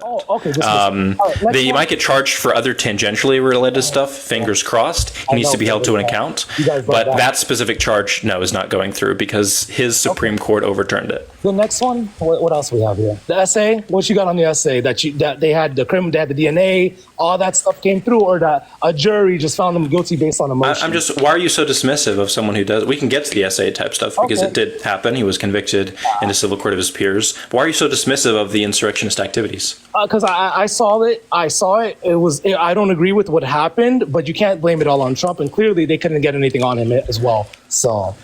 Oh, okay. They might get charged for other tangentially related stuff. Fingers crossed. He needs to be held to an account. But that specific charge, no, is not going through because his Supreme Court overturned it. The next one. What else we have here? The essay. What you got on the essay? That they had the criminal, they had the DNA, all that stuff came through, or that a jury just found them guilty based on emotion. I'm just. Why are you so dismissive of someone who does? We can get to the essay type stuff because it did happen. He was convicted in a civil court of his peers. Why are you so dismissive of the insurrectionist activities? Because I saw it. I don't agree with what happened, but you can't blame it all on Trump. And clearly, they couldn't get anything on him as well. So,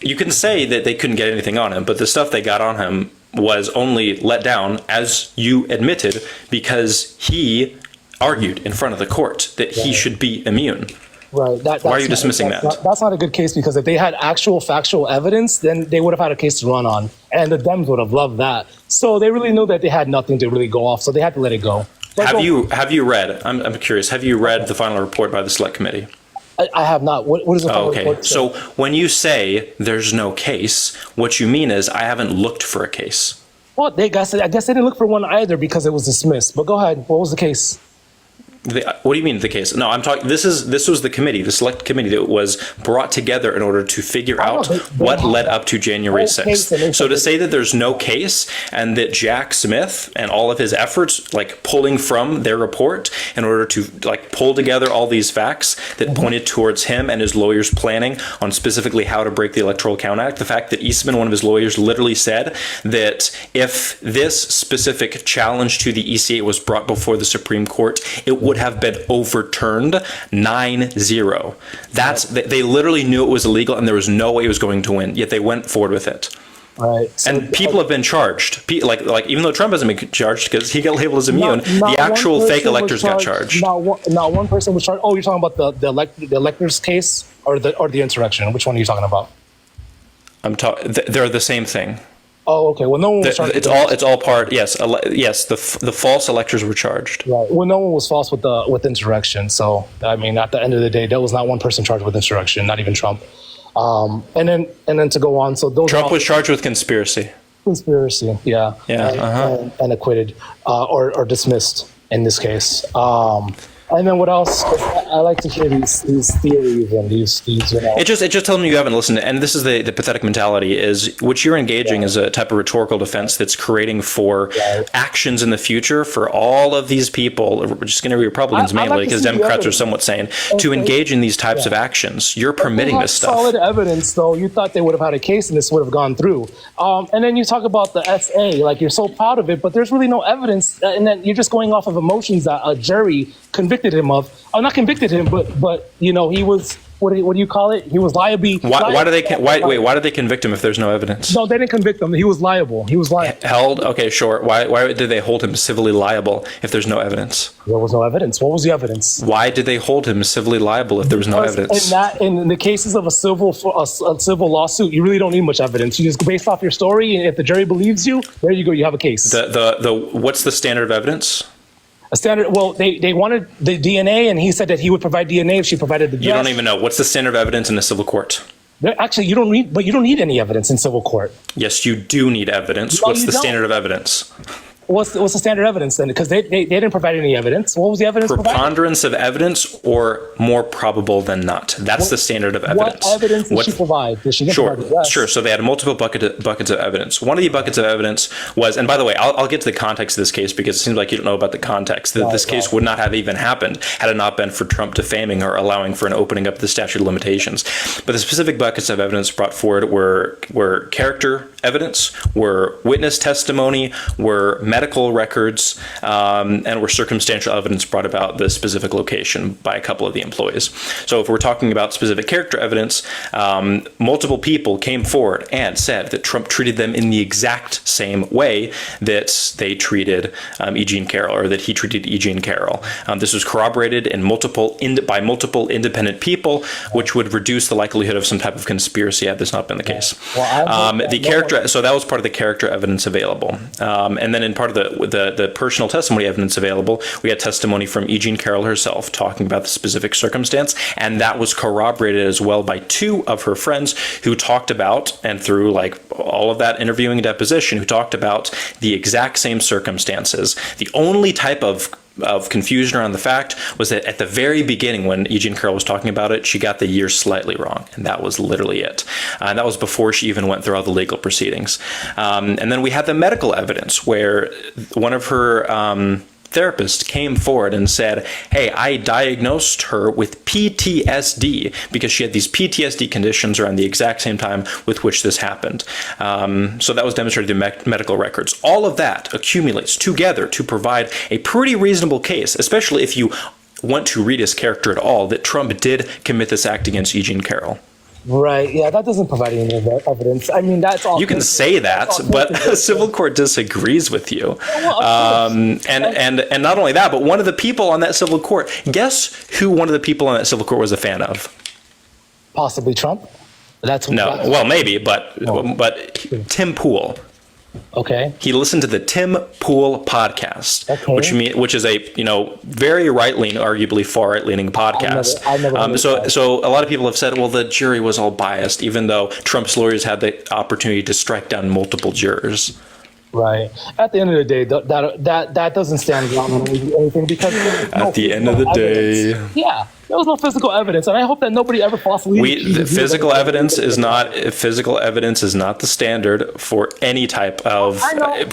you can say that they couldn't get anything on him, but the stuff they got on him was only let down, as you admitted, because he argued in front of the court that he should be immune. Right. Why are you dismissing that? That's not a good case, because if they had actual factual evidence, then they would have had a case to run on, and the Dems would have loved that. So they really knew that they had nothing to really go off, so they had to let it go. Have you read? I'm curious. Have you read the final report by the Select Committee? I have not. What is the final report? So when you say there's no case, what you mean is I haven't looked for a case. Well, I guess they didn't look for one either because it was dismissed. But go ahead. What was the case? What do you mean the case? No, I'm talking. This was the committee, the Select Committee, that was brought together in order to figure out what led up to January 6th. So to say that there's no case and that Jack Smith and all of his efforts, like pulling from their report in order to like pull together all these facts that pointed towards him and his lawyers planning on specifically how to break the Electoral Count Act, the fact that Eastman, one of his lawyers, literally said that if this specific challenge to the ECA was brought before the Supreme Court, it would have been overturned 9-0. They literally knew it was illegal and there was no way it was going to win, yet they went forward with it. Right. So, and people have been charged. Like even though Trump hasn't been charged because he got labeled as immune, the actual fake electors got charged. Not one person was charged. Oh, you're talking about the electors case or the insurrection? Which one are you talking about? They're the same thing. Oh, okay. Well, no one was charged. It's all part. Yes, yes. The false electors were charged. Right. Well, no one was false with insurrection. So I mean, at the end of the day, there was not one person charged with insurrection, not even Trump. And then to go on. So Trump was charged with conspiracy. Conspiracy. Yeah. Yeah. And acquitted or dismissed in this case. And then what else? I like to hear these theories and these It just tells me you haven't listened. And this is the pathetic mentality is which you're engaging is a type of rhetorical defense that's creating for actions in the future for all of these people, which is going to be Republicans mainly because Democrats are somewhat sane, to engage in these types of actions. You're permitting this stuff. Solid evidence, though. You thought they would have had a case and this would have gone through. And then you talk about the SA, like you're so proud of it, but there's really no evidence. And then you're just going off of emotions that a jury convicted him of. Not convicted him, but he was what do you call it? He was liable. Why did they convict him if there's no evidence? No, they didn't convict him. He was liable. Held? Okay, sure. Why did they hold him civilly liable if there's no evidence? There was no evidence. What was the evidence? Why did they hold him civilly liable if there was no evidence? In the cases of a civil lawsuit, you really don't need much evidence. You just based off your story, and if the jury believes you, there you go. You have a case. What's the standard of evidence? A standard. Well, they wanted the DNA, and he said that he would provide DNA if she provided the. You don't even know what's the standard of evidence in a civil court. Actually, you don't need any evidence in civil court. Yes, you do need evidence. No, what's the standard of evidence? What's the standard evidence then? Because they didn't provide any evidence. What was the evidence? Preponderance of evidence or more probable than not. That's the standard of evidence. What evidence did she provide? Did she provide? Sure. So they had multiple buckets of evidence. One of the buckets of evidence was, and by the way, I'll get to the context of this case because it seems like you don't know about the context. That this case would not have even happened had it not been for Trump defaming her, allowing for an opening up of the statute of limitations. But the specific buckets of evidence brought forward were character evidence, were witness testimony, were medical records, and were circumstantial evidence brought about the specific location by a couple of the employees. So if we're talking about specific character evidence, multiple people came forward and said that Trump treated them in the exact same way that they treated E. Jean Carroll, or that he treated E. Jean Carroll. This was corroborated by multiple independent people, which would reduce the likelihood of some type of conspiracy had this not been the case. So that was part of the character evidence available. And then in part of the personal testimony evidence available, we had testimony from E. Jean Carroll herself talking about the specific circumstance, and that was corroborated as well by two of her friends who talked about, and through like all of that interviewing and deposition, who talked about the exact same circumstances. The only type of confusion around the fact was that at the very beginning, when E. Jean Carroll was talking about it, she got the year slightly wrong, and that was literally it. And that was before she even went through all the legal proceedings. And then we had the medical evidence where one of her therapist came forward and said, hey, I diagnosed her with PTSD because she had these PTSD conditions around the exact same time with which this happened. So that was demonstrated in medical records. All of that accumulates together to provide a pretty reasonable case, especially if you want to read his character at all, that Trump did commit this act against E. Jean Carroll. Right. Yeah, that doesn't provide any evidence. I mean, that's all. You can say that, but the civil court disagrees with you. And not only that, but one of the people on that civil court, guess who one of the people on that civil court was a fan of? Possibly Trump. Well, maybe, but Tim Pool. Okay. He listened to the Tim Pool podcast, which is a very right leaning, arguably far right leaning podcast. So a lot of people have said, well, the jury was all biased, even though Trump's lawyers had the opportunity to strike down multiple jurors. Right. At the end of the day, that doesn't stand ground on anything because at the end of the day, yeah, there was no physical evidence, and I hope that nobody ever falsely. Physical evidence is not the standard for any type of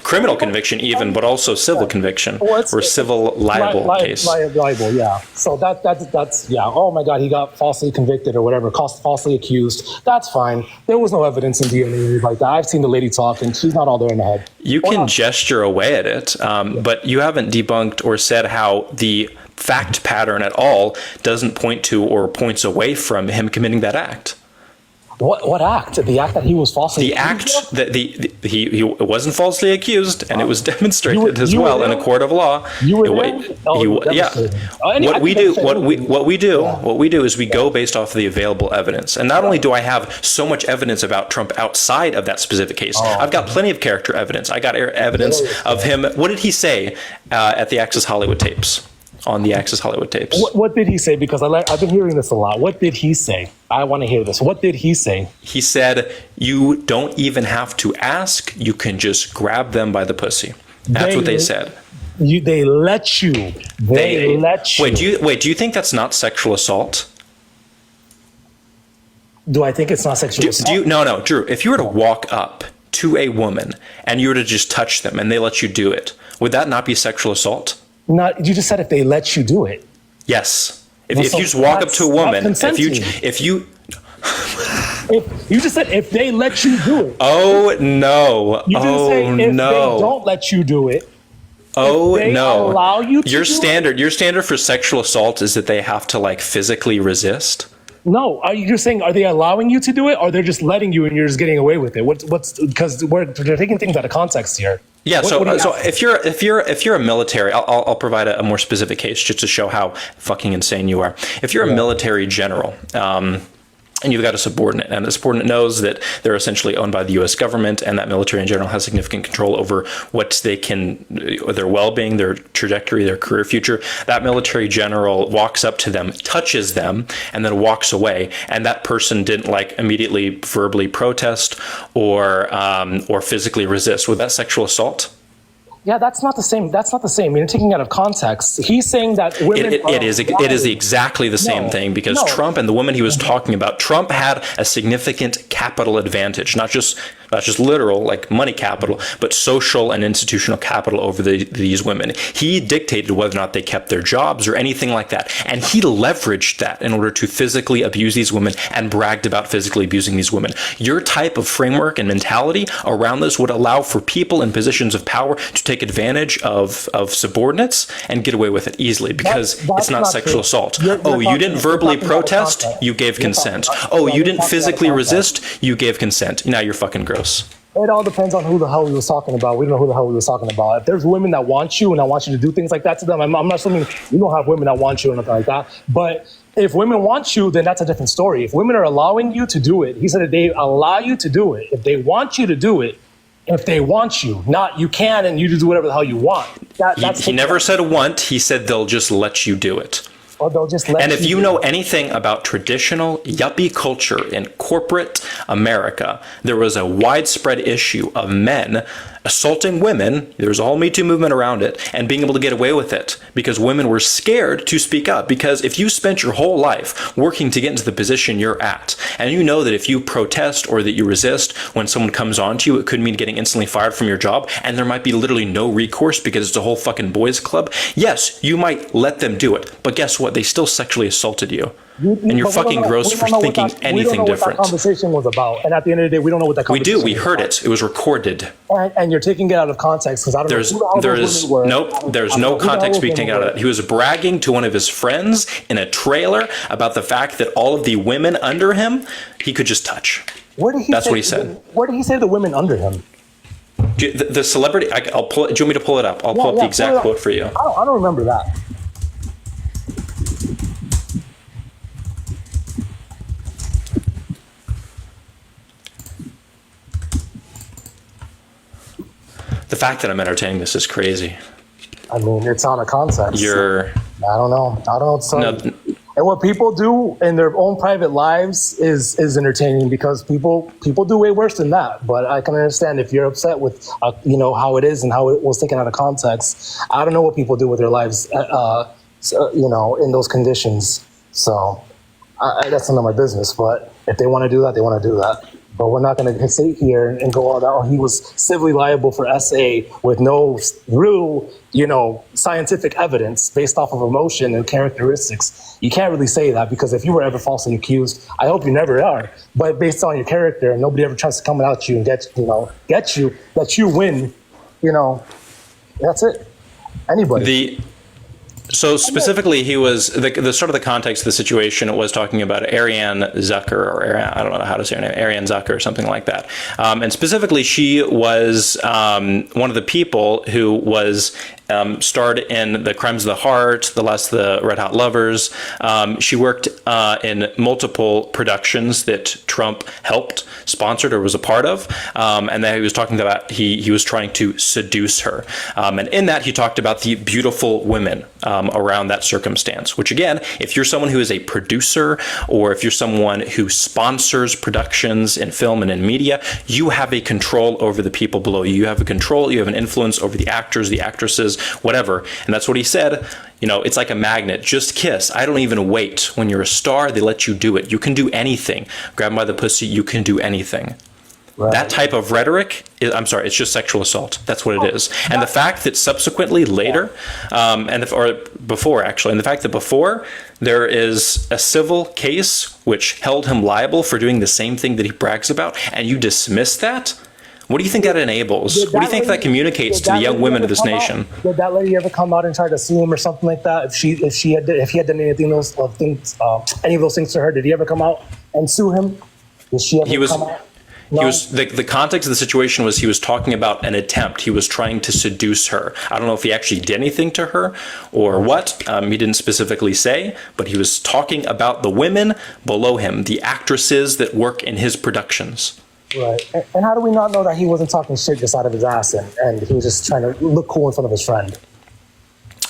criminal conviction, even, but also civil conviction or civil libel case. Libel, yeah. So that's yeah. Oh my God, he got falsely convicted or whatever, falsely accused. That's fine. There was no evidence in DNA like that. I've seen the lady talk, and she's not all there in the head. You can gesture away at it, but you haven't debunked or said how the fact pattern at all doesn't point to or points away from him committing that act. What act? The act that he was falsely accused? The act that he wasn't falsely accused, and it was demonstrated as well in a court of law. You were there? Yeah. What we do is we go based off of the available evidence. And not only do I have so much evidence about Trump outside of that specific case, I've got plenty of character evidence. I got evidence of him. What did he say at the Access Hollywood tapes? On the Access Hollywood tapes. What did he say? Because I've been hearing this a lot. What did he say? I want to hear this. What did he say? He said, you don't even have to ask. You can just grab them by the pussy. That's what they said. They let you. They let you. Wait, do you think that's not sexual assault? Do I think it's not sexual assault? No, Drew. If you were to walk up to a woman and you were to just touch them and they let you do it, would that not be sexual assault? You just said if they let you do it. Yes. If you just walk up to a woman, if you just said if they let you do it. Oh no. You didn't say if they don't let you do it. Oh no. Allow you to your standard for sexual assault is that they have to like physically resist. No, you're saying are they allowing you to do it, or they're just letting you and you're just getting away with it? What's because they're taking things out of context here. Yeah, so if you're a military, I'll provide a more specific case just to show how fucking insane you are. If you're a military general, and you've got a subordinate, and the subordinate knows that they're essentially owned by the U.S. government, and that military in general has significant control over what they can, their well-being, their trajectory, their career future. That military general walks up to them, touches them, and then walks away. And that person didn't like immediately verbally protest or physically resist. Was that sexual assault? Yeah, that's not the same. That's not the same. You're taking it out of context. He's saying that women. It is exactly the same thing because Trump and the woman he was talking about, Trump had a significant capital advantage, not just literal like money capital, but social and institutional capital over these women. He dictated whether or not they kept their jobs or anything like that, and he leveraged that in order to physically abuse these women and bragged about physically abusing these women. Your type of framework and mentality around this would allow for people in positions of power to take advantage of subordinates and get away with it easily because it's not sexual assault. You didn't verbally protest, you gave consent. You didn't physically resist, you gave consent. Now you're fucking gross. It all depends on who the hell he was talking about. We don't know who the hell he was talking about. If there's women that want you and I want you to do things like that to them, I'm not assuming you don't have women that want you or nothing like that. But if women want you, then that's a different story. If women are allowing you to do it, he said if they allow you to do it, if they want you to do it, if they want you, not you can and you just do whatever the hell you want. He never said want. He said they'll just let you do it. Or they'll just let and if you know anything about traditional yuppie culture in corporate America, there was a widespread issue of men assaulting women. There was a whole Me Too movement around it, and being able to get away with it because women were scared to speak up. Because if you spent your whole life working to get into the position you're at, and you know that if you protest or that you resist when someone comes on to you, it could mean getting instantly fired from your job, and there might be literally no recourse because it's a whole fucking boys club. Yes, you might let them do it, but guess what? They still sexually assaulted you. And you're fucking gross for thinking anything different. We don't know what that conversation was about. And at the end of the day, we don't know what that conversation was about. We do. We heard it. It was recorded. And you're taking it out of context because I don't know who those women were. Nope. There's no context being taken out of that. He was bragging to one of his friends in a trailer about the fact that all of the women under him, he could just touch. That's what he said. Where did he say the women under him? The celebrity, I'll pull it. Do you want me to pull it up? I'll pull up the exact quote for you. I don't remember that. The fact that I'm entertaining this is crazy. I mean, it's on a context. I don't know. And what people do in their own private lives is entertaining because people do way worse than that. But I can understand if you're upset with how it is and how it was taken out of context. I don't know what people do with their lives, in those conditions. So that's none of my business. But if they want to do that, they want to do that. But we're not going to sit here and go all that. He was civilly liable for SA with no real, scientific evidence based off of emotion and characteristics. You can't really say that because if you were ever falsely accused, I hope you never are. But based on your character, and nobody ever tries to come at you and get you, that you win. That's it. Anybody. So specifically, he was the sort of the context of the situation. It was talking about Ariane Zucker, I don't know how to say her name, Ariane Zucker or something like that. And specifically, she was one of the people who was starred in The Crimes of the Heart, the Red Hot Lovers. She worked in multiple productions that Trump helped, sponsored, or was a part of. And then he was talking about he was trying to seduce her. And in that, he talked about the beautiful women around that circumstance, which again, if you're someone who is a producer or if you're someone who sponsors productions in film and in media, you have a control over the people below you. You have an influence over the actors, the actresses, whatever. And that's what he said. It's like a magnet. Just kiss. I don't even wait. When you're a star, they let you do it. You can do anything. Grab by the pussy, you can do anything. Right. That type of rhetoric, it's just sexual assault. That's what it is. And the fact that subsequently later, and the fact that before there is a civil case which held him liable for doing the same thing that he brags about, and you dismiss that? What do you think that enables? What do you think that communicates to the young women of this nation? Did that lady ever come out and try to sue him or something like that? If he had done any of those things to her, did he ever come out and sue him? Did she ever come out? No. The context of the situation was he was talking about an attempt. He was trying to seduce her. I don't know if he actually did anything to her or what. He didn't specifically say, but he was talking about the women below him, the actresses that work in his productions. Right. And how do we not know that he wasn't talking shit just out of his ass and he was just trying to look cool in front of his friend?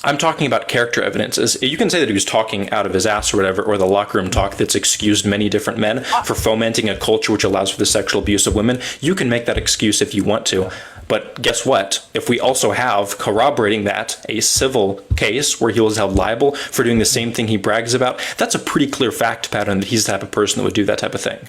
I'm talking about character evidences. You can say that he was talking out of his ass or whatever, or the locker room talk that's excused many different men for fomenting a culture which allows for the sexual abuse of women. You can make that excuse if you want to. But guess what? If we also have corroborating that a civil case where he was held liable for doing the same thing he brags about, that's a pretty clear fact pattern that he's the type of person that would do that type of thing.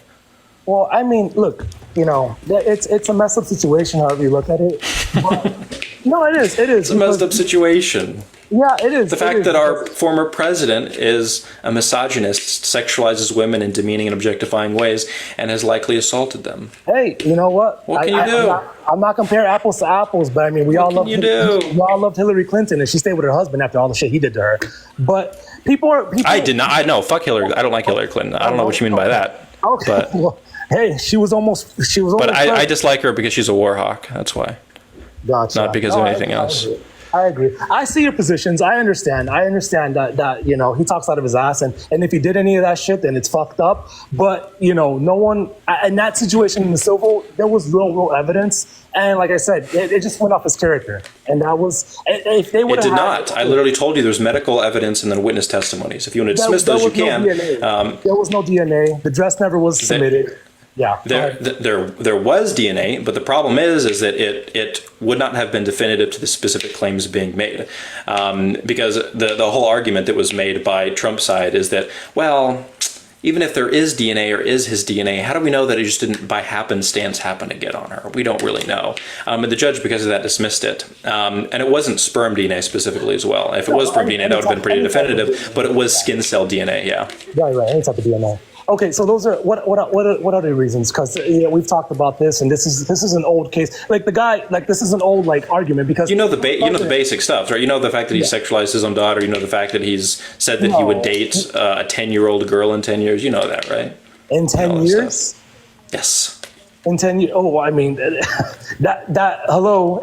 Well, I mean, look, it's a messed up situation, however you look at it. But, no, it is. It's a messed up situation. Yeah, it is. The fact that our former president is a misogynist, sexualizes women in demeaning and objectifying ways, and has likely assaulted them. Hey, you know what? What can you do? I'm not comparing apples to apples, but I mean, we all loved Hillary Clinton, and she stayed with her husband after all the shit he did to her. But people. I did not. I know. Fuck Hillary. I don't like Hillary Clinton. I don't know what you mean by that. Okay. But, well, hey, she was almost. But I dislike her because she's a war hawk. That's why. Gotcha. Not because of anything else. I agree. I see your positions. I understand. That he talks out of his ass, and if he did any of that shit, then it's fucked up. But no one in that situation in the civil, there was real evidence, and like I said, it just went off his character, and that was if they would. It did not. I literally told you there's medical evidence and then witness testimonies. If you want to dismiss those, you can. There was no DNA. The dress never was submitted. Yeah. There was DNA, but the problem is that it would not have been definitive to the specific claims being made, because the whole argument that was made by Trump's side is that, well, even if there is DNA or is his DNA, how do we know that it just didn't by happenstance happen to get on her? We don't really know. And the judge, because of that, dismissed it. And it wasn't sperm DNA specifically as well. If it was sperm DNA, that would have been pretty definitive, but it was skin cell DNA, yeah. Right, any type of DNA. Okay, so those are what are the reasons? Because we've talked about this, and this is an old case. Like the guy, this is an old argument because the basic stuff, right? You know the fact that he sexualized his own daughter. You know the fact that he's said that he would date a 10-year-old girl in 10 years. You know that, right? In 10 years? Yes. In 10 years? Oh, I mean, hello.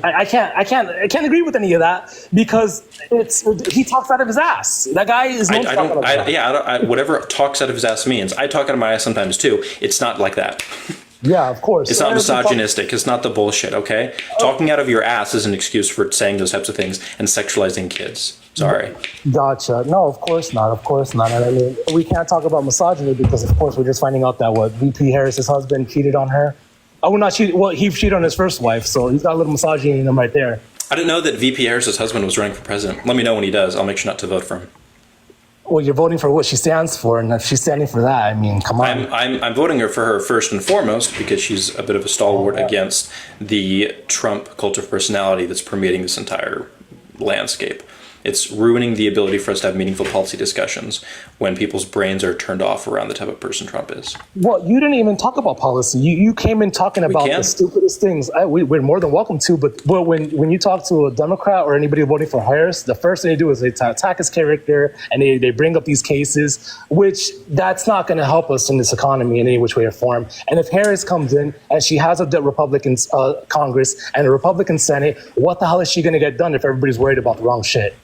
I can't agree with any of that because he talks out of his ass. That guy is. Whatever talks out of his ass means. I talk out of my ass sometimes too. It's not like that. Yeah, of course. It's not misogynistic. It's not the bullshit. Okay, talking out of your ass is an excuse for saying those types of things and sexualizing kids. Sorry. Gotcha. No, of course not. Of course not. And I mean, we can't talk about misogyny because, of course, we're just finding out that VP Harris's husband cheated on her. I will not cheat. Well, he cheated on his first wife, so he's got a little misogyny in him right there. I didn't know that VP Harris's husband was running for president. Let me know when he does. I'll make sure not to vote for him. Well, you're voting for what she stands for, and if she's standing for that, I mean, come on. I'm voting for her first and foremost because she's a bit of a stalwart against the Trump cult of personality that's permeating this entire landscape. It's ruining the ability for us to have meaningful policy discussions when people's brains are turned off around the type of person Trump is. Well, you didn't even talk about policy. You came in talking about the stupidest things. We're more than welcome to, but when you talk to a Democrat or anybody voting for Harris, the first thing they do is they attack his character and they bring up these cases, which that's not going to help us in this economy in any which way or form. And if Harris comes in and she has a Republican Congress and a Republican Senate, what the hell is she going to get done if everybody's worried about the wrong shit?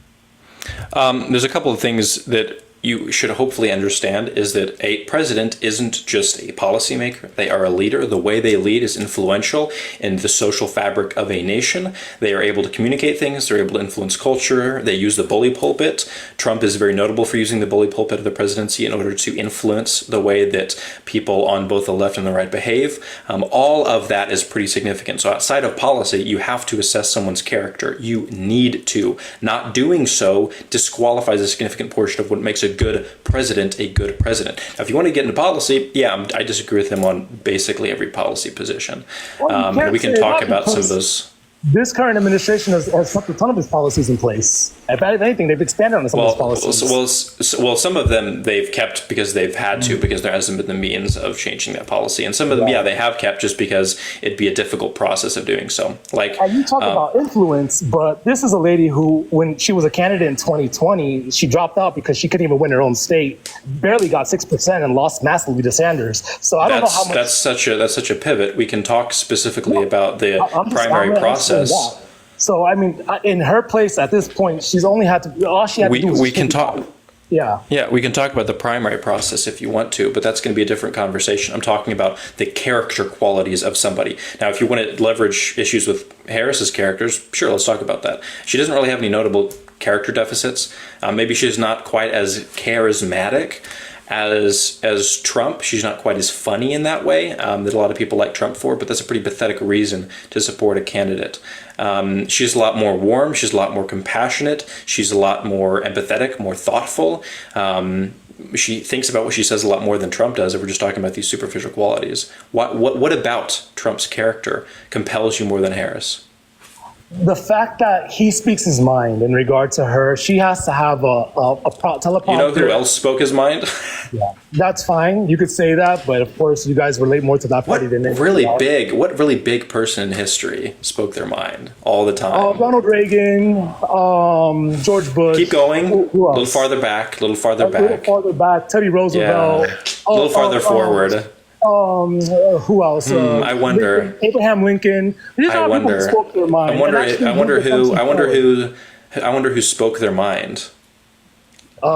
There's a couple of things that you should hopefully understand is that a president isn't just a policymaker. They are a leader. The way they lead is influential in the social fabric of a nation. They are able to communicate things. They're able to influence culture. They use the bully pulpit. Trump is very notable for using the bully pulpit of the presidency in order to influence the way that people on both the left and the right behave. All of that is pretty significant. So outside of policy, you have to assess someone's character. You need to. Not doing so disqualifies a significant portion of what makes a good president a good president. Now, if you want to get into policy, I disagree with him on basically every policy position. And we can talk about some of those. This current administration has kept a ton of its policies in place. If anything, they've expanded on some of those policies. Well, some of them they've kept because they've had to, because there hasn't been the means of changing that policy. And some of them, they have kept just because it'd be a difficult process of doing so. You talk about influence, but this is a lady who, when she was a candidate in 2020, she dropped out because she couldn't even win her own state, barely got 6% and lost massively to Sanders. So I don't know how much. That's such a pivot. We can talk specifically about the primary process. So I mean, in her place at this point, she's only had to. All she had to do was. We can talk. Yeah, we can talk about the primary process if you want to, but that's going to be a different conversation. I'm talking about the character qualities of somebody. Now, if you want to leverage issues with Harris's characters, sure, let's talk about that. She doesn't really have any notable character deficits. Maybe she's not quite as charismatic as Trump. She's not quite as funny in that way that a lot of people like Trump for, but that's a pretty pathetic reason to support a candidate. She's a lot more warm. She's a lot more compassionate. She's a lot more empathetic, more thoughtful. She thinks about what she says a lot more than Trump does if we're just talking about these superficial qualities. What about Trump's character compels you more than Harris? The fact that he speaks his mind in regard to her, she has to have a teleprompter. You know who else spoke his mind? Yeah, that's fine. You could say that, but of course, you guys relate more to that party than anything else. What really big person in history spoke their mind all the time? Ronald Reagan, George Bush. Keep going. Who else? A little farther back. Teddy Roosevelt. Yeah. A little farther forward. Who else? I wonder. Abraham Lincoln. These I are people who wonder. spoke their mind. I wonder who spoke their mind. In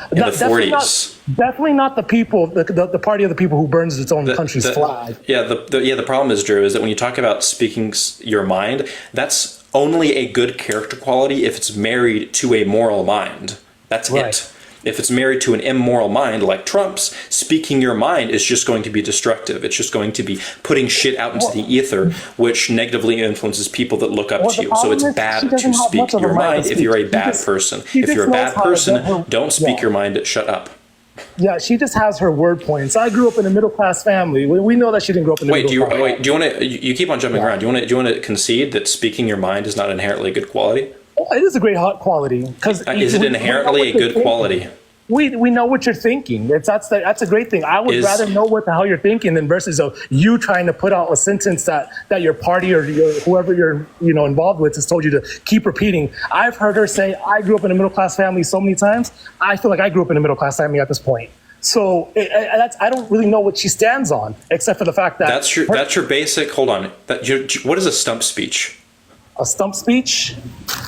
the Definitely 40s. definitely not the people, the party of the people who burns its own country's flag. Yeah, the problem is, Drew, is that when you talk about speaking your mind, that's only a good character quality if it's married to a moral mind. That's it. If it's married to an immoral mind like Trump's, speaking your mind is just going to be destructive. It's just going to be putting shit out into the ether, which negatively influences people that look up to you. So it's bad to speak your mind if you're a bad person. If you're a bad person, don't speak your mind, shut up. Yeah, she just has her word points. I grew up in a middle class family. We know that she didn't grow up in a middle class. Do you want to? You keep on jumping around. Do you want to concede that speaking your mind is not inherently a good quality? It is a great quality. Is it inherently a good quality? We know what you're thinking. That's a great thing. I would rather know what the hell you're thinking than versus you trying to put out a sentence that your party or whoever you're involved with has told you to keep repeating. I've heard her say, "I grew up in a middle class family" so many times. I feel like I grew up in a middle class family at this point. So I don't really know what she stands on, except for the fact that that's your basic. Hold on. What is a stump speech? A stump speech?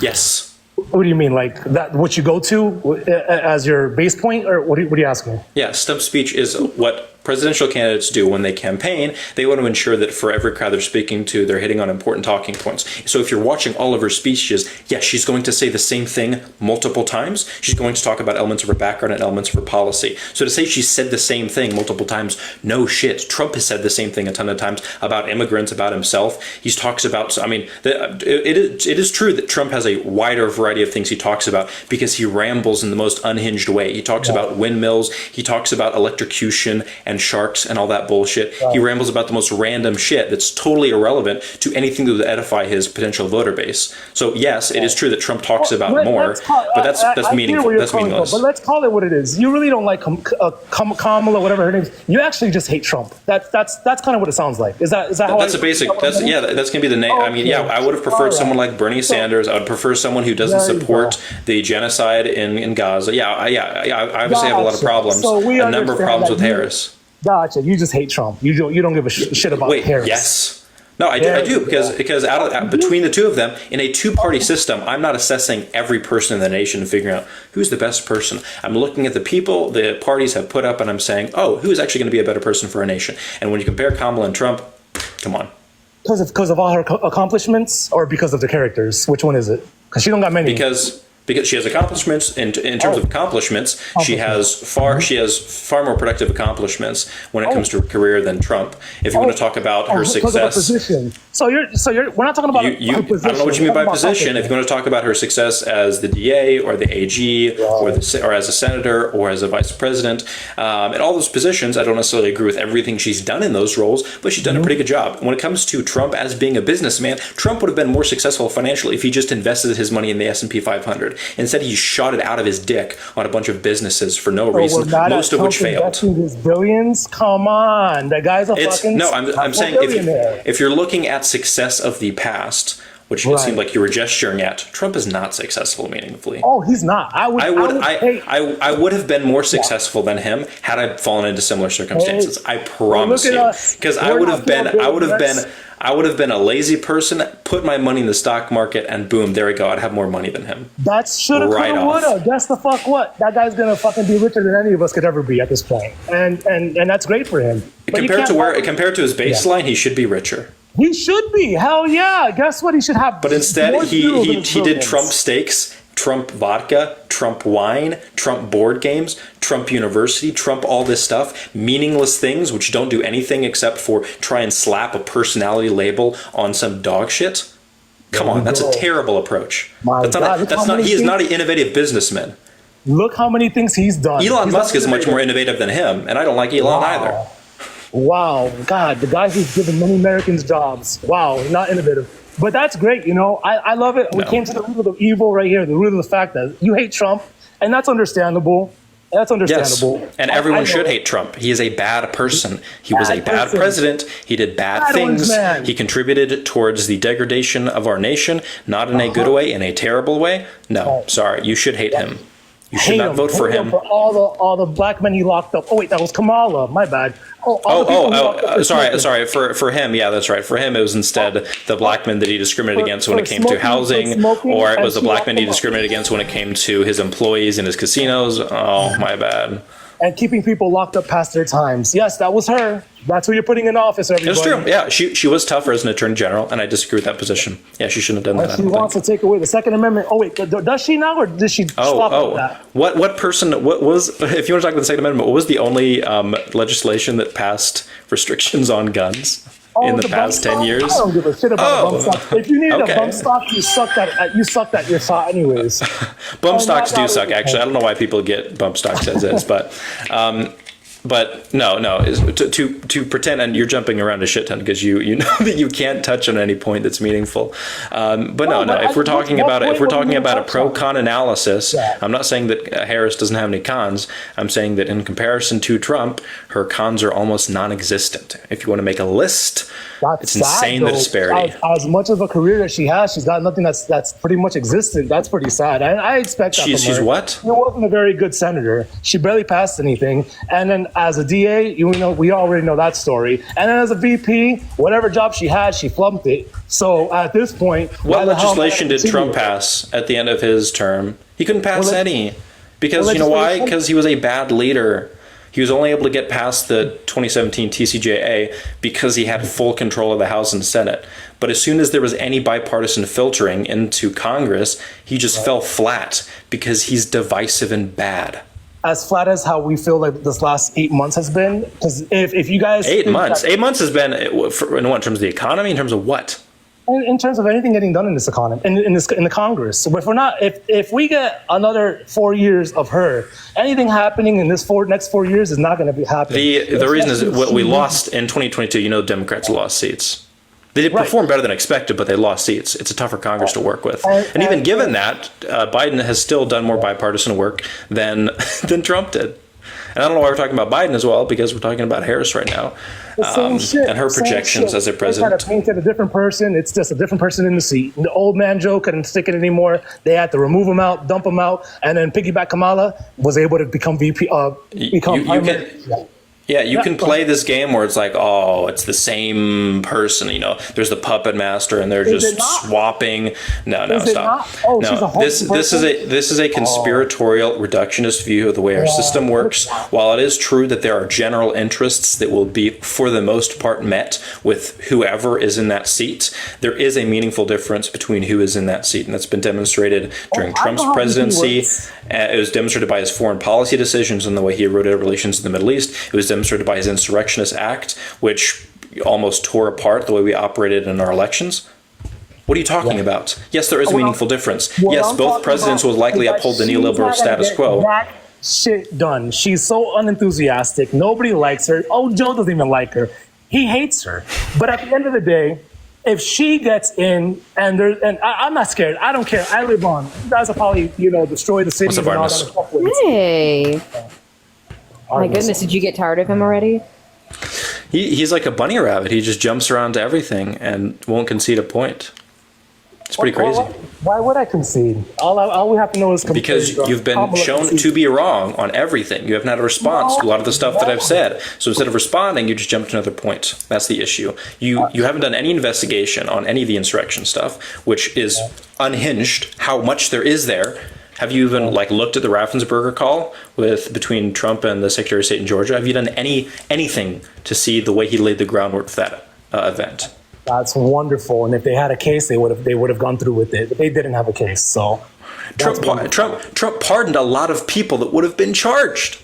Yes. What do you mean, like that? What you go to as your base point, or what are you asking? Yeah, stump speech is what presidential candidates do when they campaign. They want to ensure that for every crowd they're speaking to, they're hitting on important talking points. So if you're watching all of her speeches, yes, she's going to say the same thing multiple times. She's going to talk about elements of her background and elements of her policy. So to say she said the same thing multiple times, no shit. Trump has said the same thing a ton of times about immigrants, about himself. He talks about, I mean, it is true that Trump has a wider variety of things he talks about because he rambles in the most unhinged way. He talks about windmills. He talks about electrocution and sharks and all that bullshit. He rambles about the most random shit that's totally irrelevant to anything that would edify his potential voter base. So yes, it is true that Trump talks about more, but that's meaningful. That's meaningless. But let's call it what it is. You really don't like Kamala, whatever her name is. You actually just hate Trump. That's kind of what it sounds like. Is that how? That's a basic. That's gonna be the name. I mean, I would have preferred someone like Bernie Sanders. I would prefer someone who doesn't support the genocide in Gaza. I obviously have a lot of problems. A number of problems with Harris. Gotcha. You just hate Trump. You don't give a shit about Harris. Yes. No, I do because between the two of them in a two-party system, I'm not assessing every person in the nation and figuring out who's the best person. I'm looking at the people the parties have put up, and I'm saying, oh, who is actually going to be a better person for our nation? And when you compare Kamala and Trump, come on. Because of all her accomplishments, or because of the characters? Which one is it? Because she don't got many. Because she has accomplishments in terms of accomplishments, she has far more productive accomplishments when it comes to her career than Trump. If you want to talk about her success, position. So we're not talking about her position. I don't know what you mean by position. If you want to talk about her success as the DA or the AG or as a senator or as a vice president, in all those positions, I don't necessarily agree with everything she's done in those roles, but she's done a pretty good job. When it comes to Trump as being a businessman, Trump would have been more successful financially if he just invested his money in the S&P 500. Instead, he shot it out of his dick on a bunch of businesses for no reason, most of which failed. His billions? Come on, that guy's a fucking. No, I'm saying if you're looking at success of the past, which it seemed like you were gesturing at, Trump is not successful meaningfully. Oh, he's not. I would have been more successful than him had I fallen into similar circumstances. I promise you, because I would have been a lazy person, put my money in the stock market, and boom, there we go. I'd have more money than him. That shoulda, coulda, woulda. Guess the fuck what? That guy's gonna fucking be richer than any of us could ever be at this point, and that's great for him. Compared to his baseline, he should be richer. He should be. Hell yeah. Guess what? He should have. But instead, he did Trump steaks, Trump vodka, Trump wine, Trump board games, Trump University, Trump all this stuff, meaningless things which don't do anything except for try and slap a personality label on some dog shit. Come on, that's a terrible approach. He is not an innovative businessman. Look how many things he's done. Elon Musk is much more innovative than him, and I don't like Elon either. Wow, God, the guy who's given many Americans jobs. Wow, not innovative. But that's great, I love it. We came to the root of the evil right here, the root of the fact that you hate Trump, and that's understandable. That's understandable. Yes. And everyone should hate Trump. He is a bad person. He was a bad president. He did bad things. He contributed towards the degradation of our nation, not in a good way, in a terrible way. No, sorry, you should hate him. You should not vote for him. For all the black men he locked up. Oh wait, that was Kamala. My bad. Sorry. For him, yeah, that's right. For him, it was instead the black men that he discriminated against when it came to housing, or it was the black men he discriminated against when it came to his employees in his casinos. Oh, my bad. And keeping people locked up past their times. Yes, that was her. That's who you're putting in office, everybody. It's true. Yeah, she was tougher as an attorney general, and I disagree with that position. Yeah, she shouldn't have done that. She wants to take away the Second Amendment. Oh wait, does she now, or did she stop at that? What was? If you want to talk about the Second Amendment, what was the only legislation that passed restrictions on guns in the past 10 years? I don't give a shit about a bump stock. If you needed a bump stock, you sucked at your shot anyways. Bump stocks do suck, actually. I don't know why people get bump stocks as is, but no, to pretend, and you're jumping around a shit ton because you know that you can't touch on any point that's meaningful. But no. If we're talking about a pro-con analysis, I'm not saying that Harris doesn't have any cons. I'm saying that in comparison to Trump, her cons are almost non-existent. If you want to make a list, it's insane the disparity. As much of a career as she has, she's got nothing that's pretty much existent. That's pretty sad. I expect that from her. She's what? She wasn't a very good senator. She barely passed anything, and then as a DA, we already know that story. And then as a VP, whatever job she had, she flunked it. So at this point, what legislation did Trump pass at the end of his term? He couldn't pass any. Because you know why? Because he was a bad leader. He was only able to get past the 2017 TCJA because he had full control of the House and Senate. But as soon as there was any bipartisan filtering into Congress, he just fell flat because he's divisive and bad. As flat as how we feel like this last 8 months has been, because if you guys 8 months has been in what, in terms of the economy, in terms of what? In terms of anything getting done in this economy, in the Congress. So if we get another 4 years of her, anything happening in this next 4 years is not going to be happening. The reason is what we lost in 2022. The Democrats lost seats. They did perform better than expected, but they lost seats. It's a tougher Congress to work with. And even given that, Biden has still done more bipartisan work than Trump did. And I don't know why we're talking about Biden as well, because we're talking about Harris right now. And her projections as a president. They kind of painted a different person. It's just a different person in the seat. The old man Joe couldn't stick it anymore. They had to remove him out, dump him out, and then piggyback Kamala was able to become VP. You can play this game where it's like, oh, it's the same person. There's the puppet master, and they're just swapping. No, stop. This is a conspiratorial reductionist view of the way our system works. While it is true that there are general interests that will be, for the most part, met with whoever is in that seat, there is a meaningful difference between who is in that seat, and that's been demonstrated during Trump's presidency. It was demonstrated by his foreign policy decisions and the way he eroded relations in the Middle East. It was demonstrated by his Insurrectionist Act, which almost tore apart the way we operated in our elections. What are you talking about? Yes, there is a meaningful difference. Yes, both presidents will likely uphold the neoliberal status quo. Shit done. She's so unenthusiastic. Nobody likes her. Oh, Joe doesn't even like her. He hates her. But at the end of the day, if she gets in, and I'm not scared. I don't care. I live on. You guys will probably, destroy the city. What's up, Artemis? Hey. My goodness, did you get tired of him already? He's like a bunny rabbit. He just jumps around to everything and won't concede a point. It's pretty crazy. Why would I concede? All we have to know is because you've been shown to be wrong on everything. You haven't had a response to a lot of the stuff that I've said. So instead of responding, you just jump to another point. That's the issue. You haven't done any investigation on any of the insurrection stuff, which is unhinged. How much there is there. Have you even looked at the Raffensperger call between Trump and the Secretary of State in Georgia? Have you done anything to see the way he laid the groundwork for that event? That's wonderful. And if they had a case, they would have gone through with it. But they didn't have a case. So Trump pardoned a lot of people that would have been charged.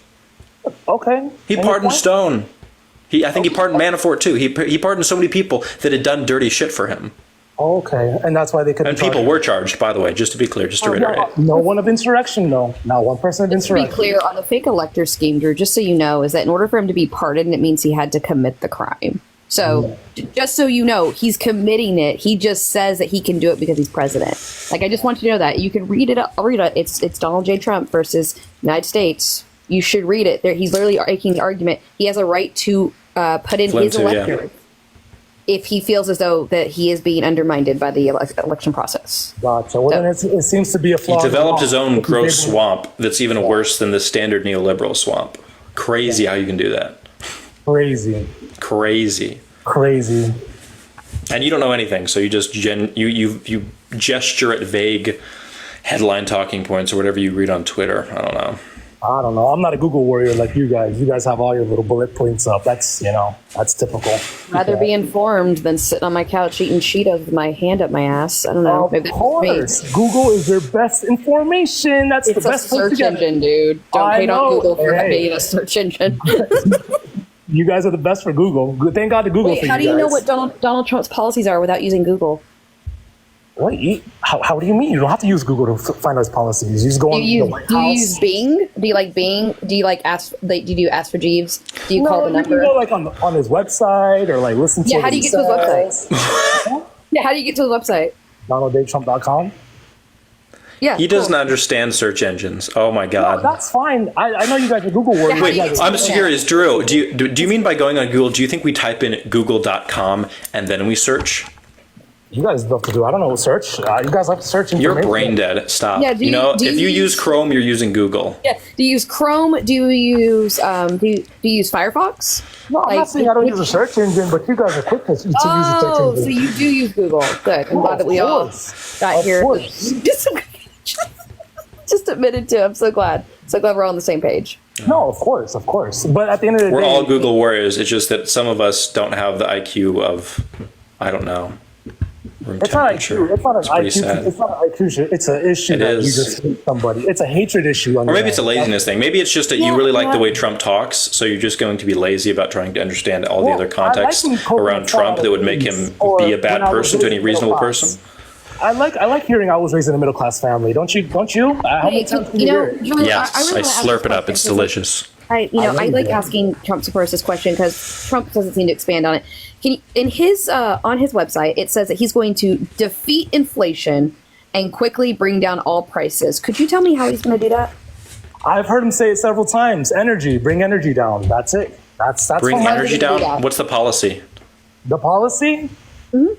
Okay. He pardoned Stone. I think he pardoned Manafort too. He pardoned so many people that had done dirty shit for him. Okay, and that's why they couldn't. And people were charged, by the way, just to be clear, just to reiterate. No one of insurrection, no. Not one person of insurrection. To be clear, on the fake elector scheme, Drew, just so you know, is that in order for him to be pardoned, it means he had to commit the crime. So, just so you know, he's committing it. He just says that he can do it because he's president. I just want you to know that. You can read it. I'll read it. It's Donald J. Trump versus United States. You should read it. He's literally making the argument. He has a right to put in his electors. if he feels as though that he is being undermined by the election process. Gotcha. Well, then it seems to be a flaw. He developed his own gross swamp that's even worse than the standard neoliberal swamp. Crazy how you can do that. Crazy. And you don't know anything, so you just you gesture at vague headline talking points or whatever you read on Twitter. I don't know. I'm not a Google warrior like you guys. You guys have all your little bullet points up. That's typical. Rather be informed than sitting on my couch eating Cheetos with my hand up my ass. I don't know. Of course. Google is your best information. That's it's the best search engine, dude. Don't hate on Google for being a search engine. You guys are the best for Google. Thank God to Google. Wait, how do you know what Donald Trump's policies are without using Google? What? How do you mean? You don't have to use Google to find those policies. You just go on the White House. Do you use Bing? Do you like Bing? Do you like ask? Do you ask for Jeeves? Do you call the number? You can go like on his website or like listen to. Yeah, how do you get to his website? Yeah, how do you get to his website? DonaldJTrump.com. Yeah, he doesn't understand search engines. Oh my God. No, that's fine. I know you guys are Google warriors. Wait, I'm just curious, Drew. Do you mean by going on Google? Do you think we type in google.com and then we search? You guys love to do. I don't know. Search. You guys like to search information. You're brain dead. Stop. Yeah, if you use Chrome, you're using Google. Yeah. Do you use Chrome? Do you use do you use Firefox? No, I'm not saying I don't use a search engine, but you guys are quick to use a search engine. Oh, so you do use Google. Good. I'm glad that we all got here. Just admitted to. I'm so glad. So glad we're all on the same page. No, of course. But at the end of the day, we're all Google warriors. It's just that some of us don't have the IQ of, I don't know. It's not IQ. It's not an IQ. It's not an IQ issue. It's an issue that you just hate somebody. It's a hatred issue. Or maybe it's a laziness thing. Maybe it's just that you really like the way Trump talks, so you're just going to be lazy about trying to understand all the other context around Trump that would make him be a bad person to any reasonable person. I like hearing I was raised in a middle class family. Don't you? Yes, I slurp it up. It's delicious. I like asking Trump supporters this question because Trump doesn't seem to expand on it. On his website, it says that he's going to defeat inflation and quickly bring down all prices. Could you tell me how he's going to do that? I've heard him say it several times. Bring energy down. That's it. That's bring energy down. What's the policy? The policy? Mm-hmm.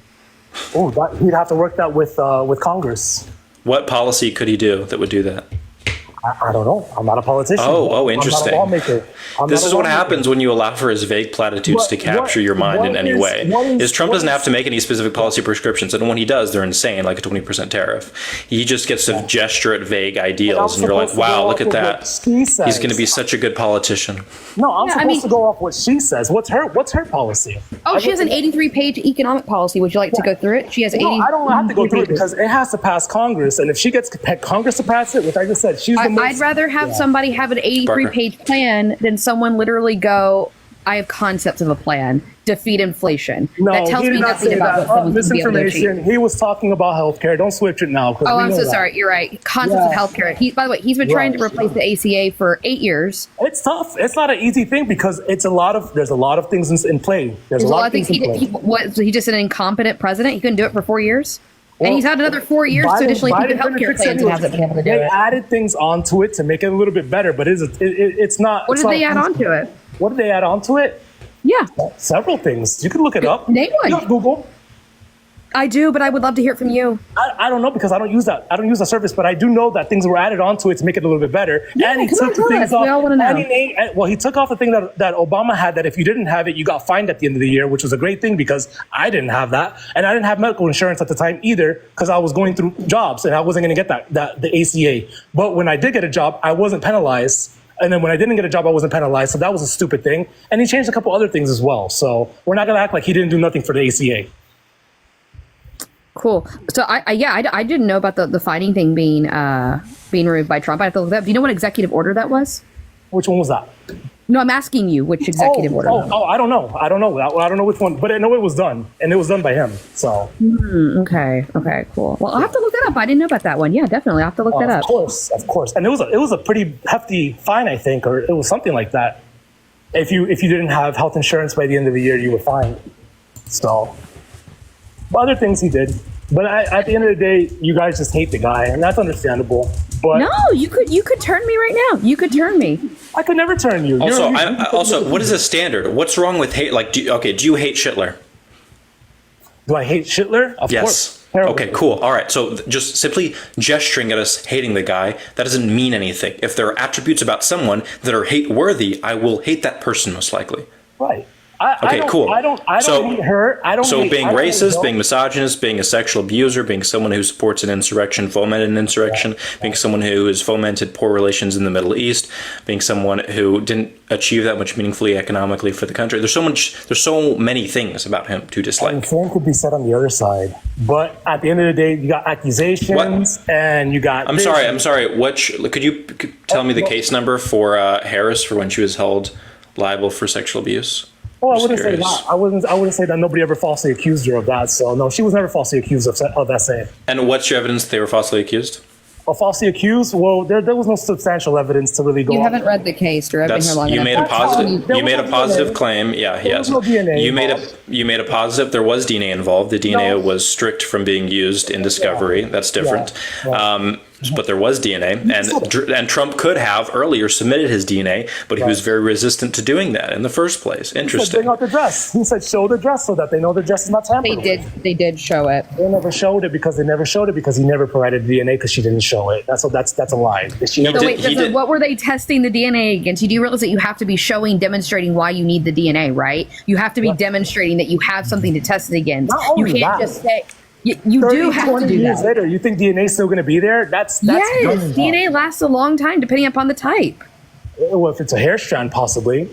Oh, he'd have to work that with Congress. What policy could he do that would do that? I don't know. I'm not a politician. Oh, interesting. I'm not a lawmaker. This is what happens when you allow for his vague platitudes to capture your mind in any way. Trump doesn't have to make any specific policy prescriptions, and when he does, they're insane, like a 20% tariff. He just gets to gesture at vague ideals, and you're like, wow, look at that. He's going to be such a good politician. No, I'm supposed to go off what she says. What's her policy? Oh, she has an 83-page economic policy. Would you like to go through it? She has 80. I don't have to go through it because it has to pass Congress, and if she gets Congress to pass it, which I just said, she's the I'd rather have somebody have an 83-page plan than someone literally go, I have concepts of a plan. Defeat inflation. No, that tells he did me not nothing say about that. what someone's Misinformation. He was talking about healthcare. Don't switch it now. Oh, I'm so sorry. You're right. Concepts of healthcare. By the way, he's been trying to replace the ACA for 8 years. It's tough. It's not an easy thing because there's a lot of things in play. There's a lot of things in play. So he's just an incompetent president? He couldn't do it for 4 years? And he's had another 4 years to additionally keep the healthcare plans and hasn't been able to do it. They added things onto it to make it a little bit better, but it's not. What did they add onto it? What did they add onto it? Yeah. Several things. You can look it up. Name one. You have Google. I do, but I would love to hear it from you. I don't know because I don't use that. I don't use that service, but I do know that things were added onto it to make it a little bit better. Yeah, and he took the things off. We all want to know. He took off the thing that Obama had that if you didn't have it, you got fined at the end of the year, which was a great thing because I didn't have that. And I didn't have medical insurance at the time either because I was going through jobs and I wasn't going to get the ACA. But when I did get a job, I wasn't penalized. And then when I didn't get a job, I wasn't penalized. So that was a stupid thing. And he changed a couple other things as well. So we're not going to act like he didn't do nothing for the ACA. Cool. So I didn't know about the fining thing being removed by Trump. I have to look that up. Do you know what executive order that was? Which one was that? No, I'm asking you which executive order. I don't know. I don't know which one, but I know it was done, and it was done by him. So. Okay, cool. Well, I'll have to look that up. I didn't know about that one. Yeah, definitely, I'll have to look that up. Of course, and it was a pretty hefty fine, I think, or it was something like that. If you didn't have health insurance by the end of the year, you were fined. So. Other things he did, but at the end of the day, you guys just hate the guy, and that's understandable. But no, you could turn me right now. You could turn me. I could never turn you. Also, what is the standard? What's wrong with hate? Like, do you hate Schindler? Do I hate Schindler? Of Yes. course. Terrible. Okay, cool. All right. So just simply gesturing at us hating the guy, that doesn't mean anything. If there are attributes about someone that are hate worthy, I will hate that person most likely. Right. Okay, cool. I don't hate her. Being racist, being misogynist, being a sexual abuser, being someone who supports an insurrection, fomented an insurrection, being someone who has fomented poor relations in the Middle East, being someone who didn't achieve that much meaningfully economically for the country. There's so many things about him to dislike. And the same could be said on the other side. But at the end of the day, you got accusations and you got. I'm sorry. Could you tell me the case number for Harris for when she was held liable for sexual abuse? Oh, I wouldn't say that. I wouldn't say that nobody ever falsely accused her of that. So no, she was never falsely accused of SA. And what's your evidence that they were falsely accused? Falsely accused? Well, there was no substantial evidence to really go. You on. haven't read the case, Drew. I've been here long You enough. made a positive claim. Yeah, There was no DNA You made a positive. There was DNA involved. The DNA was strict from being used in discovery. That's different. Yeah. But there was DNA, and Trump could have earlier submitted his DNA, but he was very resistant to doing that in the first place. Interesting. He said, bring out the dress. He said, show the dress so that they know the dress is not tampered with. They did show it. They never showed it because he never provided DNA because she didn't show it. That's a lie. She never. So wait, what were they testing the DNA against? You do realize that you have to be demonstrating why you need the DNA, right? You have to be demonstrating that you have something to test it against. Not only you can't that. just say. You do have to do years that. later, you think DNA is still going to be there? That's yes, DNA lasts a long time depending upon the type. Well, if it's a hair strand, possibly.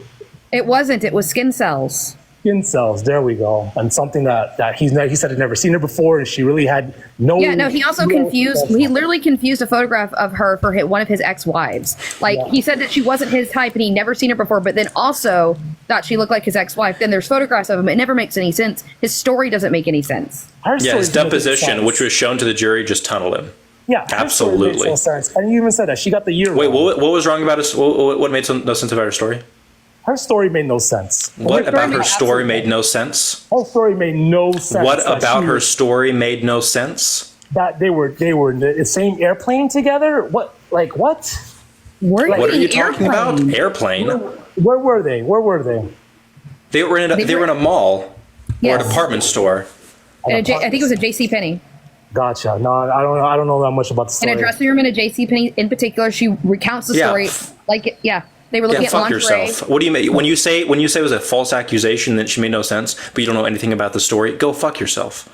It wasn't. It was skin cells. Skin cells. There we go. And something that he said he'd never seen her before, and she really had no. Yeah, no. He also confused. He literally confused a photograph of her for one of his ex-wives. He said that she wasn't his type, and he'd never seen her before. But then also thought she looked like his ex-wife. Then there's photographs of him. It never makes any sense. His story doesn't make any sense. His deposition, which was shown to the jury, just tunneled him. Yeah, absolutely. Makes no sense. And you even said that she got the year. Wait, what was wrong about us? What made no sense about her story? Her story made no sense. What about her story made no sense? Her story made no sense. What about her story made no sense? That they were in the same airplane together? What? What? What are you talking about? Airplane? Where were they? They were in a mall or a department store. I think it was a JCPenney. Gotcha. No, I don't know that much about the story. In a dressing room in a JCPenney in particular, she recounts the story. They were looking at lingerie. Yourself. What do you mean when you say it was a false accusation that she made no sense, but you don't know anything about the story? Go fuck yourself.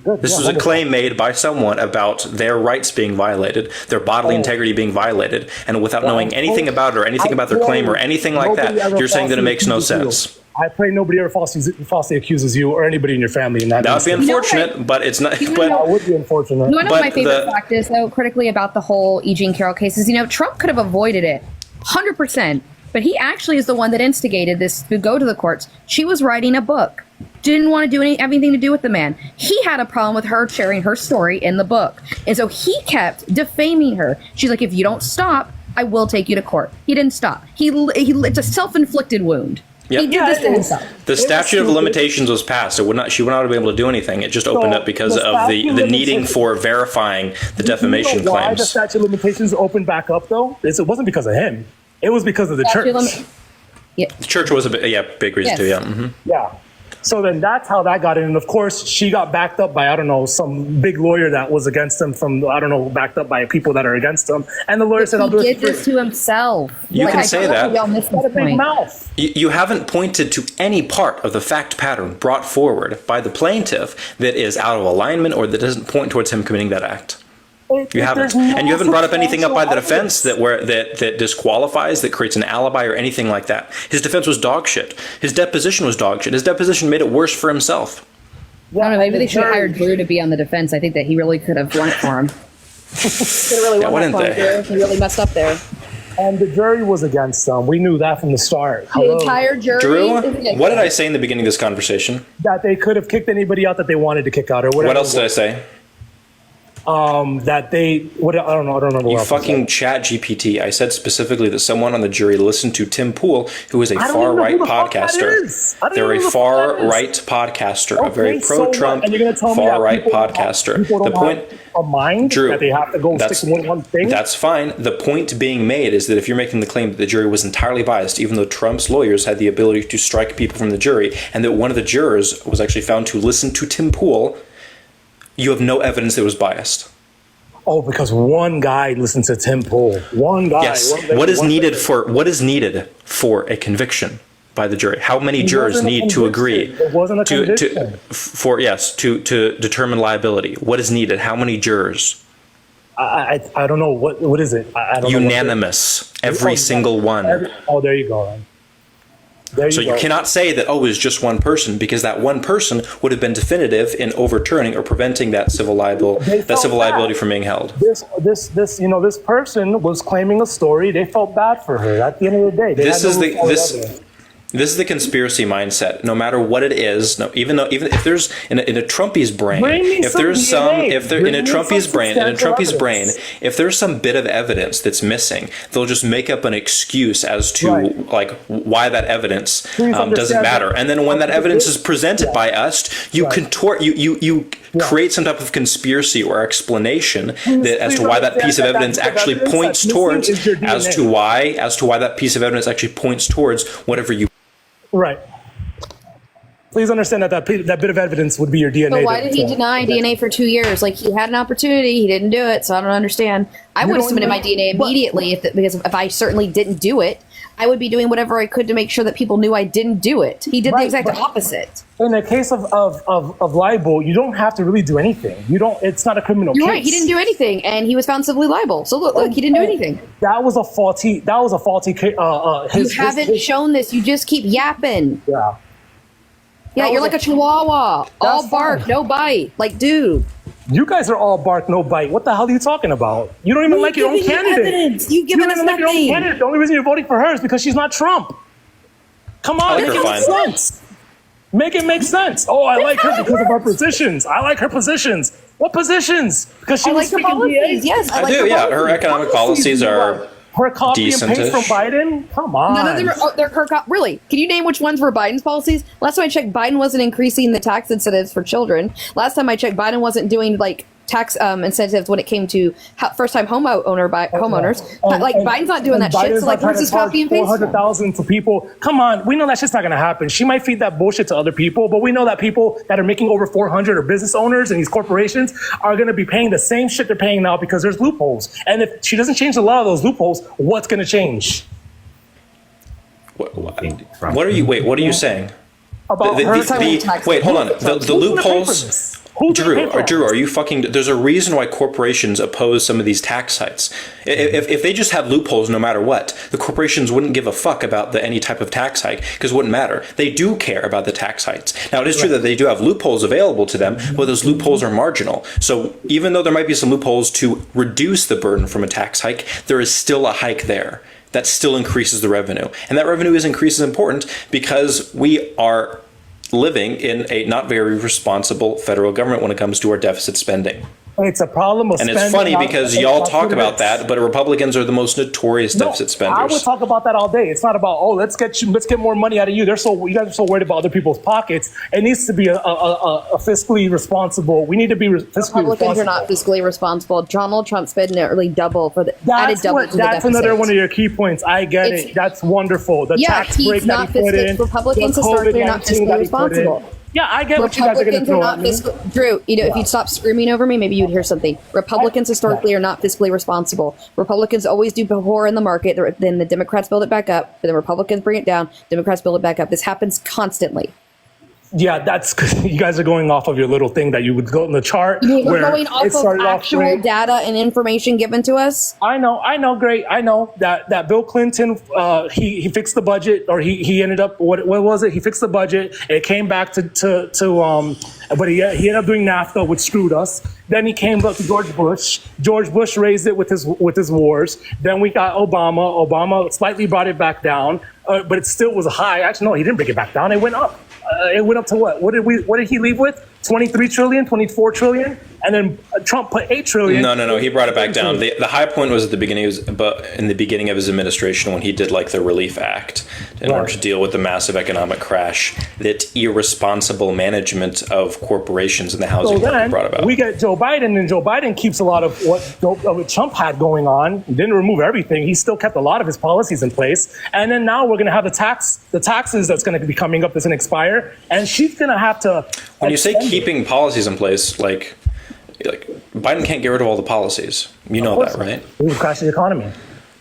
Good, this was a claim made by someone about their rights being violated, their bodily integrity being violated, and without knowing anything about it or anything about their claim or anything like that, you're saying that it makes no sense. I pray nobody ever falsely accuses you or anybody in your family. In that would be unfortunate, but it's not. That would be unfortunate. One of my favorite fact is, though, critically about the whole E. Jean Carroll case is, Trump could have avoided it 100%, but he actually is the one that instigated this to go to the courts. She was writing a book. Didn't want to do anything to do with the man. He had a problem with her sharing her story in the book. And so he kept defaming her. She's like, if you don't stop, I will take you to court. He didn't stop. It's a self-inflicted wound. Yep. He did this to himself. The statute of limitations was passed. She would not have been able to do anything. It just opened up because of the needing for verifying the defamation claims. Why the statute of limitations opened back up, though? It wasn't because of him. It was because of the church. The church was a big reason too. Yeah. Mm-hmm. Yeah. So then that's how that got in. And of course, she got backed up by, some big lawyer that was against him backed up by people that are against him. And the lawyer said, I'll do it for free. He did this to himself. You can say that. Y'all missed that big mouth. You haven't pointed to any part of the fact pattern brought forward by the plaintiff that is out of alignment or that doesn't point towards him committing that act. You haven't. And you haven't brought up anything up by the defense that disqualifies, that creates an alibi or anything like that. His defense was dog shit. His deposition was dog shit. His deposition made it worse for himself. I don't know. Maybe they should have hired Drew to be on the defense. I think that he really could have won it for him. He really messed up there. And the jury was against them. We knew that from the start. The entire jury. Drew, what did I say in the beginning of this conversation? That they could have kicked anybody out that they wanted to kick out or whatever. What else did I say? that they, what, I don't know, I don't remember. You what fucking chat GPT. I said specifically that someone on the jury listened to Tim Pool, who is a I don't even know far-right who the fuck that podcaster. is. I don't They're even know a who the fuck that is. far-right podcaster, a very Okay, so what? pro-Trump, And you're gonna tell me that far-right people don't podcaster. people The don't point, have a mind Drew, that they have to go stick with one thing? That's fine. The point being made is that if you're making the claim that the jury was entirely biased, even though Trump's lawyers had the ability to strike people from the jury, and that one of the jurors was actually found to listen to Tim Pool, you have no evidence that it was biased. Oh, because one guy listened to Tim Pool. One guy. Yes. What is needed for a conviction by the jury? How many jurors need to agree It wasn't a conviction. to determine liability? What is needed? How many jurors? I don't know. What is it? I don't know. Unanimous. Every single one. There you go. Then. There So you go. you cannot say that, oh, it was just one person, because that one person would have been definitive in overturning or preventing that civil liability from being held. This person was claiming a story. They felt bad for her. At the end of the day, This is the conspiracy mindset. No matter what it is, even if there's in a Trumpy's brain, if there's some bit of evidence that's missing, they'll just make up an excuse as to like why that evidence doesn't matter. And then when that evidence is presented by us, you contort, you create some type of conspiracy or explanation that as to why that piece of evidence actually points towards that piece of evidence actually points towards whatever you. Right. Please understand that bit of evidence would be your DNA. So why did he deny DNA for 2 years? Like, he had an opportunity, he didn't do it, so I don't understand. I would have submitted my DNA immediately because if I certainly didn't do it, I would be doing whatever I could to make sure that people knew I didn't do it. He did the exact opposite. In the case of libel, you don't have to really do anything. It's not a criminal case. You're right. He didn't do anything, and he was found civilly liable. So look, he didn't do anything. That was a faulty. You haven't shown this. You just keep yapping. Yeah. Yeah, you're like a chihuahua. All bark, no bite. Like, dude. You guys are all bark, no bite. What the hell are you talking about? You don't even like your own candidate. You've given us nothing. Like your own candidate. The only reason you're voting for her is because she's not Trump. Come on, make it make sense. Make it make sense. Oh, I like her because of her positions. I like her positions. What positions? Because she was speaking policies. Yes, I do. Yeah, her economic policies are. Her copy and paste from Biden? Come on. None of them are really. Can you name which ones were Biden's policies? Last time I checked, Biden wasn't increasing the tax incentives for children. Last time I checked, Biden wasn't doing like tax incentives when it came to first-time homeowners. Biden's not doing that shit. So like, where's his copy and paste? 400,000 for people. Come on, we know that shit's not going to happen. She might feed that bullshit to other people, but we know that people that are making over 400 are business owners, and these corporations are going to be paying the same shit they're paying now because there's loopholes. And if she doesn't change a lot of those loopholes, what's going to change? What are you saying? About wait, hold on. The loopholes. Drew, are you fucking? There's a reason why corporations oppose some of these tax hikes. If they just had loopholes, no matter what, the corporations wouldn't give a fuck about any type of tax hike because it wouldn't matter. They do care about the tax hikes. Now, it is true that they do have loopholes available to them, but those loopholes are marginal. So even though there might be some loopholes to reduce the burden from a tax hike, there is still a hike there. That still increases the revenue, and that revenue increase is important because we are living in a not very responsible federal government when it comes to our deficit spending. It's a problem of spending. And it's funny because y'all talk about that, but Republicans are the most notorious deficit spenders. I would talk about that all day. It's not about, let's get more money out of you. You guys are so worried about other people's pockets. It needs to be a fiscally responsible. We need to be fiscally responsible. Republicans are not fiscally responsible. Donald Trump spent nearly double for the added double to the deficit. That's another one of your key points. I get it. That's wonderful. The tax break that he put in. Republicans historically are not fiscally responsible. Yeah, I get what you guys are going to throw at me. Drew, if you'd stop screaming over me, maybe you'd hear something. Republicans historically are not fiscally responsible. Republicans always do whore in the market. Then the Democrats build it back up. Then the Republicans bring it down. Democrats build it back up. This happens constantly. Yeah, that's because you guys are going off of your little thing that you would go in the chart. We're going off of actual data and information given to us. I know, great. I know that Bill Clinton, he fixed the budget, or he ended up, what was it? He fixed the budget. It came back but he ended up doing NAFTA, which screwed us. Then he came up to George Bush. George Bush raised it with his wars. Then we got Obama. Obama slightly brought it back down, but it still was high. Actually, no, he didn't bring it back down. It went up. It went up to what? What did he leave with? 23 trillion, 24 trillion, and then Trump put 8 trillion. No. He brought it back down. The high point was at the beginning, in the beginning of his administration when he did like the Relief Act in order to deal with the massive economic crash that irresponsible management of corporations in the housing market brought about. We get Joe Biden, and Joe Biden keeps a lot of what Trump had going on. He didn't remove everything. He still kept a lot of his policies in place. And then now we're going to have the taxes that's going to be coming up that's going to expire, and she's going to have to. When you say keeping policies in place, like Biden can't get rid of all the policies. You know that, right? He would crash the economy.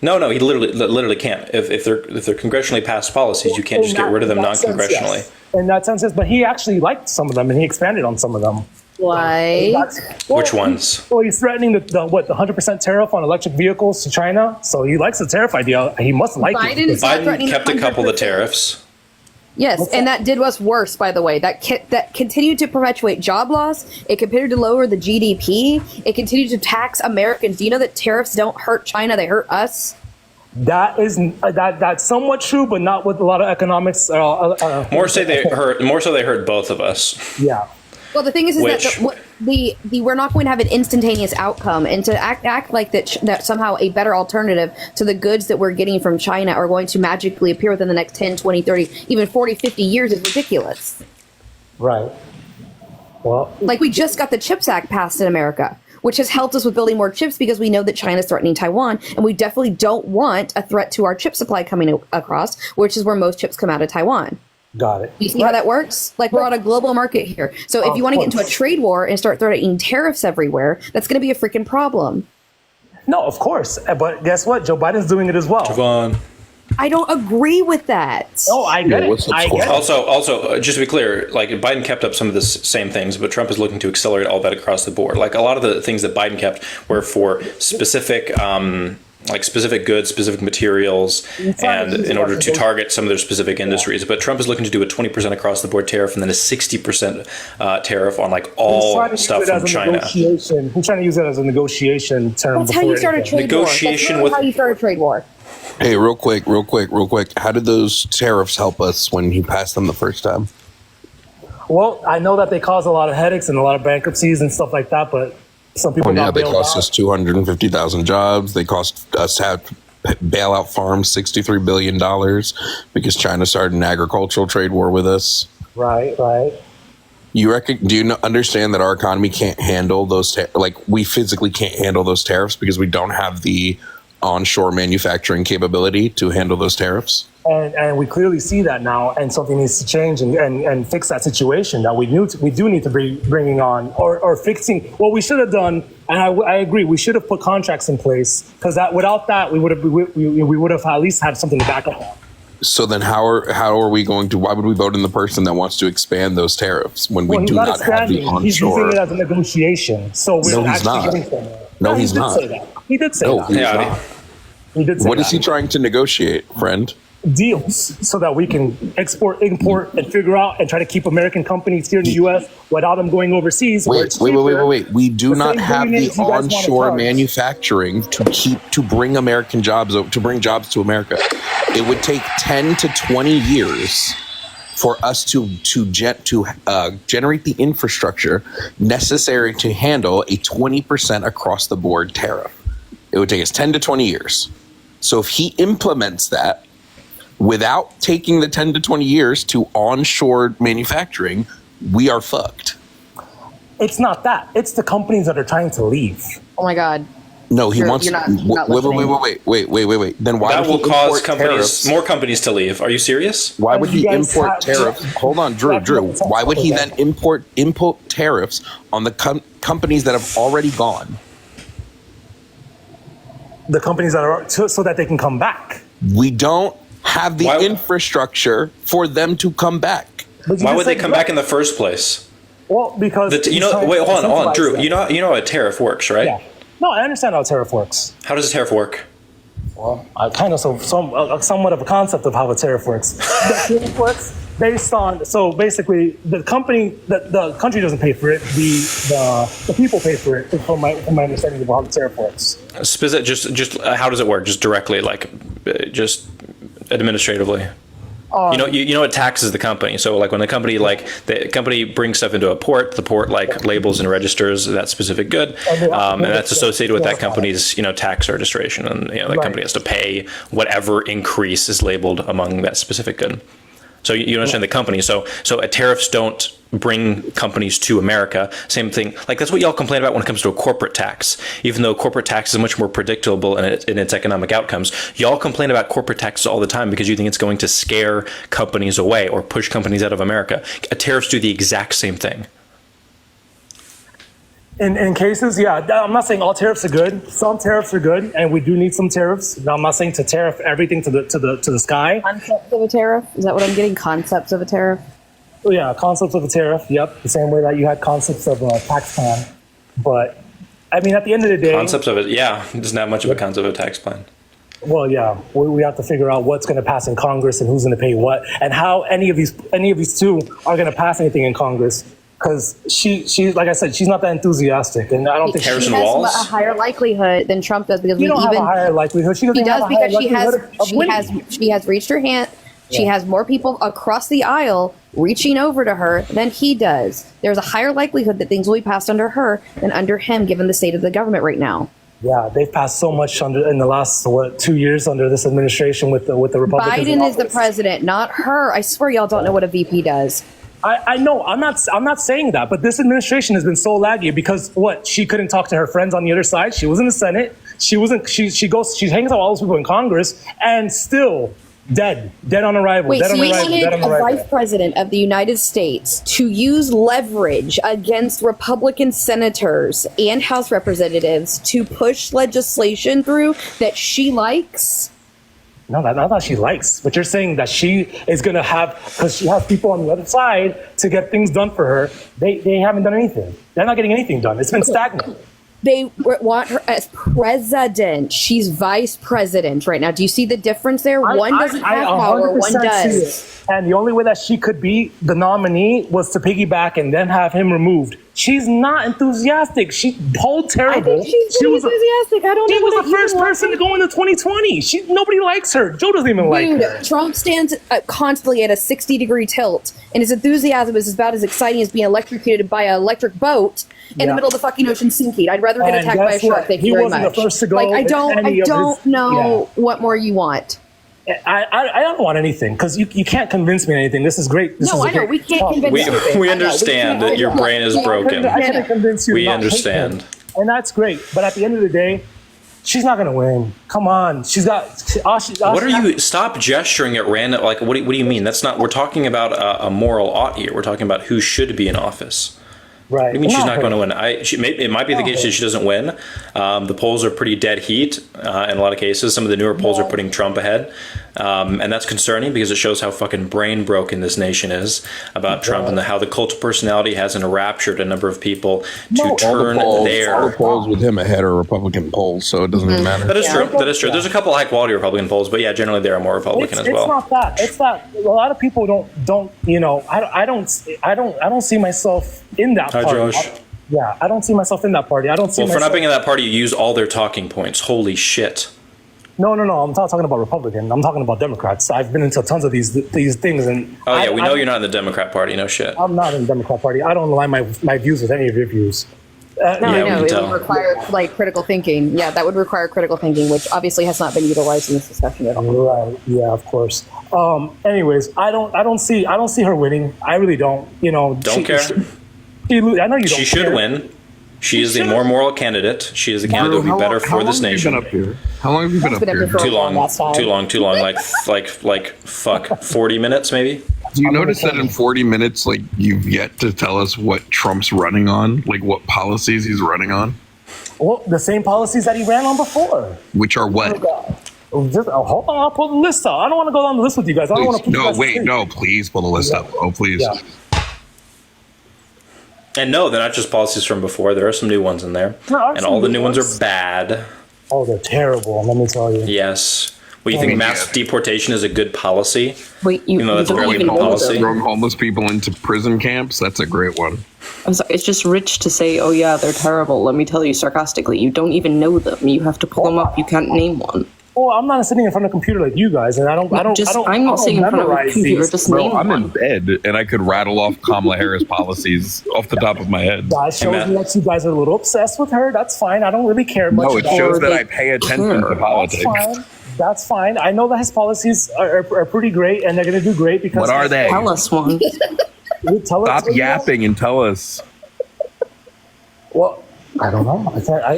No, he literally can't. If they're congressionally passed policies, you can't just get rid of them non-congressionally. Yes. In that sense, yes. But he actually liked some of them, and he expanded on some of them. Which ones? Well, he's threatening the 100% tariff on electric vehicles to China. So he likes the tariff idea. He must like it. Biden kept a couple of tariffs. Yes, and that did us worse, by the way. That continued to perpetuate job loss. It continued to lower the GDP. It continued to tax Americans. Do you know that tariffs don't hurt China? They hurt us. That's somewhat true, but not with a lot of economics. More so they hurt both of us. Yeah. Well, the thing is that we're not going to have an instantaneous outcome, and to act like that somehow a better alternative to the goods that we're getting from China are going to magically appear within the next 10, 20, 30, even 40, 50 years is ridiculous. Right. Well, like we just got the CHIPS Act passed in America, which has helped us with building more chips because we know that China's threatening Taiwan, and we definitely don't want a threat to our chip supply coming across, which is where most chips come out of Taiwan. Got it. You see how that works? Like, we're on a global market here. So if you want to get into a trade war and start threatening tariffs everywhere, that's going to be a freaking problem. No, of course. But guess what? Joe Biden's doing it as well. Javon. I don't agree with that. Oh, I get it. I get it. Also, just to be clear, like Biden kept up some of the same things, but Trump is looking to accelerate all that across the board. Like a lot of the things that Biden kept were for specific specific goods, specific materials, and in order to target some of their specific industries. But Trump is looking to do a 20% across the board tariff and then a 60% tariff on like all stuff from China. He's trying to use it as a negotiation term. That's how you start a trade war. That's really how you start a trade war. Hey, real quick. How did those tariffs help us when he passed them the first time? Well, I know that they cause a lot of headaches and a lot of bankruptcies and stuff like that, but some people they cost us 250,000 jobs. They cost us to have bail out farms $63 billion because China started an agricultural trade war with us. Right. Do you understand that our economy can't handle those? We physically can't handle those tariffs because we don't have the onshore manufacturing capability to handle those tariffs. And we clearly see that now, and something needs to change and fix that situation that we do need to be bringing on or fixing. What we should have done, and I agree, we should have put contracts in place because without that we would have at least had something to back up on. So then how are we going to, why would we vote in the person that wants to expand those tariffs when we do not have the onshore? He's using it as a negotiation. So no, he's not. No, he's not. He did say that. Yeah. He did say that. What is he trying to negotiate, friend? Deals so that we can export, import, and figure out and try to keep American companies here in the U.S. without them going overseas. Wait. We do not have the onshore manufacturing to bring American jobs, to bring jobs to America. It would take 10 to 20 years for us to generate the infrastructure necessary to handle a 20% across the board tariff. It would take us 10 to 20 years. So if he implements that, without taking the 10 to 20 years to onshore manufacturing, we are fucked. It's not that. It's the companies that are trying to leave. Oh my God. No, he wants. You're not Wait. Then why that will cause more companies to leave? Are you serious? Why would he import tariffs? Hold on, Drew. Why would he then import tariffs on the companies that have already gone? The companies that are so that they can come back. We don't have the infrastructure for them to come back. Why would they come back in the first place? Well, because hold on, Drew. You know how a tariff works, right? Yeah. No, I understand how a tariff works. How does a tariff work? Well, I kind of somewhat of a concept of how a tariff works. The tariff works based on basically the country doesn't pay for it. The people pay for it. From my understanding of how the tariff works. Just how does it work? Just directly, just administratively. You know what taxes the company. So like when the company brings stuff into a port, the port like labels and registers that specific good, and that's associated with that company's tax registration, and the company has to pay whatever increase is labeled among that specific good. So you understand the company. So tariffs don't bring companies to America. Same thing. Like that's what y'all complain about when it comes to a corporate tax. Even though corporate tax is much more predictable in its economic outcomes, y'all complain about corporate taxes all the time because you think it's going to scare companies away or push companies out of America. Tariffs do the exact same thing. In cases, yeah, I'm not saying all tariffs are good. Some tariffs are good, and we do need some tariffs. Now, I'm not saying to tariff everything to the sky. Concepts of a tariff? Is that what I'm getting? Concepts of a tariff? Oh, yeah, concepts of a tariff. Yep, the same way that you had concepts of a tax plan. But I mean, at the end of the day, concepts of it, yeah, it doesn't have much of a concept of a tax plan. Well, yeah, we have to figure out what's going to pass in Congress and who's going to pay what, and how any of these two are going to pass anything in Congress. Because she, like I said, she's not that enthusiastic, and I don't think she has a higher likelihood than Trump does because you don't have a higher likelihood. She does because she has reached her hand. Yeah. She has more people across the aisle reaching over to her than he does. There's a higher likelihood that things will be passed under her than under him, given the state of the government right now. Yeah, they've passed so much in the last 2 years under this administration with the Republicans. Biden is the president, not her. I swear, y'all don't know what a VP does. I know. I'm not saying that, but this administration has been so laggy because she couldn't talk to her friends on the other side. She was in the Senate. She hangs out with all those people in Congress, and still dead on arrival. Wait, so you wanted a vice president of the United States to use leverage against Republican senators and House representatives to push legislation through that she likes? No, not that she likes, but you're saying that she is going to have, because she has people on the other side to get things done for her. They haven't done anything. They're not getting anything done. It's been stagnant. They want her as president. She's vice president right now. Do you see the difference there? One doesn't have power, one does. And the only way that she could be the nominee was to piggyback and then have him removed. She's not enthusiastic. She polled terrible. I think she's enthusiastic. I don't know. She was the first person to go into 2020. Nobody likes her. Joe doesn't even like her. Trump stands constantly at a 60-degree tilt, and his enthusiasm is about as exciting as being electrocuted by an electric boat in the middle of the fucking ocean sinking. I'd rather get attacked by a shark. Thank you very much. He wasn't the first to go. I don't know what more you want. I don't want anything because you can't convince me of anything. This is great. I know. We can't convince you. We understand that your brain is broken. I can't convince you. We understand. And that's great. But at the end of the day, she's not going to win. Come on. What are you? Stop gesturing at random. Like, what do you mean? That's not. We're talking about a moral ought here. We're talking about who should be in office. Right. I mean, she's not going to win. It might be the case that she doesn't win. The polls are pretty dead heat in a lot of cases. Some of the newer polls are putting Trump ahead. And that's concerning because it shows how fucking brain broken this nation is about Trump and how the cult of personality has enraptured a number of people to turn all the polls with him ahead are Republican polls, so it doesn't even matter. That is true. That is true. There's a couple high quality Republican polls, but yeah, generally they are more Republican as well. It's not that. It's that a lot of people don't. I don't see myself in that party. Hi, Josh. I don't see myself in that party. I don't see. Well, for not being in that party, you use all their talking points. Holy shit. No. I'm not talking about Republican. I'm talking about Democrats. I've been into tons of these things, and we know you're not in the Democrat Party. No shit. I'm not in the Democrat Party. I don't align my views with any of your views. It would require critical thinking. Yeah, that would require critical thinking, which obviously has not been utilized in this discussion at all. Right? Yeah, of course. Anyways, I don't see her winning. I really don't. Don't care. I know you don't. She should win. She is the more moral candidate. She is the candidate that would be better for this nation. How long have you been up here? Too long. Like 40 minutes maybe. Do you notice that in 40 minutes, you've yet to tell us what Trump's running on, what policies he's running on? Well, the same policies that he ran on before. Which are what? Hold on, I'll pull the list up. I don't want to go down the list with you guys. I don't want to. Please pull the list up. Oh, please. Yeah. And no, they're not just policies from before. There are some new ones in there. And all the new ones are bad. Oh, they're terrible, let me tell you. Yes. Well, you think mass deportation is a good policy? Wait, even though that's a very good policy. Throwing homeless people into prison camps, that's a great one. I'm sorry, it's just rich to say, oh yeah, they're terrible. Let me tell you sarcastically, you don't even know them. You have to pull them up. You can't name one. Well, I'm not sitting in front of a computer like you guys, and I don't I'm not sitting in front of a computer. Just Bro, name I'm in one. bed and I could rattle off Kamala Harris policies off the top of my head. That shows me that you guys are a little obsessed with her. That's fine. I don't really care much. No, it about shows her. that I pay attention to politics. That's fine. That's fine. I know that his policies are pretty great, and they're going to do great because. What are they? Tell us one. Tell us Stop yapping and tell us. Well, I don't know. I can't. I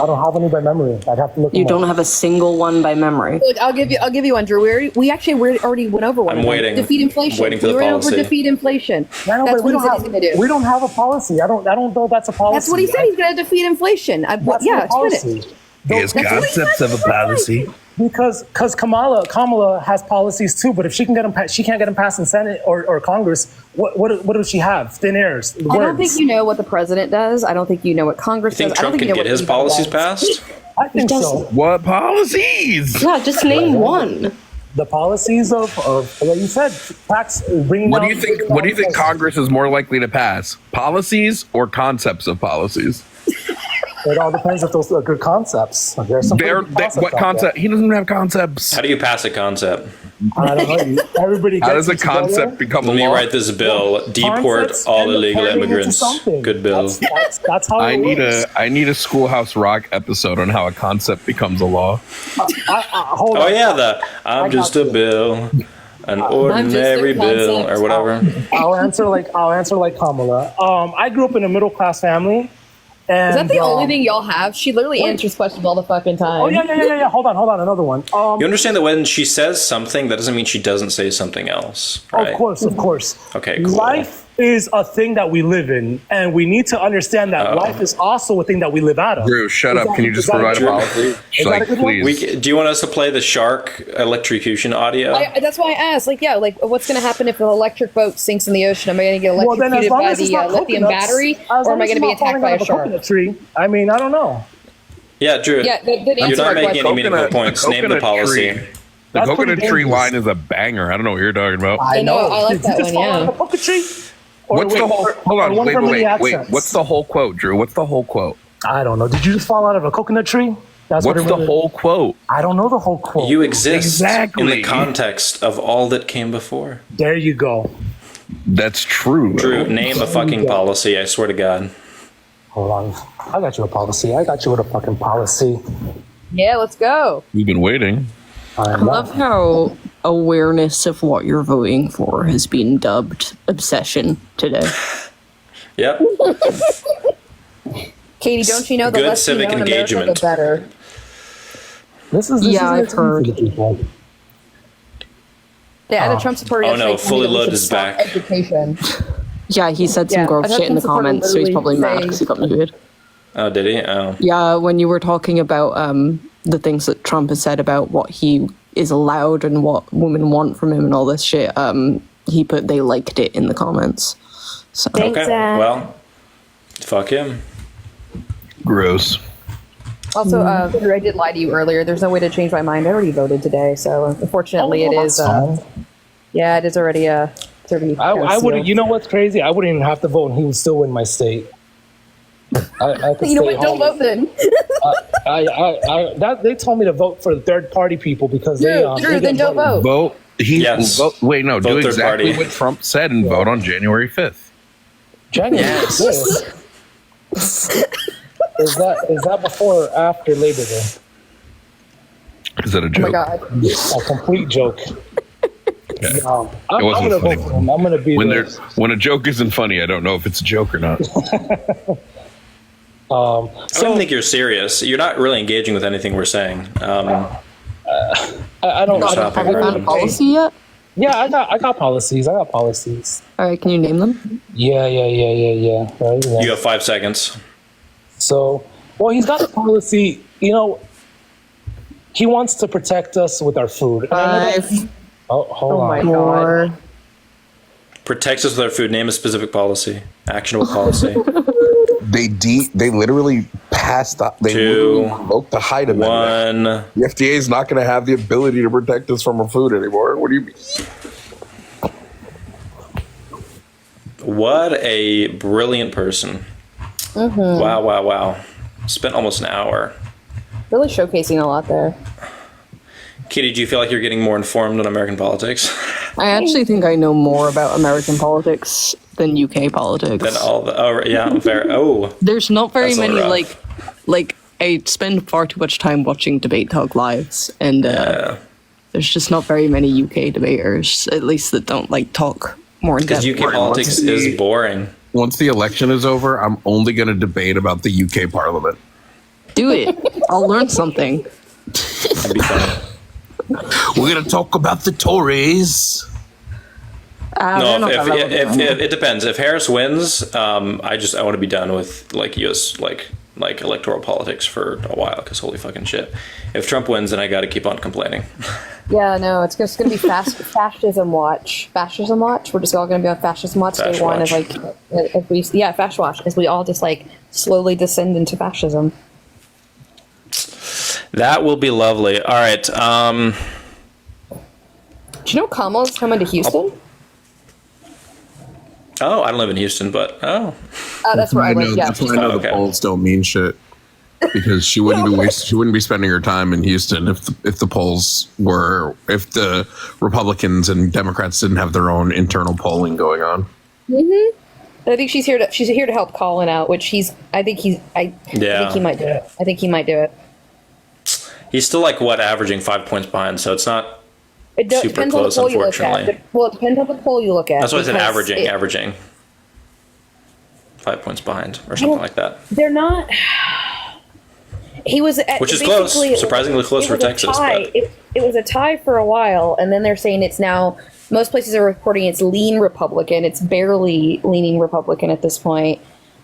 don't have any by memory. I'd have to look. You them don't up. have a single one by memory. Look, I'll give you one, Drew. We already went over one. I'm of them. waiting. Defeat inflation. Waiting for we the went policy. over defeat inflation. I know, That's but what he said he's going to do. we don't have a policy. I don't know if that's a policy. That's what he said. He's going to defeat inflation. That's Yeah, not a policy. explain it. Here's concepts of a policy. Because Kamala has policies too, but if she can get them, she can't get them passed in Senate or Congress. What does she have? Thin airs. I don't think you know what the president does. I don't think you know what Congress You think does. I don't Trump think can you know get what his anybody policies does. passed? I think so. What policies? Yeah, just name one. The policies of like you said, tax bringing. What do down- you think? What do you think Congress is more likely to pass? Policies or concepts of policies? It all depends if those are good concepts. There's some pretty good concepts What out concept? He doesn't have concepts. How do you pass a concept? there. I don't know. Everybody. How gets does a it together. concept become a Let me law? write this bill. Deport Concepts all end up illegal turning into immigrants. something. Good bill. That's how I it need works. a Schoolhouse Rock episode on how a concept becomes a law. Hold Oh on. yeah, I'm just a bill, an ordinary bill, concept. or whatever. I'll answer like Kamala. I grew up in a middle class family. And, Is that the only thing y'all have? She literally answers questions all the fucking time. Oh yeah. Hold on. Another one. You understand that when she says something, that doesn't mean she doesn't say something else, right? Of course. Okay, cool. Life is a thing that we live in, and we need to understand that life is also a thing that we live out of. Drew, shut up. Can you just provide a policy? that a good one? Please. Do you want us to play the shark electrocution audio? That's why I asked. What's going to happen if an electric boat sinks in the ocean? Am I going to get Well, then electrocuted as long by as it's the not lithium coconuts, battery, as or long am I as going to it's be not falling attacked by out a of shark? coconut tree. I mean, I don't know. Yeah, Drew. Yeah, that answers You're our not making question. any meaningful points. Name the policy. The That's coconut pretty tree dangerous. line is a banger. I don't know what you're talking about. I know. I like Did that you just one, fall out yeah. of a coconut tree? Or What's the whole? Hold or on. one Wait. from the Wait. accents? What's the whole quote, Drew? What's the whole quote? I don't know. Did you just fall out of a coconut tree? That's what What's it the really- whole quote? I don't know the whole quote. You exist Exactly. in the context of all that came before. There you go. That's true. Drew, Though. name a fucking policy, I swear to God. Hold on. I got you a policy. I got you with a fucking policy. Yeah, let's go. We've been waiting. I love how awareness of what you're voting for has been dubbed obsession today. Yep. Katie, don't you know the Good less civic you know in America, the engagement. better. This is Yeah, I've entertaining for the people. Yeah, I had a Trump supporter. Oh, no, yesterday Fully telling me that we Loaded should is stop back. Education. Yeah, he said some Yeah, gross I've had shit in the some support comments, so he's probably literally mad say- because he got muted. Oh, did he? Oh. Yeah, when you were talking about the things that Trump has said about what he is allowed and what women want from him and all this shit, he put they liked it in the comments. So Thanks, Okay, Zach. well, fuck him. Gross. Also, Drew, I did lie to you earlier. There's no way to change my mind. I already voted today, so unfortunately, it is. Yeah, it is already. It's already I would. sealed. You know what's crazy? I wouldn't even have to vote, and he would still win my state. I could You know stay what? Don't home. vote then. They told me to vote for the third party people because they. Drew, they then get don't voted. vote. Vote. He Yes. vote. Wait, no. Vote Do third exactly party. what Trump said and vote on January 5th. January. Yes. Is that before or after Labor Day? Is that a Oh joke? my god. A complete joke. Okay. I'm wasn't gonna funny. vote for him. I'm gonna be When there. when a joke isn't funny, I don't know if it's a joke or not. I don't think you're serious. You're not really engaging with anything we're saying. I don't. Stop have you it. found a policy yet? Yeah, I got policies. All All right, can you name them? Yeah. Right, yeah. You have 5 seconds. So, well, he's got a policy. You know, he wants to protect us with our food. Oh, hold Oh my on. god. Protects us with our food. Name a specific policy. Actionable policy. They literally passed. They Two, literally invoked the Hyde Amendment. 1. The FDA is not going to have the ability to protect us from our food anymore. What do you mean? What a brilliant person. Wow. Spent almost an hour. Really showcasing a lot there. Katie, do you feel like you're getting more informed on American politics I actually think I know more about American politics than UK politics. than all the? Oh, yeah, fair. Oh, There's not very That's a many little rough. like I spend far too much time watching debate talk lives, and there's just not very many UK debaters, at least that don't like talk more in depth. because UK politics is boring. Once the election is over, I'm only going to debate about the UK Parliament. Do it. I'll learn something. It'd be fun. We're going to talk about the Tories. They're not that relevant. If it depends. If Harris wins, I want to be done with like U.S. like electoral politics for a while because holy fucking shit. If Trump wins, then I got to keep on complaining. Yeah, no, it's just going to be fascism watch. Fascism watch. We're just all going to be on fascism watch day one. As like, if we fasc watch, as we all just like slowly descend into fascism. That will be lovely. All right. Do you know Kamala's coming to Houston? Oh, I don't live in Houston, but That's where I live. Yeah. That's why I know Okay. the polls don't mean shit. Because she wouldn't be spending her time in Houston if the Republicans and Democrats didn't have their own internal polling going on. I think she's here to help Colin out, which I think he might do it. I think he might do it. he's still like averaging 5 points behind, so it's not super depends close, on the poll you look unfortunately. at. Well, it depends on the poll you look at. That's why I said because averaging 5 points behind or something like that. They're not. He was Which is close, surprisingly close for Texas. But It was a tie for a while, and then they're saying it's now. Most places are reporting it's lean Republican. It's barely leaning Republican at this point.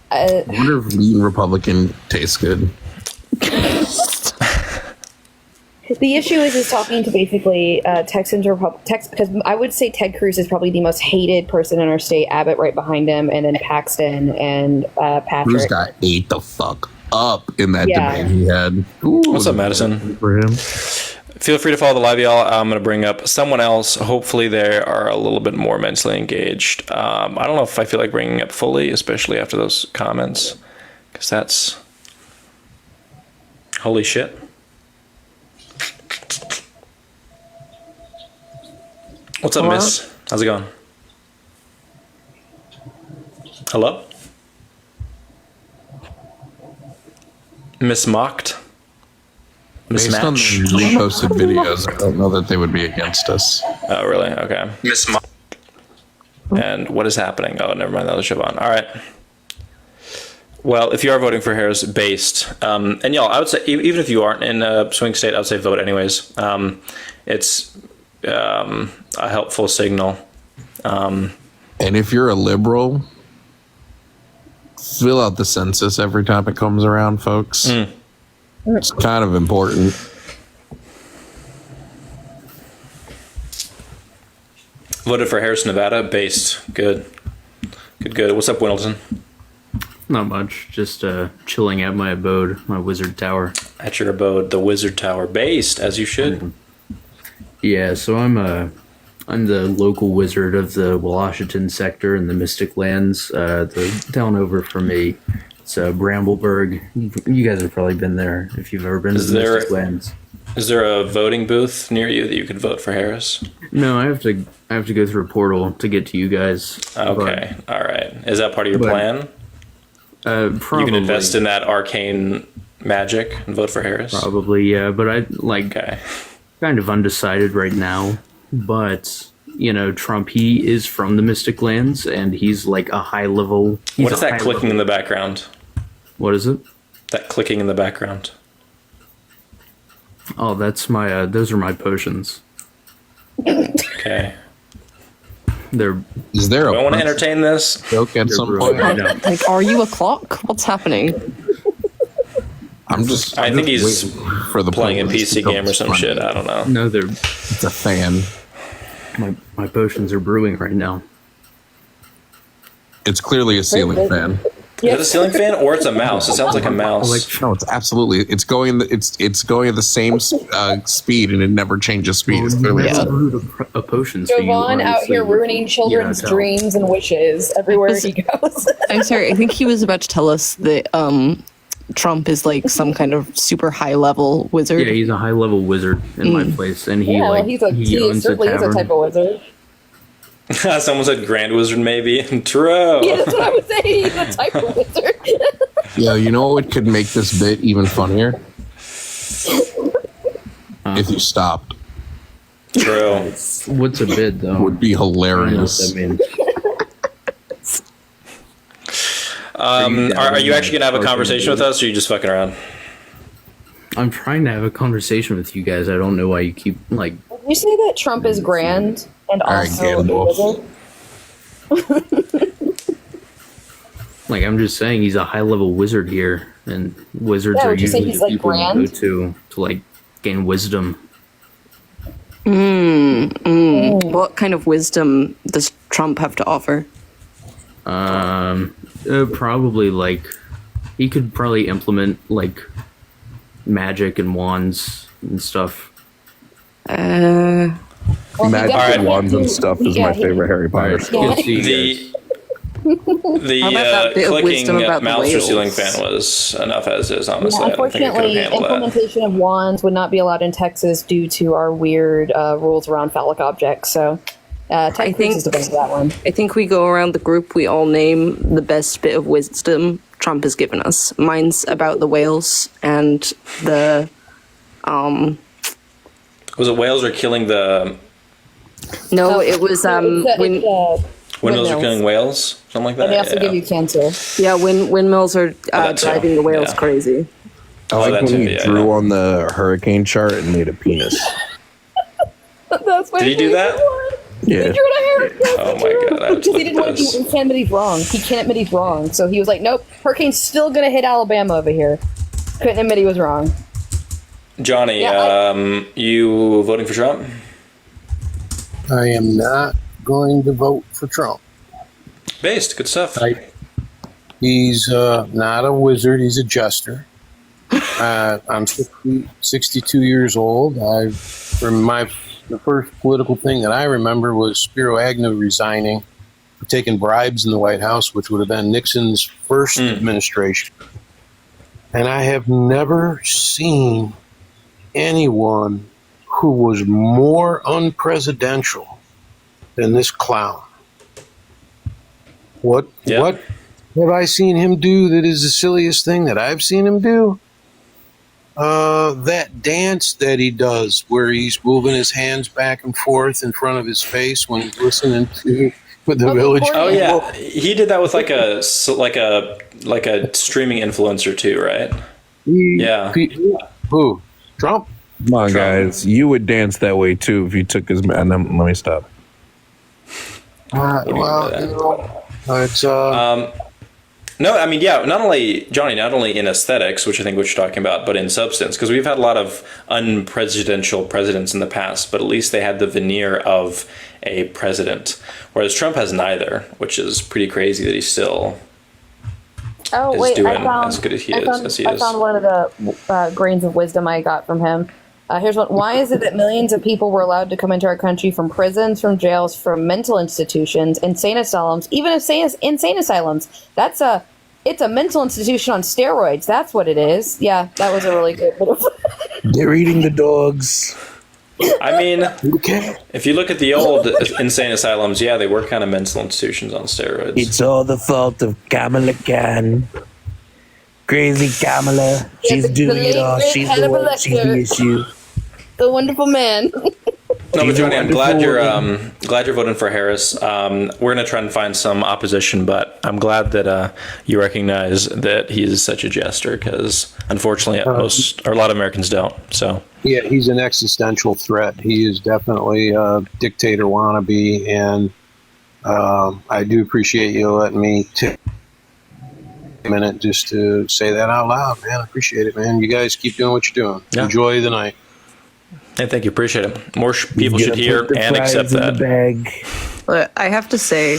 I wonder if lean Republican tastes good. The issue is talking to basically Texans or because I would say Ted Cruz is probably the most hated person in our state. Abbott right behind him, and then Paxton and Patrick. Cruz got ate the fuck up in that debate he had. Ooh, what's up, Madison? For him. Feel free to follow the live, y'all. I'm going to bring up someone else. Hopefully they are a little bit more mentally engaged. I don't know if I feel like bringing up fully, especially after those comments, because that's holy shit. What's up, Miss? How's it going? Hello? Miss Mocked? Based on the reposted videos, I don't know that they would be against us. Oh, really? Okay. Miss Mocked. And what is happening? Oh, never mind. That was Siobhan. All right. Well, if you are voting for Harris based, and y'all, I would say, even if you aren't in a swing state, I would say vote anyways. It's a helpful signal. And if you're a liberal, fill out the census every time it comes around, folks. It's kind of important. Voted for Harris, Nevada, based. Good. Good. What's up, Wendleton? Not much. Just chilling at my abode, my wizard tower. At your abode, the Wizard Tower, based, as you should. Yeah, so I'm the local wizard of the Washington sector in the Mystic Lands. The town over from me, it's Brambleburg. You guys have probably been there if you've ever been to the Mystic Lands. Is there a voting booth near you that you could vote for Harris? No, I have to go through a portal to get to you guys. Okay, all right. Is that part of your plan? Probably. You can invest in that arcane magic and vote for Harris? Probably, yeah. But I kind of undecided right now. But, Trump, he is from the Mystic Lands, and he's like a high level... What is that clicking in the background? What is it? That clicking in the background. Oh, that's my, those are my potions. Okay. Is there I want to entertain this joke at some point? Like, are you a clock? What's happening? I think he's waiting for the playing a PC game or some shit. I don't know. No, It's a fan. My potions are brewing right now. It's clearly a ceiling fan. Is it a ceiling fan or it's a mouse? It sounds like a mouse. No, it's absolutely. It's going at the same speed, and it never changes speed. It's clearly Brewed a potion. Jovan out here ruining children's dreams and wishes everywhere he goes. I'm sorry. I think he was about to tell us that Trump is like some kind of super high level wizard. Yeah, he's a high level wizard in my place, and he he certainly is a type of wizard. Someone said Grand Wizard, maybe. True. Yeah, that's what I would say. He's a type of wizard. Yeah, you know what could make this bit even funnier? If you stopped. True. What's a bid though? Would be I don't know what hilarious. that means. Are you actually going to have a conversation with us, or are you just fucking around? I'm trying to have a conversation with you guys. I don't know why you keep like. Did you say that Trump is grand and All right, also a Gandalf. wizard? Like, I'm just saying he's a high level wizard here, and wizards Yeah, are would you say usually he's, the like, people you grand? go to like gain wisdom. What kind of wisdom does Trump have to offer? Probably like he could probably implement like magic and wands and stuff. Well, he Magic definitely and wands and do- stuff is yeah, my he- favorite Harry Potter Alright, stuff. good to see you guys. The How about that bit of clicking wisdom about the mouse or whales? ceiling fan was enough as is, honestly. Yeah, I don't think I could have unfortunately, handled that. implementation of wands would not be allowed in Texas due to our weird rules around phallic objects. So, Ted Cruz think- is the best for that one. I think we go around the group, we all name the best bit of wisdom Trump has given us. Mine's about the whales and the Was it whales or killing the no, it was when windmills are Windmills. killing whales? Something like that? And they also Yeah. give you cancer. yeah, when windmills are that too. driving the whales Yeah. crazy. I like that when too, he yeah, drew yeah. on the hurricane chart and made a penis. That's Did he do that? Yeah. Oh my god, I have to Because look he didn't want at to. this. He can't admit he's wrong. He can't admit he's wrong. So he was like, "Nope, hurricane's still gonna hit Alabama over here." Couldn't admit he was wrong. Johnny, Yeah, you voting for Trump? I am not going to vote for Trump. Based, good stuff. He's not a wizard. He's a jester. I'm 62 years old. The first political thing that I remember was Spiro Agnew resigning for taking bribes in the White House, which would have been Nixon's first administration. And I have never seen anyone who was more unpresidential than this clown. What have I seen him do that is the silliest thing that I've seen him do? That dance that he does where he's moving his hands back and forth in front of his face when he's listening to the village. Oh yeah, he did that with like a streaming influencer too, right? Yeah. Who? Trump? Come on, guys. You would dance that way too if you took his man. Let me stop. It's No, I mean, yeah, not only in aesthetics, which I think what you're talking about, but in substance, because we've had a lot of unpresidential presidents in the past, but at least they had the veneer of a president, whereas Trump has neither, which is pretty crazy that he's still Oh is wait, doing I found, as good as he I is. found, As he I is. found one of the grains of wisdom I got from him. Here's one. Why is it that millions of people were allowed to come into our country from prisons, from jails, from mental institutions, insane asylums, even insane asylums? It's a mental institution on steroids. That's what it is. Yeah, that was a really good bit of. They're eating the dogs. I mean, okay. if you look at the old insane asylums, yeah, they were kind of mental institutions on steroids. It's all the fault of Kamala Khan. Crazy Kamala. She's the doing it late all. great She's the Hannibal one. She's the Lecter. issue. The wonderful man. No, but Johnny, I'm glad wonderful you're voting for Harris. We're gonna try and find some opposition, but I'm glad that you recognize that he is such a jester, because unfortunately, a lot of Americans don't. So Yeah, he's an existential threat. He is definitely a dictator wannabe, and I do appreciate you letting me take a minute just to say that out loud, man. I appreciate it, man. You guys keep doing what you're doing. Yeah. Enjoy the night. hey, thank you, appreciate it. More people He's should gonna hear put the and accept fries in that. the bag. But I have to say,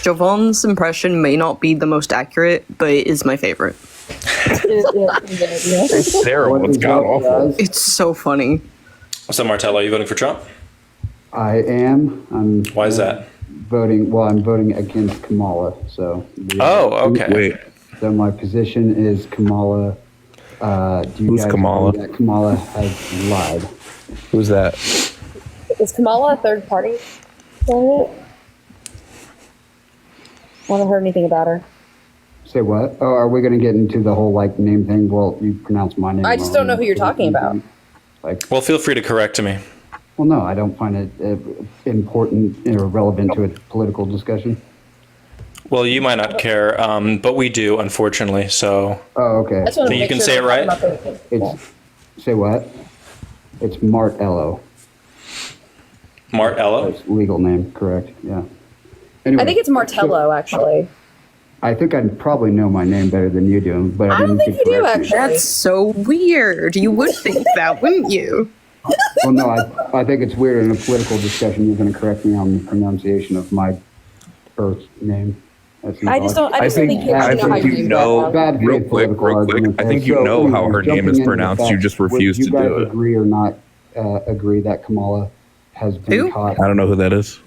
Jovan's impression may not be the most accurate, but it is my favorite. Sarah, what's god awful? It's so funny. What's up, Martello? Are you voting for Trump? I am. I'm. Why is that? Voting. Well, I'm voting against Kamala. So. Oh, okay. Wait, So my position is Kamala Do you Who's guys Kamala? agree that Kamala has lied? Who's that? Is Kamala a third party candidate? Haven't heard anything about her. Say what? Oh, are we going to get into the whole like name thing? Well, you pronounce my name. I just don't know who you're talking about. Like, Well, feel free to correct me. well, no, I don't find it important or relevant to a political discussion. Well, you might not care, but we do, unfortunately. So Oh, okay. I just want to You make can sure say it we're right? talking about the- It's say what? It's Martello. Martello. That's legal name, correct? Yeah. Anyway, I think it's Martello, actually. I think I probably know my name better than you do, but I don't mean, think could you do, correct me. actually. That's so weird. You would think that, wouldn't you? Well, no, I think it's weird in a political discussion. You're going to correct me on the pronunciation of my birth name. That's I just don't think you I actually know how think you you do that. Bad real faith quick, political real quick. argument I there. think you So, know how anyway, her name jumping is into pronounced. the You facts, just would refuse you to guys do it. agree or not agree that Kamala has been Who? caught? I don't know who that is.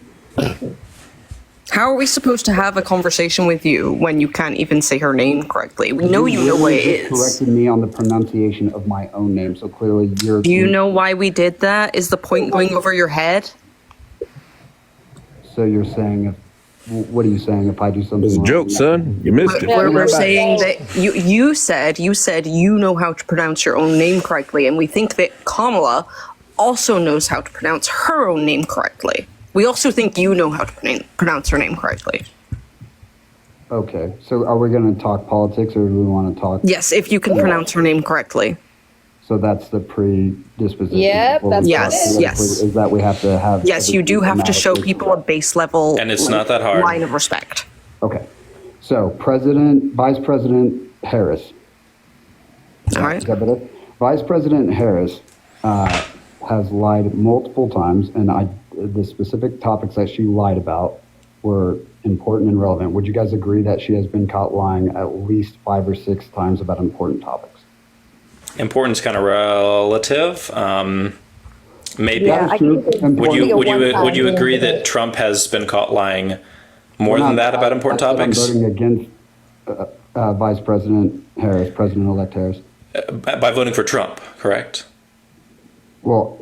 How are we supposed to have a conversation with you when you can't even say her name correctly? We know you know what literally it just is. corrected me on the pronunciation of my own name, so clearly you're. Do you know why we did that? Is the point going over your head? So you're saying, what are you saying if I do something? It's a wrong? joke, son. You missed it. We're saying that you said you know how to pronounce your own name correctly, and we think that Kamala also knows how to pronounce her own name correctly. We also think you know how to pronounce her name correctly. Okay, so are we going to talk politics, or do we want to talk? Yes, if you can pronounce her name correctly. So that's the predisposition. Yep, before we that's talk Yes, politically, yes. Is that we have to have? Yes, you do have to show people a base level And it's not that hard. line of respect. Okay, so Vice President Harris. All right. Is that better? Vice President Harris has lied multiple times, and the specific topics that she lied about were important and relevant. Would you guys agree that she has been caught lying at least 5 or 6 times about important topics? Importance kind of relative. Maybe. Yeah, That I is true. think it's Important. Would you agree that Trump has been caught lying more than that about important I said topics? I'm voting against Vice President Harris, President-elect Harris. By voting for Trump, correct? Well,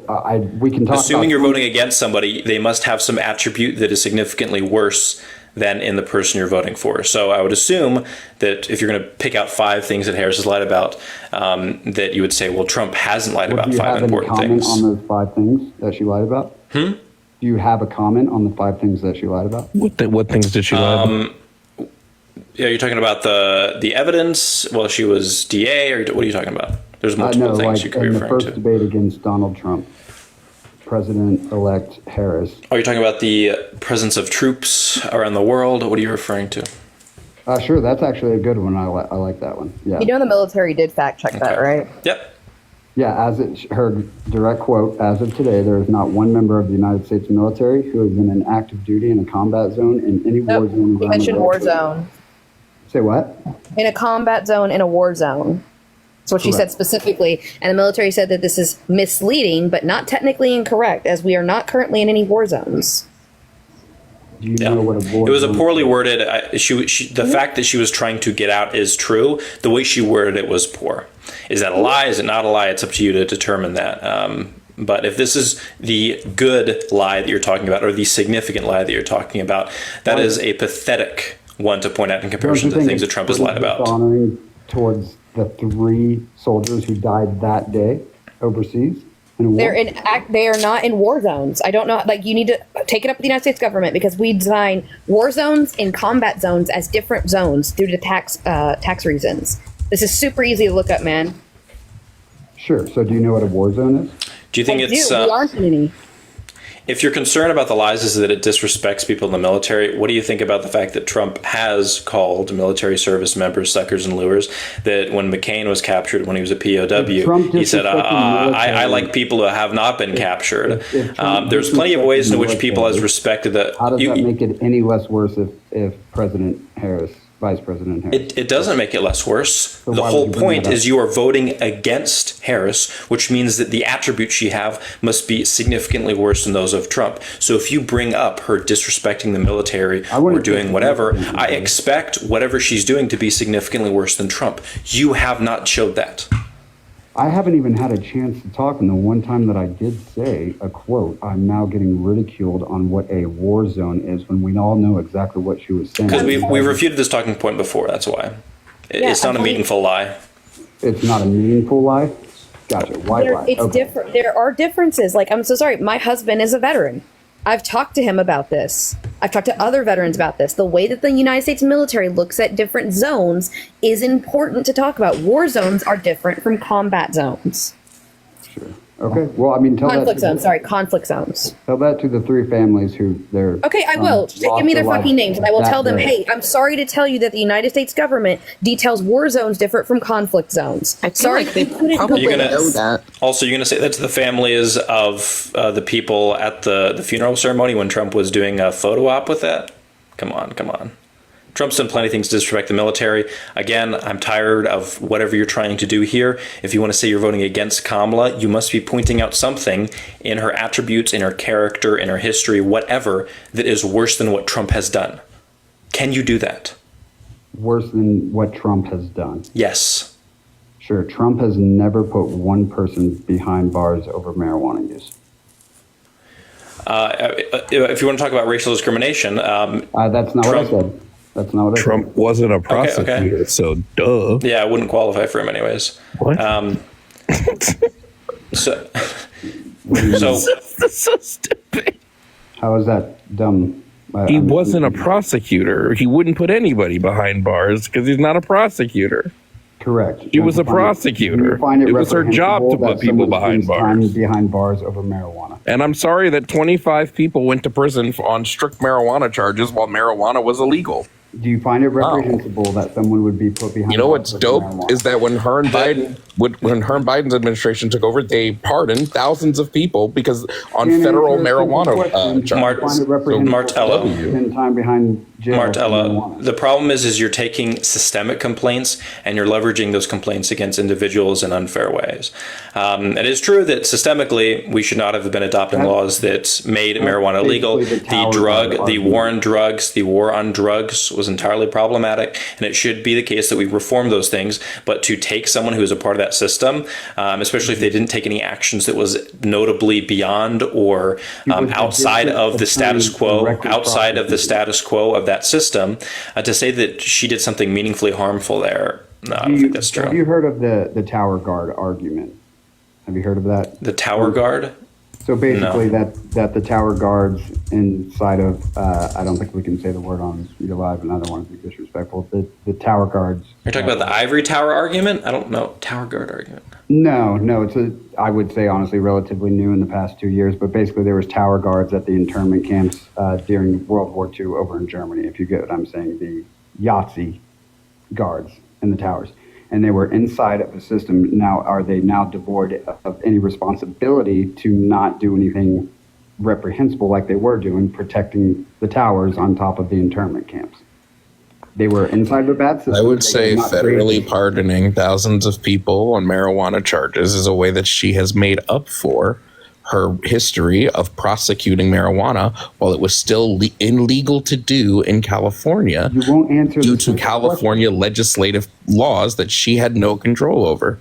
we can talk. Assuming about you're voting against somebody, they must have some attribute that is significantly worse than in the person you're voting for. So I would assume that if you're going to pick out 5 things that Harris has lied about, that you would say, well, Trump hasn't lied about 5 important Do you have any comment things. on those 5 things that she lied about? Do you have a comment on the 5 things that she lied about? What things did she lie about? Yeah, you're talking about the evidence. Well, she was DA, or what are you talking about? There's multiple No, things like you could be in the referring first to. debate against Donald Trump, President-elect Harris. Are you talking about the presence of troops around the world? What are you referring to? Sure, that's actually a good one. I like that one. Yeah. You know, the military did fact check that, right? Yep. Yeah, her direct quote, as of today, there is not one member of the United States military who is in an active duty in a combat zone in any war Nope. zone. You around the mentioned world. war zone. Say what? In a combat zone, in a war zone. That's what she said Correct. specifically. And the military said that this is misleading, but not technically incorrect, as we are not currently in any war zones. Do you know what a war It was a zone poorly is? worded. The fact that she was trying to get out is true. The way she worded it was poor. Is that a lie? Is it not a lie? It's up to you to determine that. But if this is the good lie that you're talking about, or the significant lie that you're talking about, that is a pathetic one to point out in comparison to Don't the you things that think Trump has it's lied about. dishonoring towards the 3 soldiers who died that day overseas in a war? They are not in war zones. I don't know. Like, you need to take it up with the United States government, because we design war zones and combat zones as different zones due to tax reasons. This is super easy to look up, man. Sure. So do you know what a war zone is? Do you think it's? We aren't in any. If your concern about the lies is that it disrespects people in the military, what do you think about the fact that Trump has called military service members suckers and lures? That when McCain was captured, when he was a POW, he said, I like people who have not been captured. There's plenty of ways in which people has respected that. How does that make it any less worse if President Harris, Vice President Harris? It doesn't make it less worse. So The why whole would you bring point that up? is you are voting against Harris, which means that the attributes she have must be significantly worse than those of Trump. So if you bring up her disrespecting the military or wouldn't doing say whatever, significantly I worse. expect whatever she's doing to be significantly worse than Trump. You have not showed that. I haven't even had a chance to talk, and the one time that I did say a quote, I'm now getting ridiculed on what a war zone is when we all know exactly what she was saying. Because we refuted this talking point before, that's why. It's not a meaningful lie. It's not a meaningful lie? Gotcha. Why lie? It's different. There are differences. Like, I'm so sorry. My husband is a veteran. I've talked to him about this. I've talked to other veterans about this. The way that the United States military looks at different zones is important to talk about. War zones are different from combat zones. Sure. Okay. Well, I mean, conflict zones. Tell that to the 3 families who they're. Okay, I will. Give me their fucking names, and I will tell them, hey, I'm sorry to tell you that the United States government details war zones different from conflict zones. Sorry, like they probably know that. Also, you're going to say that to the families of the people at the funeral ceremony when Trump was doing a photo op with that? Come on. Trump's done plenty of things to disrespect the military. Again, I'm tired of whatever you're trying to do here. If you want to say you're voting against Kamala, you must be pointing out something in her attributes, in her character, in her history, whatever, that is worse than what Trump has done. Can you do that? Worse than what Trump has done? Yes. Sure. Trump has never put one person behind bars over marijuana use. If you want to talk about racial discrimination, that's not Trump, what I said. That's not what I Trump said. wasn't a prosecutor, so duh. Yeah, I wouldn't qualify for him anyways. What? So stupid. How is that dumb? He wasn't a prosecutor. He wouldn't put anybody behind bars because he's not a prosecutor. Correct. He was a prosecutor. It was her job to put people behind bars. Behind bars over marijuana. And I'm sorry that 25 people went to prison on strict marijuana charges while marijuana was illegal. Do you find it reprehensible that someone would be put behind? You know what's dope is that when her and Biden's administration took over, they pardoned thousands of people because on federal marijuana charges. Martella, the problem is you're taking systemic complaints and you're leveraging those complaints against individuals in unfair ways. It is true that systemically we should not have been adopting laws that made marijuana illegal. The war on drugs was entirely problematic, and it should be the case that we reform those things. But to take someone who is a part of that system, especially if they didn't take any actions that was notably beyond or outside of the status quo, of that system, to say that she did something meaningfully harmful there, no, I don't think that's true. Have you heard of the Tower Guard argument? Have you heard of that? The Tower Guard? So basically, that the Tower Guards inside of I don't think we can say the word on Media Live, and I don't want to be disrespectful. The Tower Guards. You're talking about the Ivory Tower argument? I don't know. Tower Guard argument. No, it's I would say honestly relatively new in the past 2 years. But basically, there was Tower Guards at the internment camps during World War II over in Germany. If you get what I'm saying, the Yahtzee guards in the towers. And they were inside of a system. Now, are they now devoid of any responsibility to not do anything reprehensible like they were doing, protecting the towers on top of the internment camps? They were inside of a bad system. I would say federally pardoning thousands of people on marijuana charges is a way that she has made up for her history of prosecuting marijuana while it was still illegal to do in California due to California legislative laws that she had no control over.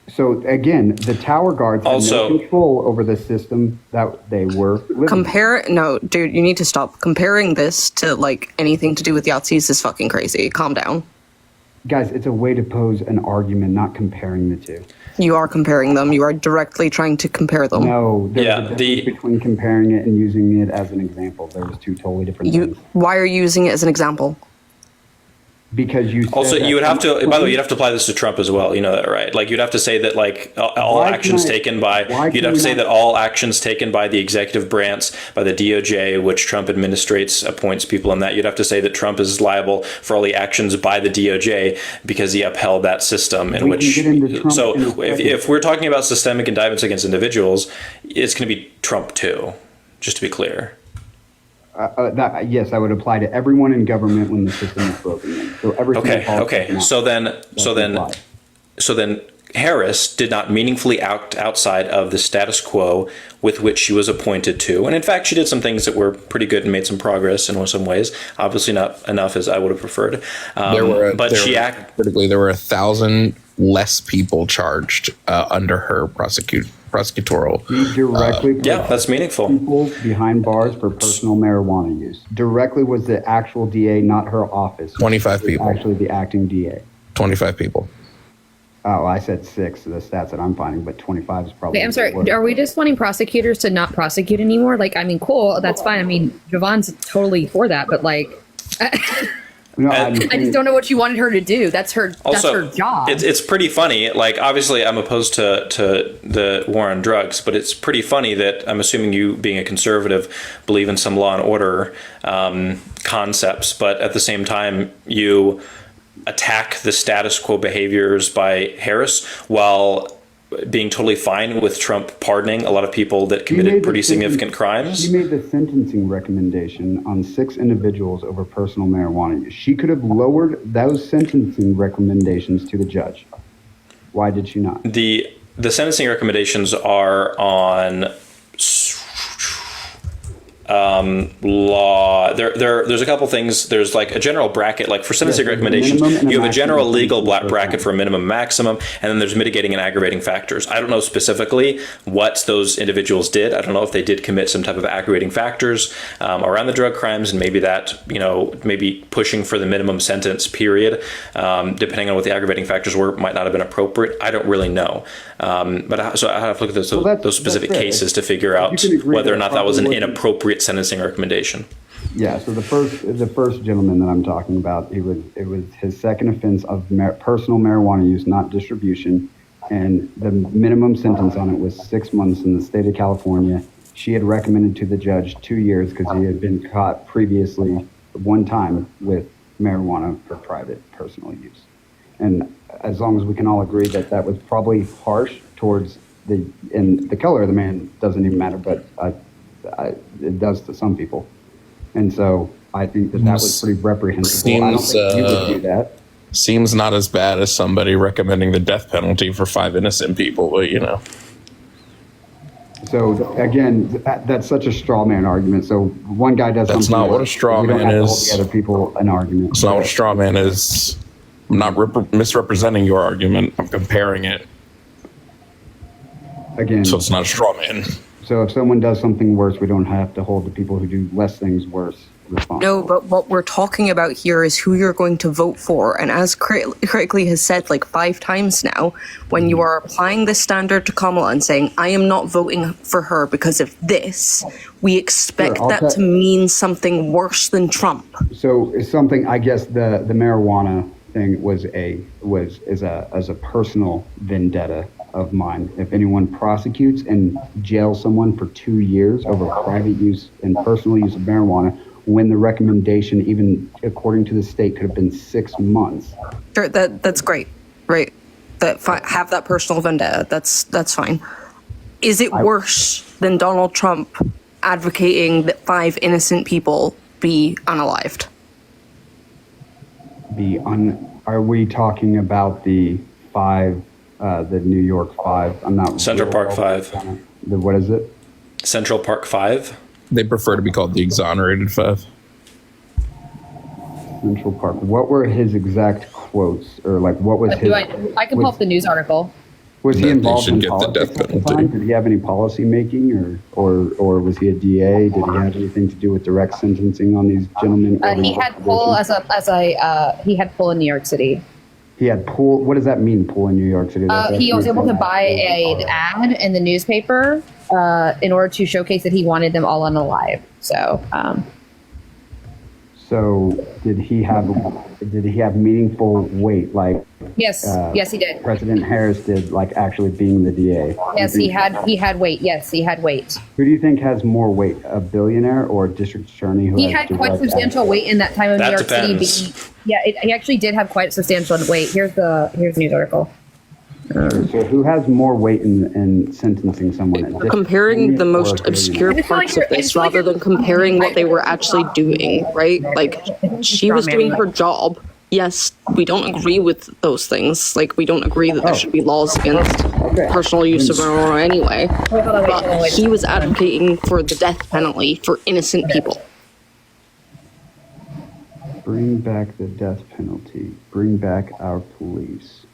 So again, the Tower Guards had no control over the system that they were living. No, dude, you need to stop comparing this to like anything to do with Yahtzees. Is fucking crazy. Calm down. Guys, it's a way to pose an argument, not comparing the two. You are comparing them. You are directly trying to compare them. No, there's a difference between comparing it and using it as an example. There was two totally different things. Why are you using it as an example? Because you said also you would have to. By the way, you'd have to apply this to Trump as well. You know that, right? Like you'd have to say that like all actions taken by. You'd have to say that all actions taken by the executive branch, by the DOJ, which Trump administrates, appoints people in that. You'd have to say that Trump is liable for all the actions by the DOJ because he upheld that system in which. So if we're talking about systemic indictments against individuals, it's going to be Trump too. Just to be clear. Yes, I would apply to everyone in government when the system is broken. So Okay. So then Harris did not meaningfully act outside of the status quo with which she was appointed to. And in fact, she did some things that were pretty good and made some progress in some ways. Obviously not enough as I would have preferred. There were 1,000 less people charged under her prosecutorial. She directly put Yeah, that's meaningful. people behind bars for personal marijuana use. Directly was the actual DA, not her office. 25 people. Actually, the acting DA. 25 people. Oh, I said 6, the stats that I'm finding, but 25 is probably. Wait, I'm sorry. worse. Are we just wanting prosecutors to not prosecute anymore? Like, I mean, cool. That's fine. I mean, Javon's totally for that, but like, No, And- I just don't know what you wanted her to do. That's her. Also, that's her job. it's pretty funny. Like, obviously, I'm opposed to the war on drugs, but it's pretty funny that I'm assuming you, being a conservative, believe in some law and order concepts, but at the same time, you attack the status quo behaviors by Harris while being totally fine with Trump pardoning a lot of people that committed pretty significant crimes. She made the sentencing recommendation on 6 individuals over personal marijuana use. She could have lowered those sentencing recommendations to the judge. Why did she not? The sentencing recommendations are on law. There's a couple things. There's like a general bracket, like for sentencing recommendations, you have a general legal bracket for a minimum maximum, and then there's mitigating and aggravating factors. I don't know specifically what those individuals did. I don't know if they did commit some type of aggravating factors around the drug crimes, and maybe that, maybe pushing for the minimum sentence period, depending on what the aggravating factors were, might not have been appropriate. I don't really know. So I have to look at those specific cases to figure out whether or not that was an inappropriate sentencing recommendation. Yeah. So the first gentleman that I'm talking about, it was his second offense of personal marijuana use, not distribution, and the minimum sentence on it was 6 months in the state of California. She had recommended to the judge 2 years because he had been caught previously one time with marijuana for private personal use. And as long as we can all agree that that was probably harsh towards the color of the man doesn't even matter, but it does to some people. And so I think that was pretty reprehensible. I don't think you would do that. Seems not as bad as somebody recommending the death penalty for 5 innocent people, but So again, that's such a straw man argument. So one guy does That's something. not what a straw we don't man have to is. hold the other people an argument. That's not what a straw man is. I'm not misrepresenting your argument. I'm comparing it. Again, So it's not a straw man. so if someone does something worse, we don't have to hold the people who do less things worse responsible. No, but what we're talking about here is who you're going to vote for. And as correctly has said like 5 times now, when you are applying this standard to Kamala and saying, I am not voting for her because of this, we expect Sure, that to mean something worse than Trump. So it's something, I guess the marijuana thing was as a personal vendetta of mine. If anyone prosecutes and jails someone for 2 years over private use and personal use of marijuana, when the recommendation, even according to the state, could have been 6 months. Sure, that's great, right? Have that personal vendetta. That's fine. Is it worse than Donald Trump advocating that 5 innocent people be unalived? Are we talking about the 5, the New York 5? I'm not. Central Park 5. What is it? Central Park 5. They prefer to be called the exonerated 5. Central Park. What were his exact quotes, or like what was his? I can pull up the news article. Was he That they involved should in get the politics death at the penalty. time? Did he have any policy making, or was he a DA? Did he have anything to do with direct sentencing on these gentlemen? He had pull he had pull in New York City. He had pool. What does that mean? Pool in New York City? He was able to buy an ad in the newspaper in order to showcase that he wanted them all unalive. So, So did he have meaningful weight, like yes, he did. President Harris did, like actually being the DA? Yes, he had weight. Yes, he had weight. Who do you think has more weight, a billionaire or a district attorney? Who He has had quite direct substantial weight in that time of New That York depends. City. He actually did have quite substantial weight. Here's the news article. So who has more weight in sentencing someone? A We're comparing the district most attorney or a obscure I just feel like parts you're- of I this just feel like rather than comparing what they were actually doing, right? Like, she was doing her job. Yes, we don't agree with those things. Like, we don't agree that there should be laws against personal use of marijuana anyway. But he was advocating for the death penalty for innocent people. Bring back the death penalty. Bring back our police.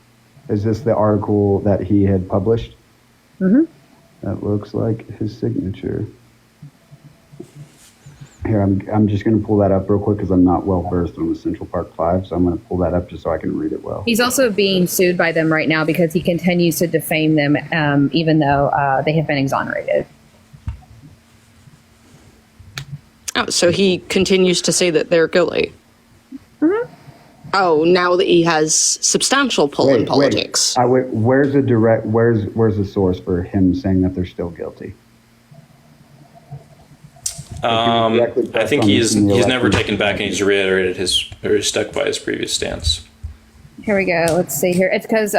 Is this the article that he had published? Mm-hmm. That looks like his signature. Here, I'm just going to pull that up real quick because I'm not well versed on the Central Park 5, so I'm going to pull that up just so I can read it well. He's also being sued by them right now because he continues to defame them, even though they have been exonerated. Oh, so he continues to say that they're guilty. Mm-hmm. Oh, now that he has substantial pull in politics. Where's the source for him saying that they're still guilty? I think he's never taken back, and he's reiterated or stuck by his previous stance. Here we go. Let's see here. It's because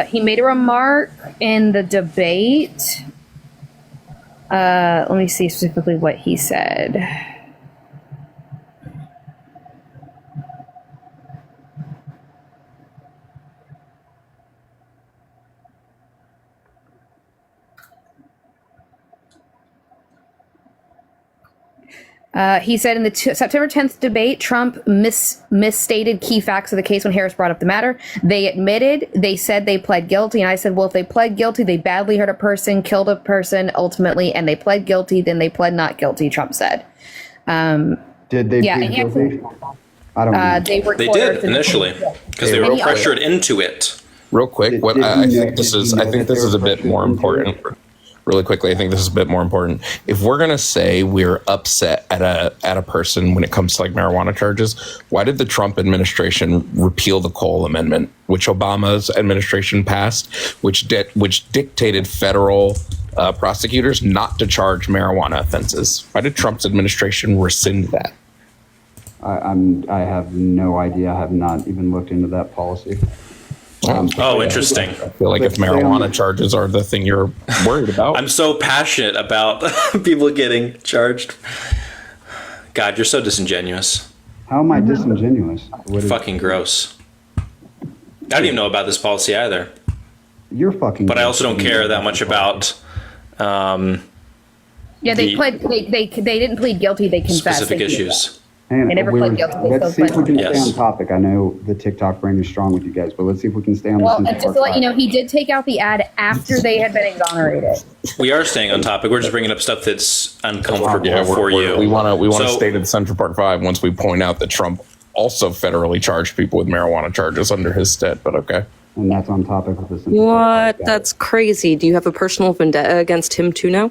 he made a remark in the debate. Let me see specifically what he said. He said in the September 10th debate, Trump misstated key facts of the case when Harris brought up the matter. They said they pled guilty. And I said, well, if they pled guilty, they badly hurt a person, killed a person ultimately, and they pled guilty, then they pled not guilty, Trump said. Did they plead guilty? I don't know. They did initially because they were pressured into it. Real quick, I think this is a bit more important. Really quickly, I think this is a bit more important. If we're gonna say we're upset at a person when it comes to like marijuana charges, why did the Trump administration repeal the Cole Amendment, which Obama's administration passed, which dictated federal prosecutors not to charge marijuana offenses? Why did Trump's administration rescind that? I have no idea. I have not even looked into that policy. Interesting. I feel like if marijuana charges are the thing you're worried about. I'm so passionate about people getting charged. God, you're so disingenuous. How am I disingenuous? Fucking gross. I don't even know about this policy either. You're fucking. But I also don't care that much about. They didn't plead guilty. They confessed specific issues. They never pled guilty. Let's see if we can stay on topic. I know the TikTok brain is strong with you guys, but let's see if we can stay on. Well, just to let you know, he did take out the ad after they had been exonerated. We are staying on topic. We're just bringing up stuff that's uncomfortable for you. We want to stay to the Central Park 5 once we point out that Trump also federally charged people with marijuana charges under his stead. But okay. And that's on topic with the Central Park 5. That's crazy. Do you have a personal vendetta against him too now?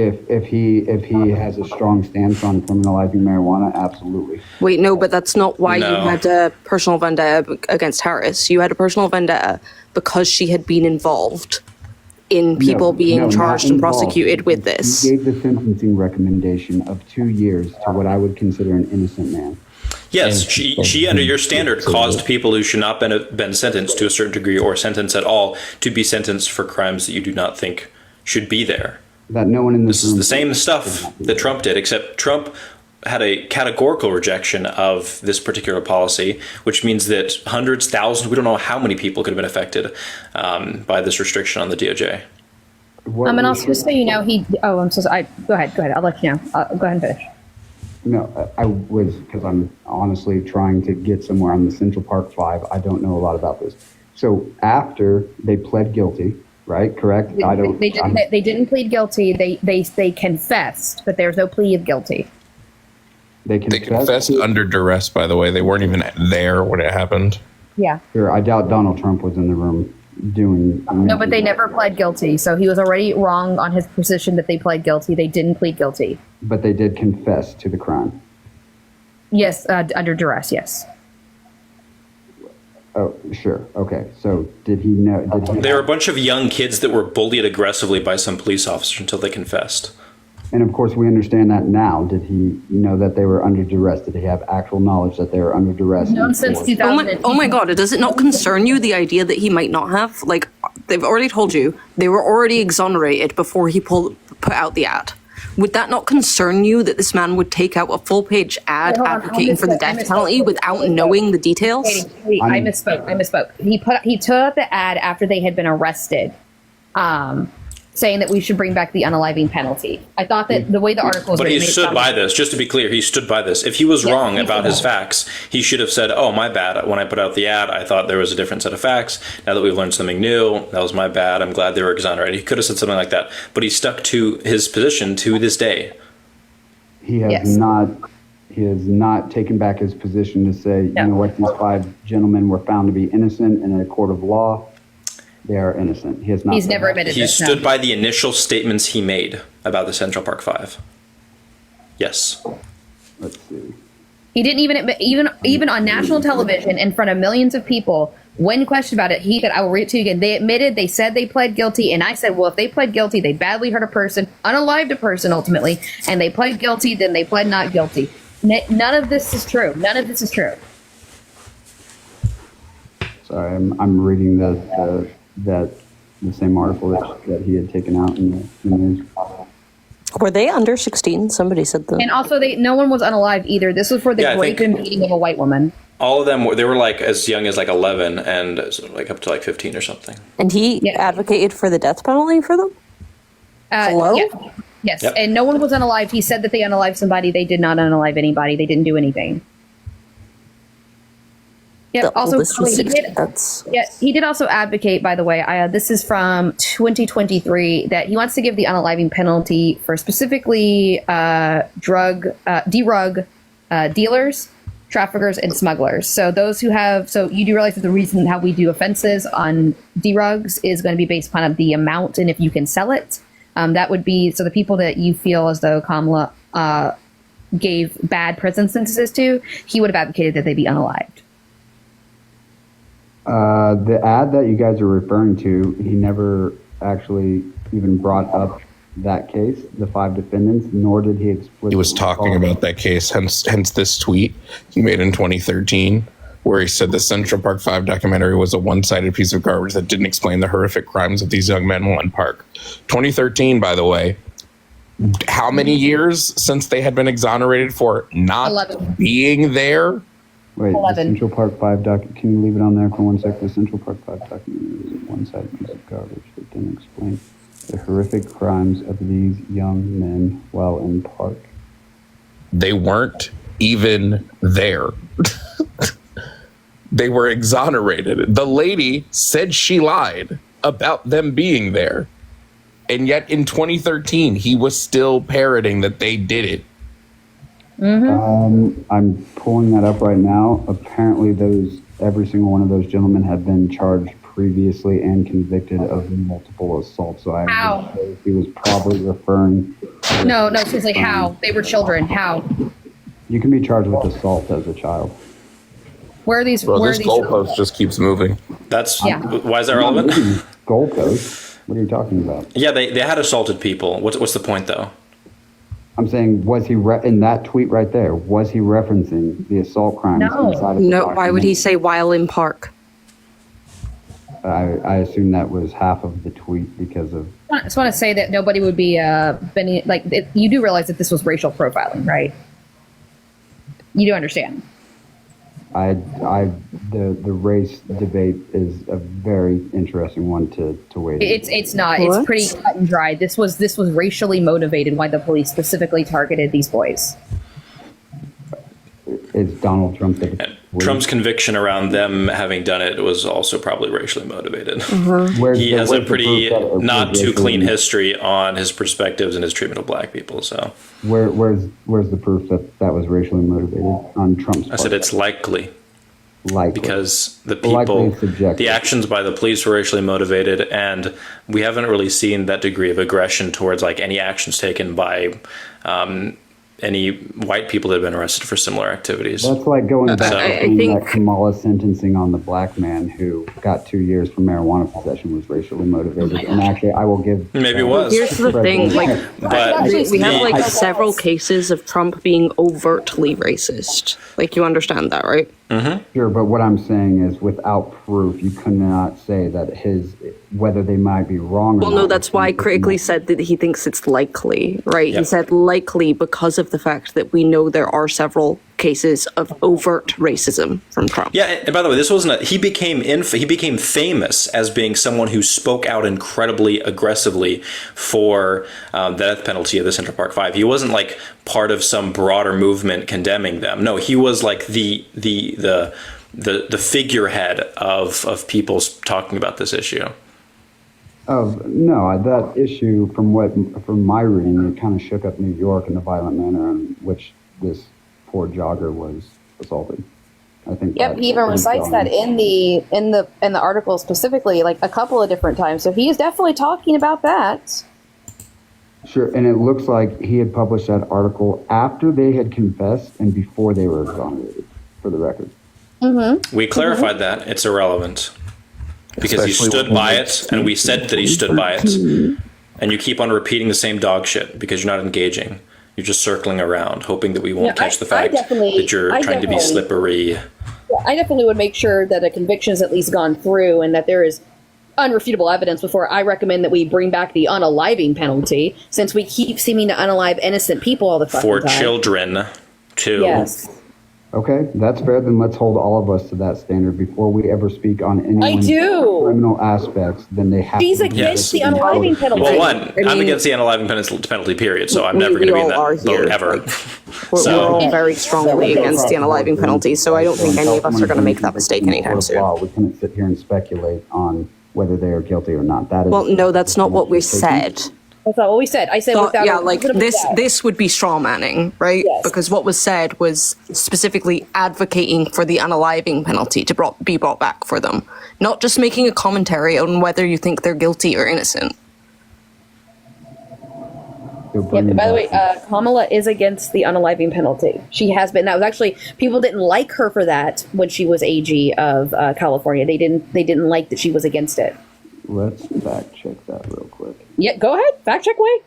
If he has a strong stance on criminalizing marijuana, absolutely. Wait, no, but that's not why you had a personal vendetta against Harris. You had a personal vendetta because she had been involved in people being charged and prosecuted with this. He gave the sentencing recommendation of 2 years to what I would consider an innocent man. Yes, she under your standard, caused people who should not been sentenced to a certain degree or sentenced at all to be sentenced for crimes that you do not think should be there. That no one in this is the same stuff that Trump did, except Trump had a categorical rejection of this particular policy, which means that hundreds, thousands, we don't know how many people could have been affected by this restriction on the DOJ. And also just so you know, I'm so sorry. Go ahead. I'll let you know. Go ahead and finish. No, I was, because I'm honestly trying to get somewhere on the Central Park 5. I don't know a lot about this. So after they pled guilty, right? Correct. They didn't plead guilty. They confessed, but there was no plea of guilty. They confessed under duress. By the way, they weren't even there when it happened. Yeah. Sure. I doubt Donald Trump was in the room doing. No, but they never pled guilty. So he was already wrong on his position that they pled guilty. They didn't plead guilty. But they did confess to the crime. Yes, under duress. Yes. Oh, sure. Okay. So did he know? There were a bunch of young kids that were bullied aggressively by some police officers until they confessed. And of course, we understand that now. Did he know that they were under duress? Did he have actual knowledge that they were under duress? No, since 2000. Oh my God! Does it not concern you, the idea that he might not have? Like, they've already told you they were already exonerated before he put out the ad. Would that not concern you that this man would take out a full-page ad advocating for the death penalty without knowing the details? I misspoke. He took out the ad after they had been arrested. saying that we should bring back the unaliving penalty. I thought that the way the article was But he written, stood by this. Just to be clear, he stood by this. If he was wrong about his facts, he should have said, "Oh, my bad. When I put out the ad, I thought there was a different set of facts. Now that we've learned something new, that was my bad. I'm glad they were exonerated." He could have said something like that, but he stuck to his position to this day. He has not. He has not taken back his position to say, you know what, these 5 gentlemen were found to be innocent in a court of law. They are innocent. He has not. He's never admitted He this. stood by the initial statements he made about the Central Park 5. Yes. Let's see. He didn't even admit, even on national television in front of millions of people, when questioned about it, he said, I will read it to you again. They admitted, they said they pled guilty. And I said, well, if they pled guilty, they badly hurt a person, unalived a person ultimately, and they pled guilty, then they pled not guilty. None of this is true. None of this is true. Sorry, I'm reading the same article that he had taken out in the news. Were they under 16? Somebody said that. And also, no one was unalive either. This was for the rape and beating of a white woman. All of them they were like as young as like 11 and like up to like 15 or something. And he advocated for the death penalty for them? Hello? Yes. Yep. And no one was unalived. He said that they unalived somebody. They did not unalive anybody. They didn't do anything. Yeah. Also, he did also advocate, by the way, this is from 2023, that he wants to give the unaliving penalty for specifically drug dealers, traffickers, and smugglers. So those who have, so you do realize that the reason how we do offenses on drugs is going to be based upon the amount and if you can sell it. That would be, so the people that you feel as though Kamala gave bad prison sentences to, he would have advocated that they be unalived. The ad that you guys are referring to, he never actually even brought up that case, the 5 defendants, nor did he explicitly. He was talking about that case, hence this tweet he made in 2013, where he said the Central Park 5 documentary was a one-sided piece of garbage that didn't explain the horrific crimes of these young men while in park. 2013, by the way. How many years since they had been exonerated for not 11. being there? Wait, 11. The Central Park 5 can you leave it on there for 1 sec? The Central Park 5 documentary was a one-sided piece of garbage that didn't explain the horrific crimes of these young men while in park. They weren't even there. They were exonerated. The lady said she lied about them being there. And yet in 2013, he was still parroting that they did it. Mm-hmm. I'm pulling that up right now. Apparently every single one of those gentlemen had been charged previously and convicted of multiple assaults. So he was probably referring to No, seriously, how? They were children. How? You can be charged with assault as a child. Where are these? Well, where this are these? goalpost just keeps moving. Why is that relevant? Goalposts? What are you talking about? Yeah, they had assaulted people. What's the point though? I'm saying, was he in that tweet right there? Was he referencing the assault crimes? No. Inside of the No. Why would he documentary? say while in park? I assume that was half of the tweet because of. I just want to say that nobody would be you do realize that this was racial profiling, right? You do understand. The race debate is a very interesting one to wait. It's not. It's pretty cut and dry. This was racially motivated. Why the police specifically targeted these boys? Is Donald Trump Trump's conviction around them having done it was also probably racially motivated. He has a pretty not too clean history on his perspectives and his treatment of black people. So where's the proof that was racially motivated on Trump's part? I said it's likely. Because the Likely people, subjective. the actions by the police were racially motivated, and we haven't really seen that degree of aggression towards like any actions taken by any white people that have been arrested for similar activities. That's like going back I to think- that Kamala sentencing on the black man who got 2 years for marijuana possession was racially motivated. And actually, I will give. Maybe it was. Here's the thing, like, But we have like the- several cases of Trump being overtly racist. Like, you understand that, right? Sure, but what I'm saying is, without proof, you cannot say that whether they might be wrong or Well, not. no, that's why critically said that he thinks it's likely, right? Yep. He said likely because of the fact that we know there are several cases of overt racism from Trump. Yeah, and by the way, this wasn't he became famous as being someone who spoke out incredibly aggressively for the death penalty of the Central Park Five. He wasn't like part of some broader movement condemning them. No, he was like the figurehead of people talking about this issue. No, that issue, from my reading, it kind of shook up New York in the violent manner in which this poor jogger was assaulted. I think. Yep, he even recites that in the article specifically, like a couple of different times. So he is definitely talking about that. Sure, and it looks like he had published that article after they had confessed and before they were exonerated, for the record. Mm-hmm. We clarified that it's irrelevant. Because he stood by it, and we said that he stood by it. And you keep on repeating the same dog shit because you're not engaging. You're just circling around, hoping that we won't catch the fact that you're trying to be slippery. I definitely would make sure that a conviction has at least gone through and that there is unrefutable evidence before I recommend that we bring back the unaliving penalty, since we keep seeming to unalive innocent people all the fucking time. For children, too. Yes. Okay, that's fair. Then let's hold all of us to that standard before we ever speak on anyone's criminal aspects. Then they have. She's against the unaliving penalty. Well, I'm against the unaliving penalty. Period. So I'm never going to be in that boat ever. We're all very strongly against the unaliving penalty. So I don't think any of us are going to make that mistake anytime soon. We couldn't sit here and speculate on whether they are guilty or not. That is. Well, no, that's not what we said. That's not what we said. I said without this would be straw manning, right? Yes. Because what was said was specifically advocating for the unaliving penalty to be brought back for them, not just making a commentary on whether you think they're guilty or innocent. Yeah, by the way, Kamala is against the unaliving penalty. She has been. That was actually, people didn't like her for that when she was AG of California. They didn't like that she was against it. Let's fact check that real quick. Yeah, go ahead. Fact check away.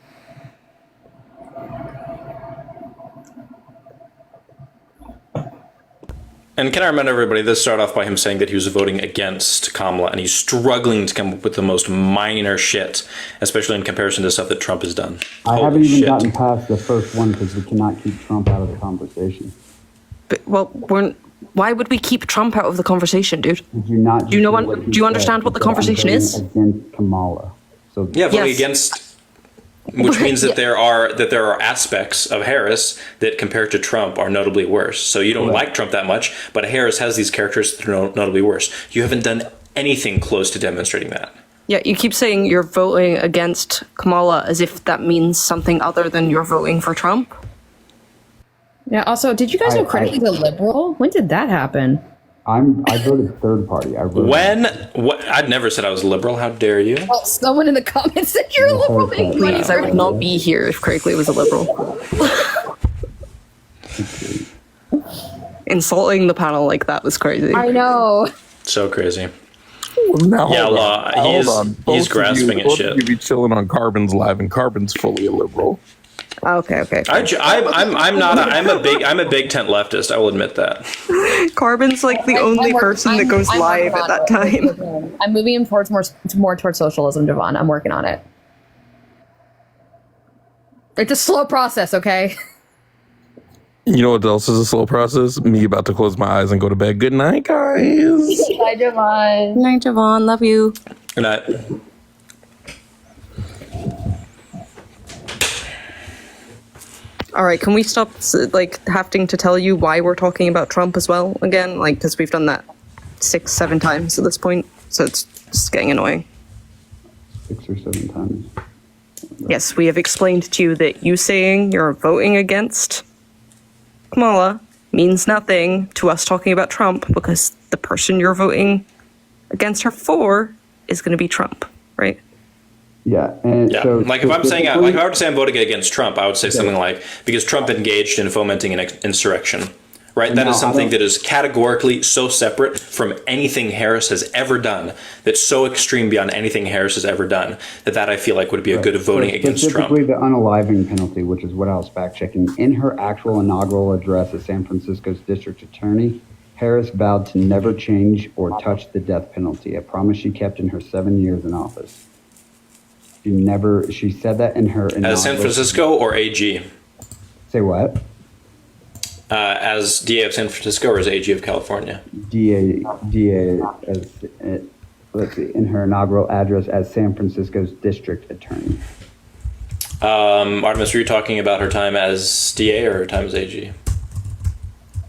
And can I remind everybody, this started off by him saying that he was voting against Kamala, and he's struggling to come up with the most minor shit, especially in comparison to stuff that Trump has done. I haven't even gotten past the first one because we cannot keep Trump out of the conversation. But, why would we keep Trump out of the conversation, dude? Did you not? Do you understand what the conversation is? Against Kamala. So yeah, voting against, which means that there are aspects of Harris that compared to Trump are notably worse. So you don't like Trump that much, but Harris has these characters that are notably worse. You haven't done anything close to demonstrating that. Yeah, you keep saying you're voting against Kamala as if that means something other than you're voting for Trump. Yeah. Also, did you guys know Credit a liberal? When did that happen? I voted third party. I'd never said I was a liberal. How dare you? Well, someone in the comments said you're a liberal. Please, I would not be here if Craigley was a liberal. Insulting the panel like that was crazy. I know. So crazy. Now, yeah, he's grasping at shit. You be chilling on Carbon's live, and Carbon's fully a liberal. Okay. I'm a big tent leftist. I will admit that. Carbon's like the only person that goes live at that time. I'm moving him more towards socialism, Devon. I'm working on it. It's a slow process, okay? You know what else is a slow process? Me about to close my eyes and go to bed. Good night, guys. Bye, Devon. Good night, Devon. Love you. Good night. All right, can we stop having to tell you why we're talking about Trump as well again? Because we've done that 6-7 times at this point, so it's just getting annoying. 6 or 7 times. Yes, we have explained to you that you saying you're voting against Kamala means nothing to us talking about Trump, because the person you're voting against her for is going to be Trump, right? Yeah, and yeah. So if I'm saying, if I were to say I'm voting against Trump, I would say something like, because Trump engaged in fomenting an insurrection, right? That is something that is categorically so separate from anything Harris has ever done, that's so extreme beyond anything Harris has ever done, that I feel like would be a good voting against Trump. Specifically the unaliving penalty, which is what I was fact-checking. In her actual inaugural address as San Francisco's district attorney, Harris vowed to never change or touch the death penalty, a promise she kept in her 7 years in office. She said that in her inaugural... As San Francisco or AG? Say what? As DA of San Francisco or as AG of California? DA as let's see, in her inaugural address as San Francisco's district attorney. Artemis, were you talking about her time as DA or her time as AG?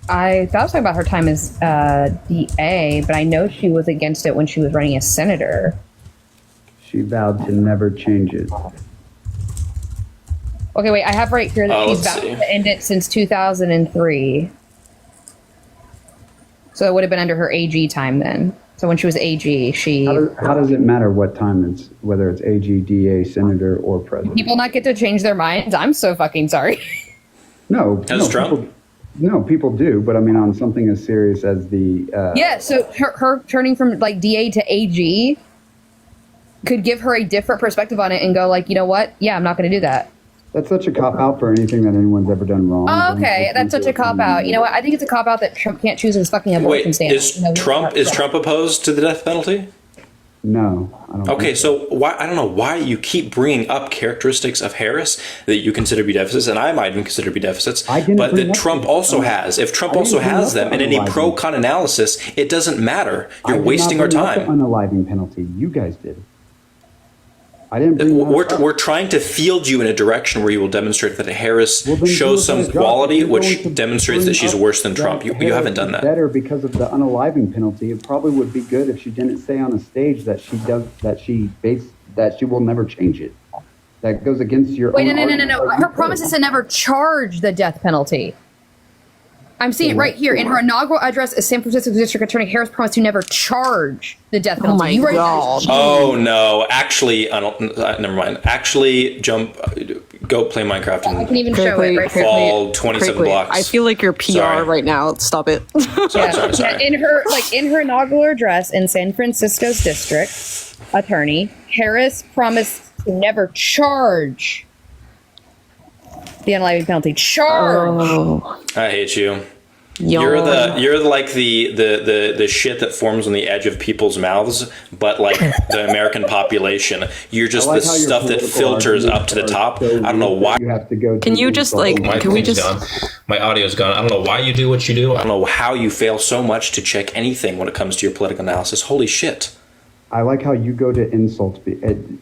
I thought I was talking about her time as DA, but I know she was against it when she was running as senator. She vowed to never change it. Okay, wait, I have right here that she's vowed to end it since 2003. So it would have been under her AG time then. So when she was AG, she... How does it matter what time it's, whether it's AG, DA, senator, or president? People not get to change their minds? I'm so fucking sorry. No. Trump? People do, but I mean on something as serious as the... Yeah, so her turning from like DA to AG could give her a different perspective on it and go like, you know what? Yeah, I'm not going to do that. That's such a cop-out for anything that anyone's ever done wrong. Oh, okay, that's such a cop-out. You know what? I think it's a cop-out that Trump can't choose his fucking abortion stance. Is Trump opposed to the death penalty? No, I don't. Okay, so why, I don't know why you keep bringing up characteristics of Harris that you consider to be deficits, and I might even consider to be deficits, but that Trump also has. If Trump also has them in any pro-con analysis, it doesn't matter. You're wasting our time. The unaliving penalty. You guys did. I didn't bring that up. We're trying to field you in a direction where you will demonstrate that Harris shows some quality which demonstrates that she's worse than Trump. You haven't done that. Better because of the unaliving penalty. It probably would be good if she didn't say on a stage that she will never change it. That goes against your. Wait, no. Her promise is to never charge the death penalty. I'm seeing it right here. In her inaugural address as San Francisco District Attorney, Harris promised to never charge the death penalty. Oh my God. Oh no! Actually, never mind. Actually, go play Minecraft and I can even show it right here. fall 27 blocks. I feel like you're PR right now. Stop it. Sorry. Yeah, in her inaugural address in San Francisco's District Attorney, Harris promised to never charge the unaliving penalty. I hate you. You're like the shit that forms on the edge of people's mouths, but like the American population. You're just the stuff that filters up to the top. I don't know why. You have to go. Can you just like? Can we just? My audio's gone. I don't know why you do what you do. I don't know how you fail so much to check anything when it comes to your political analysis. Holy shit. I like how you go to insult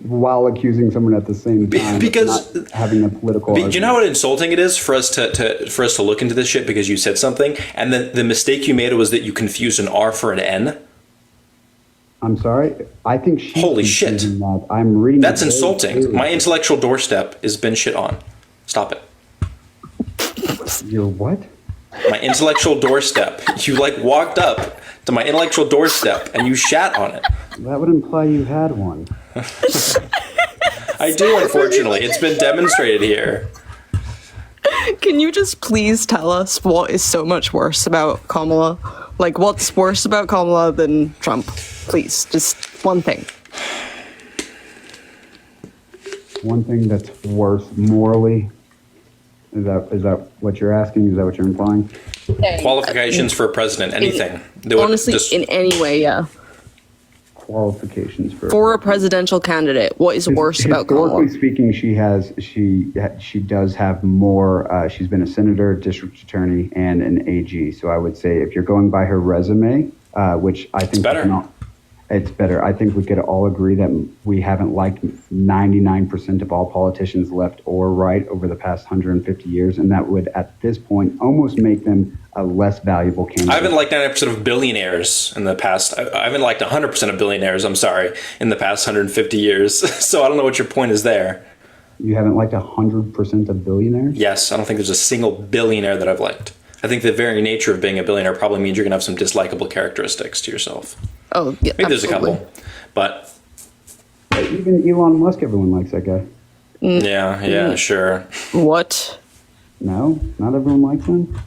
while accusing someone at the same time because not having a political argument. You know how insulting it is for us to look into this shit because you said something and then the mistake you made was that you confused an R for an N? I'm sorry. I think she's holy shit. That. I'm reading. That's insulting. My intellectual doorstep has been shit on. Stop it. Your what? My intellectual doorstep. You like walked up to my intellectual doorstep and you shat on it. That would imply you had one. I do, unfortunately. It's been demonstrated here. Can you just please tell us what is so much worse about Kamala? Like, what's worse about Kamala than Trump? Please, just one thing. One thing that's worse morally? Is that what you're asking? Is that what you're implying? Qualifications for a president, anything. Honestly, in any way, yeah. Qualifications for a presidential candidate. What is worse about Kamala? Historically speaking, she does have more. She's been a senator, district attorney, and an AG. So I would say if you're going by her resume, which I think it's better. I think we could all agree that we haven't liked 99% of all politicians, left or right, over the past 150 years, and that would, at this point, almost make them a less valuable candidate. I haven't liked 90% of billionaires in the past. I haven't liked 100% of billionaires, in the past 150 years. So I don't know what your point is there. You haven't liked 100% of billionaires? Yes, I don't think there's a single billionaire that I've liked. I think the very nature of being a billionaire probably means you're going to have some dislikable characteristics to yourself. Oh, yeah, maybe there's a couple, but even Elon Musk, everyone likes that guy. Yeah, sure. What? No, not everyone likes him.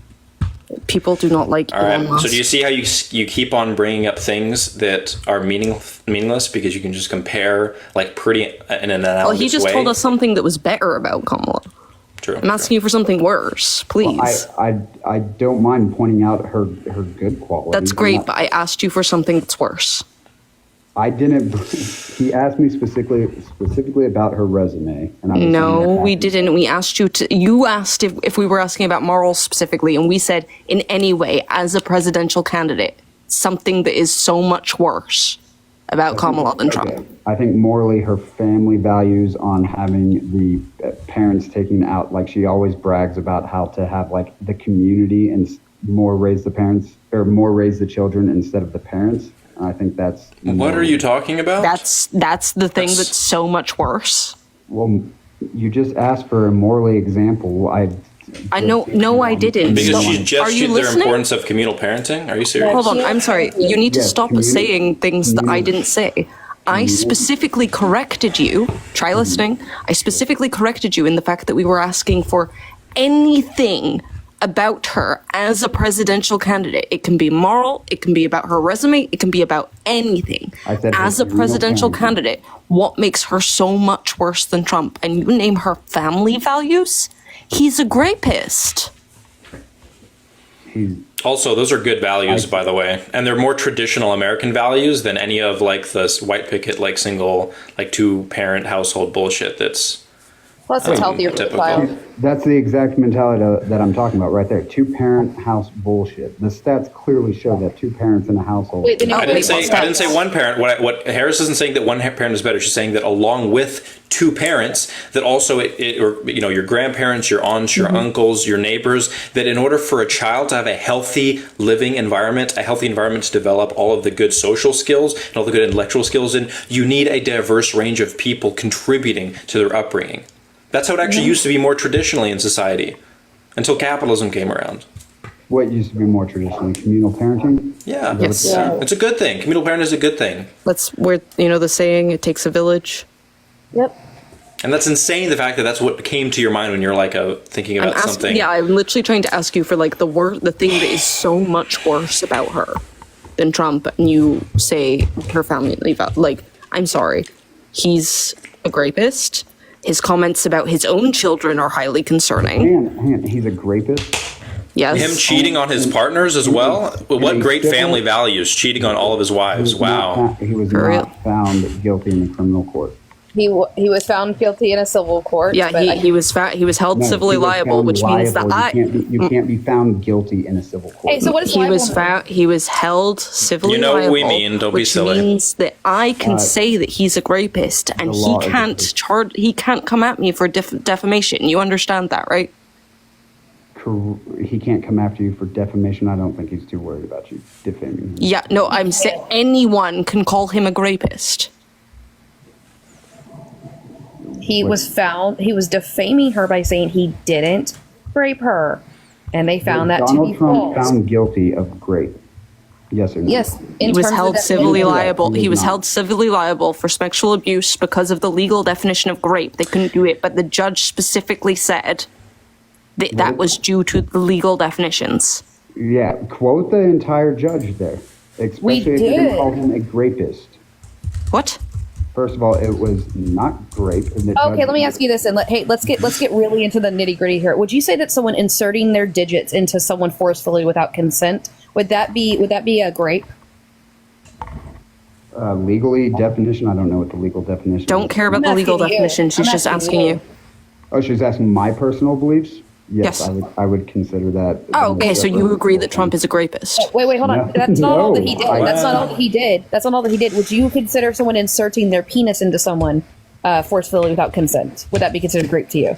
People do not like Elon Musk. So do you see how you keep on bringing up things that are meaningless because you can just compare like pretty in an analogous way? Well, he just told us something that was better about Kamala. True. I'm asking you for something worse, please. Well, I don't mind pointing out her good qualities. That's great, but I asked you for something that's worse. I didn't. He asked me specifically about her resume, and I was No, we didn't. We asked you to. You asked if we were asking about morals specifically, and we said in any way, as a presidential candidate, something that is so much worse about Kamala than Trump. I think morally, her family values on having the parents taking out, like she always brags about how to have like the community and more raise the parents or more raise the children instead of the parents. I think that's. What are you talking about? That's the thing that's so much worse. Well, you just asked for a morally example. I know. No, I didn't. Because you Are just you used their listening? importance of communal parenting. Are you serious? Hold on. I'm sorry. You need to Yes, stop community- saying things that I didn't say. I specifically corrected you. Try listening. I specifically corrected you in the fact that we were asking for anything about her as a presidential candidate. It can be moral, it can be about her resume, it can be about anything. I said As a her presidential real candidate, what makes her so much worse than Trump? And you name her family values? He's a rapist. Also, those are good values, by the way, and they're more traditional American values than any of like this white picket, like single, like two parent household bullshit. That's Plus, it's healthier for the typical. child. That's the exact mentality that I'm talking about right there. Two-parent house bullshit. The stats clearly show that two parents in a household. Wait, then I didn't say one parent. What Harris isn't saying that one parent is better. She's saying that along with two parents, that also or your grandparents, your aunts, your uncles, your neighbors, that in order for a child to have a healthy living environment, a healthy environment to develop all of the good social skills and all the good intellectual skills, in you need a diverse range of people contributing to their upbringing. That's how it actually used to be more traditionally in society, until capitalism came around. What used to be more traditionally communal parenting? Yeah, Yes. it's a good thing. Communal parenting is a good thing. That's where, the saying, it takes a village. Yep. And that's insane, the fact that that's what came to your mind when you're like thinking about something. Yeah, I'm literally trying to ask you for like the thing that is so much worse about her than Trump, and you say her family, like, I'm sorry, he's a rapist. His comments about his own children are highly concerning. Man, he's a rapist. Yes. Him cheating on his partners as well? What great family values, cheating on all of his wives. Wow. He was For real. not found guilty in the criminal court. He was found guilty in a civil court. Yeah, but he was held No, civilly he was liable, found which means that liable. You can't be found guilty in a civil court. Hey, so what is he liable was mean? he was held civilly You know what liable, we mean, don't be which silly. means that I can say that he's a rapist, and the he law is can't he can't come at me for defamation. You understand that, right? He can't come after you for defamation. I don't think he's too worried about you defaming him. Yeah, no, I'm saying anyone can call him a rapist. He was defaming her by saying he didn't rape her. And they found that to Donald be Trump false. found guilty of rape. Yes or no? Yes. He in was terms of held defamation. civilly Yeah, liable. he He was was not. held civilly liable for sexual abuse because of the legal definition of rape. They couldn't do it, but the judge specifically said that was due to the legal definitions. Yeah, quote the entire judge there. Especially if you're going did. to call him a rapist. What? First of all, it was not grape. And the Okay, judge- let me ask you this, and let's get really into the nitty gritty here. Would you say that someone inserting their digits into someone forcefully without consent would that be a grape? Legally, definition, I don't know what the legal definition Don't is. care about I'm the legal asking you. definition. She's I'm just asking asking you. you. Oh, she's asking my personal beliefs? Yes, Yes. I would consider that. Oh, okay, so you agree that Trump is a rapist. Wait, hold on. No. That's not all that he did. No. That's not all that he did. That's not all that he did. Would you consider someone inserting their penis into someone forcefully without consent? Would that be considered grape to you?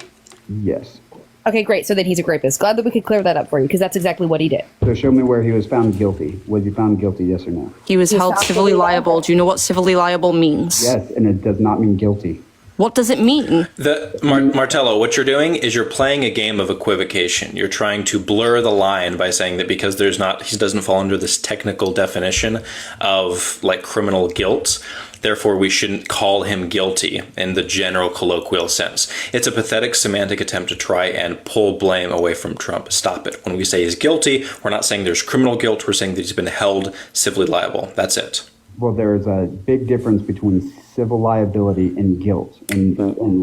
Yes. Okay, great. So then he's a rapist. Glad that we could clear that up for you because that's exactly what he did. So show me where he was found guilty. Was he found guilty, yes or no? He was held found civilly civilly liable. liable. Do you know what civilly liable means? Yes, and it does not mean guilty. What does it mean? Martello, what you're doing is you're playing a game of equivocation. You're trying to blur the line by saying that because he doesn't fall under this technical definition of like criminal guilt, therefore we shouldn't call him guilty in the general colloquial sense. It's a pathetic semantic attempt to try and pull blame away from Trump. Stop it. When we say he's guilty, we're not saying there's criminal guilt. We're saying that he's been held civilly liable. That's it. Well, there is a big difference between civil liability and guilt in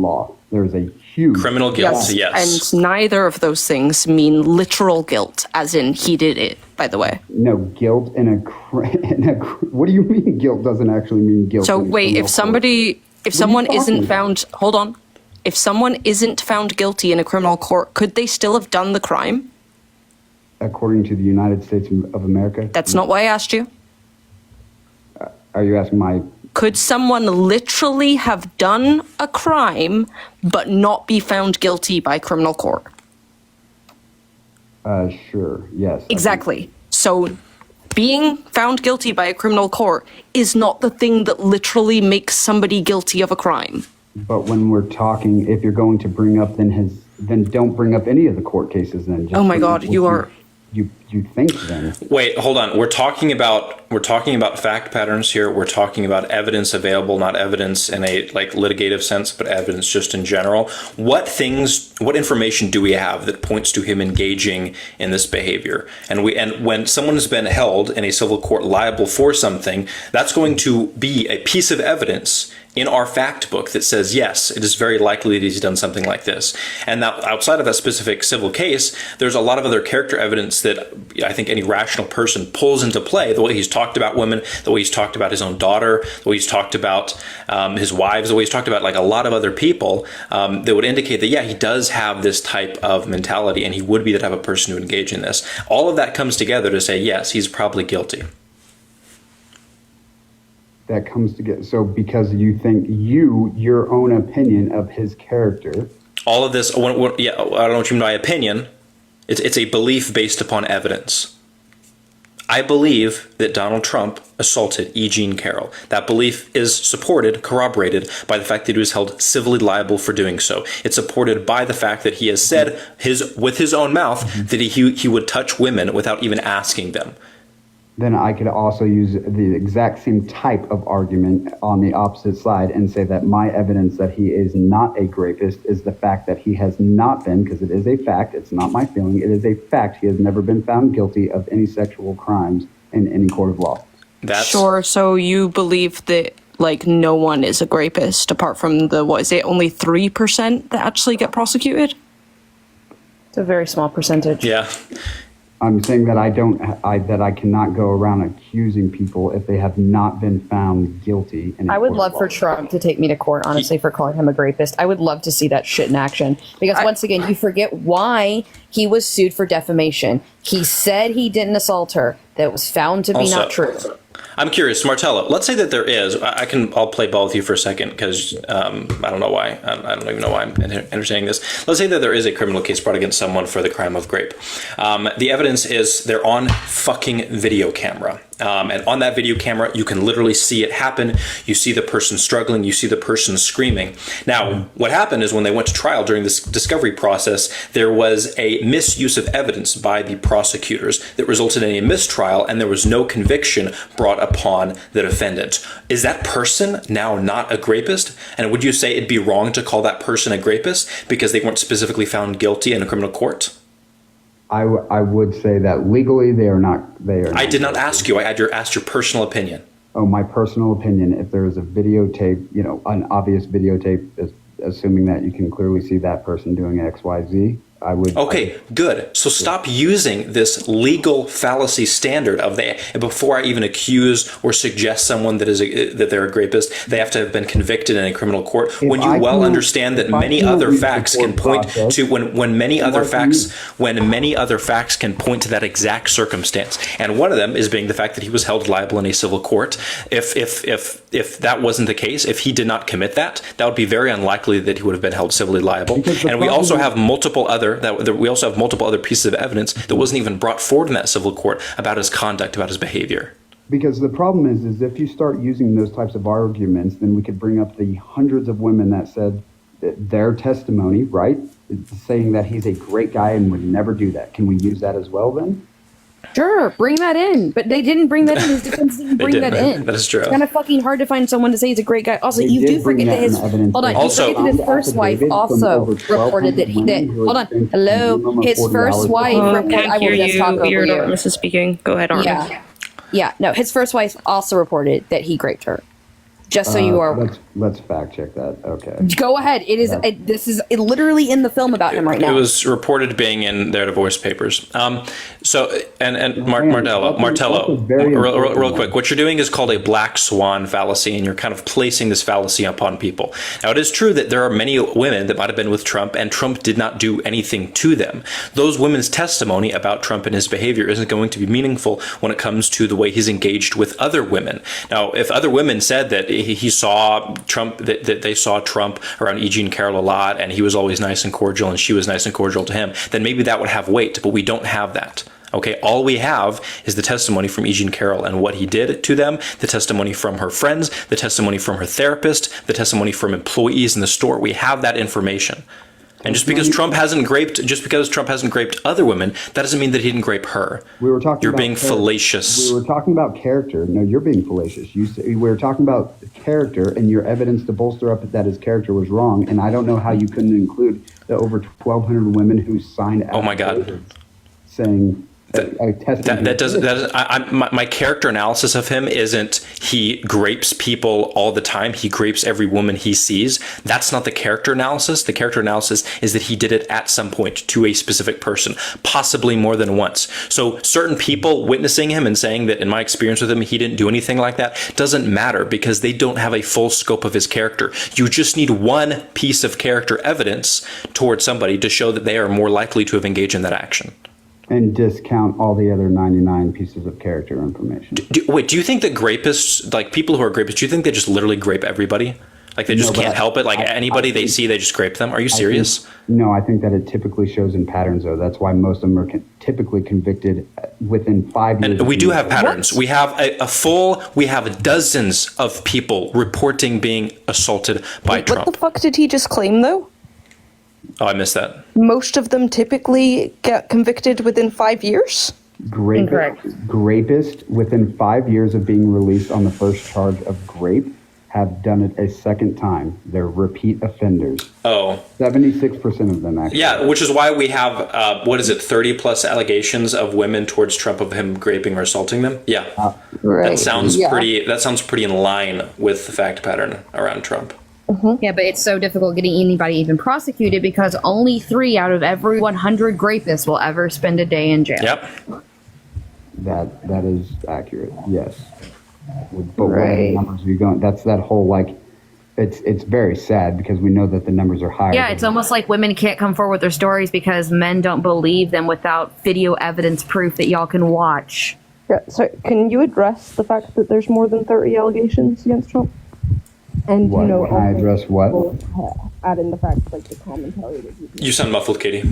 law. There's a huge. Criminal guilt, yes. And neither of those things mean literal guilt, as in he did it, by the way. No, guilt in a what do you mean guilt doesn't actually mean guilt? So wait, if someone isn't found, hold on. If someone isn't found guilty in a criminal court, could they still have done the crime? According to the United States of America? That's not why I asked you. Are you asking my... Could someone literally have done a crime but not be found guilty by criminal court? Sure, yes. Exactly. So being found guilty by a criminal court is not the thing that literally makes somebody guilty of a crime. But when we're talking, if you're going to bring up then don't bring up any of the court cases then. Just oh my God, you are... You think then? Wait, hold on. We're talking about fact patterns here. We're talking about evidence available, not evidence in a like litigative sense, but evidence just in general. What information do we have that points to him engaging in this behavior? And when someone has been held in a civil court liable for something, that's going to be a piece of evidence in our fact book that says, yes, it is very likely that he's done something like this. And now, outside of that specific civil case, there's a lot of other character evidence that I think any rational person pulls into play. The way he's talked about women, the way he's talked about his own daughter, the way he's talked about his wives, the way he's talked about like a lot of other people that would indicate that, yeah, he does have this type of mentality and he would be the type of person who would engage in this. All of that comes together to say, yes, he's probably guilty. That comes together. So because you think your own opinion of his character. All of this, yeah, I don't know what you mean by opinion. It's a belief based upon evidence. I believe that Donald Trump assaulted E. Jean Carroll. That belief is supported, corroborated by the fact that he was held civilly liable for doing so. It's supported by the fact that he has said with his own mouth that he would touch women without even asking them. Then I could also use the exact same type of argument on the opposite side and say that my evidence that he is not a rapist is the fact that he has not been, because it is a fact, it's not my feeling, it is a fact, he has never been found guilty of any sexual crimes in any court of law. Sure, so you believe that like no one is a rapist apart from the, what is it, only 3% that actually get prosecuted? It's a very small percentage. Yeah. I'm saying that I cannot go around accusing people if they have not been found guilty. I would love for Trump to take me to court, honestly, for calling him a rapist. I would love to see that shit in action. Because once again, you forget why he was sued for defamation. He said he didn't assault her. That was found to be not true. I'm curious, Martello, let's say that there is, I'll play ball with you for a second because I don't know why, I don't even know why I'm entertaining this. Let's say that there is a criminal case brought against someone for the crime of rape. The evidence is they're on fucking video camera. And on that video camera, you can literally see it happen. You see the person struggling. You see the person screaming. Now, what happened is when they went to trial during this discovery process, there was a misuse of evidence by the prosecutors that resulted in a mistrial, and there was no conviction brought upon the defendant. Is that person now not a rapist? And would you say it'd be wrong to call that person a rapist because they weren't specifically found guilty in a criminal court? I would say that legally they are not. I did not ask you. I asked your personal opinion. Oh, my personal opinion. If there is a videotape, an obvious videotape, assuming that you can clearly see that person doing X, Y, Z, I would. Okay, good. So stop using this legal fallacy standard of before I even accuse or suggest someone that they're a rapist, they have to have been convicted in a criminal court. When you well understand that many other facts can point to when many other facts can point to that exact circumstance, and one of them is being the fact that he was held liable in a civil court. If that wasn't the case, if he did not commit that would be very unlikely that he would have been held civilly liable. And we also have multiple other pieces of evidence that wasn't even brought forward in that civil court about his conduct, about his behavior. Because the problem is if you start using those types of arguments, then we could bring up the hundreds of women that said that their testimony, right, saying that he's a great guy and would never do that. Can we use that as well then? Sure, bring that in. But they didn't bring that in. His defense didn't bring that in. That is true. It's kind of fucking hard to find someone to say he's a great guy. Also, you do forget that his his first wife also reported that his first wife reported. I will just talk over You're you. not Mrs. Speaking. Go ahead, Armin. Yeah. No, his first wife also reported that he raped her. Just so you are. Let's fact check that. Okay. Go ahead. It is. This is literally in the film about him right now. It was reported being in their divorce papers. Martello, real quick, what you're doing is called a black swan fallacy, and you're kind of placing this fallacy upon people. Now, it is true that there are many women that might have been with Trump, and Trump did not do anything to them. Those women's testimony about Trump and his behavior isn't going to be meaningful when it comes to the way he's engaged with other women. Now, if other women said that he saw Trump, that they saw Trump around E. Jean Carroll a lot, and he was always nice and cordial, and she was nice and cordial to him, then maybe that would have weight, but we don't have that. Okay, all we have is the testimony from E. Jean Carroll and what he did to them, the testimony from her friends, the testimony from her therapist, the testimony from employees in the store. We have that information. And just because Trump hasn't graped other women, that doesn't mean that he didn't grape her. You're being fallacious. We were talking about character. No, you're being fallacious. We were talking about character and your evidence to bolster up that his character was wrong. And I don't know how you couldn't include the over 1,200 women who signed. Oh my God. Saying. My character analysis of him isn't he grapes people all the time. He grapes every woman he sees. That's not the character analysis. The character analysis is that he did it at some point to a specific person, possibly more than once. So certain people witnessing him and saying that in my experience with him, he didn't do anything like that doesn't matter because they don't have a full scope of his character. You just need one piece of character evidence towards somebody to show that they are more likely to have engaged in that action. And discount all the other 99 pieces of character information. Do you think that grapists, like people who are grapists, do you think they just literally grape everybody? Like they just can't help it? Like anybody they see, they just grape them? Are you serious? I think that it typically shows in patterns, though. That's why most of them are typically convicted within 5 years. And we do have patterns. What? We have we have dozens of people reporting being assaulted by Trump. What the fuck did he just claim, though? Oh, I missed that. Most of them typically get convicted within 5 years? Grapists within 5 years of being released on the first charge of grape have done it a second time. They're repeat offenders. Oh. 76% of them actually. Yeah, which is why we have, 30 plus allegations of women towards Trump of him raping or assaulting them? Yeah. Right. That sounds pretty in line with the fact pattern around Trump. Mm-hmm. Yeah, but it's so difficult getting anybody even prosecuted because only 3 out of every 100 rapists will ever spend a day in jail. Yep. That is accurate. Yes. But what are the numbers are you going? That's that whole it's very sad because we know that the numbers are higher. Yeah, it's almost like women can't come forward with their stories because men don't believe them without video evidence proof that y'all can watch. Yeah, so can you address the fact that there's more than 30 allegations against Trump? And what, can I address what? Add in the fact the commentary that you sound muffled, Katie.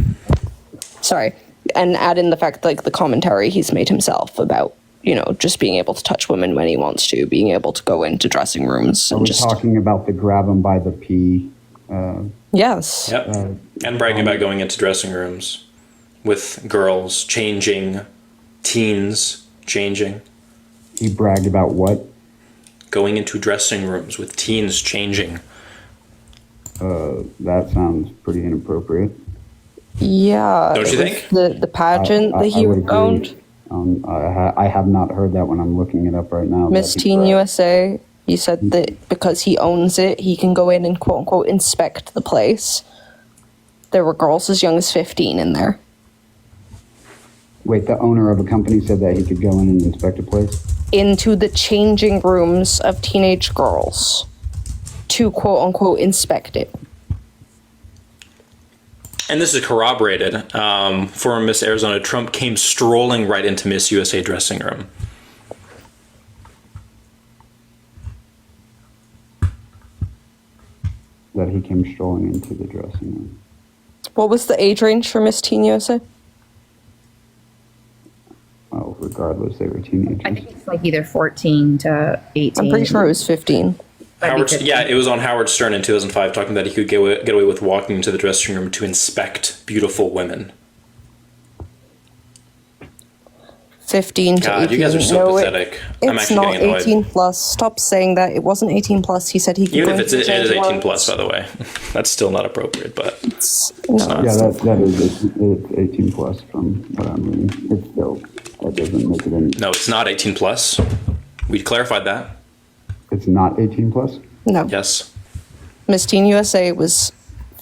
Sorry, and add in the fact the commentary he's made himself about just being able to touch women when he wants to, being able to go into dressing rooms. Are we talking about the grab them by the pee? Yes. Yep. And bragging about going into dressing rooms with girls, changing, teens changing. He bragged about what? Going into dressing rooms with teens changing. That sounds pretty inappropriate. Yeah. Don't you think? The pageant that he owned? I have not heard that when I'm looking it up right now. Miss Teen USA, he said that because he owns it, he can go in and quote unquote inspect the place. There were girls as young as 15 in there. Wait, the owner of a company said that he could go in and inspect a place? Into the changing rooms of teenage girls to quote unquote inspect it. And this is corroborated. Former Miss Arizona Trump came strolling right into Miss USA dressing room. That he came strolling into the dressing room. What was the age range for Miss Teen USA? Well, regardless, they were teenagers. I think it's either 14 to 18. I'm pretty sure it was 15. It was on Howard Stern in 2005 talking that he could get away with walking into the dressing room to inspect beautiful women. 15 to 18. God, you guys are so pathetic. I'm It's actually not getting annoyed. 18 plus. Stop saying that. It wasn't 18 plus. He said he could Even go if into it is 18 rooms. plus, by the way. That's still not appropriate, but It's not. Yeah, it's 18 plus from what I'm reading. It's still, that doesn't make it any. No, it's not 18 plus. We clarified that. It's not 18 plus? No. Yes. Miss Teen USA was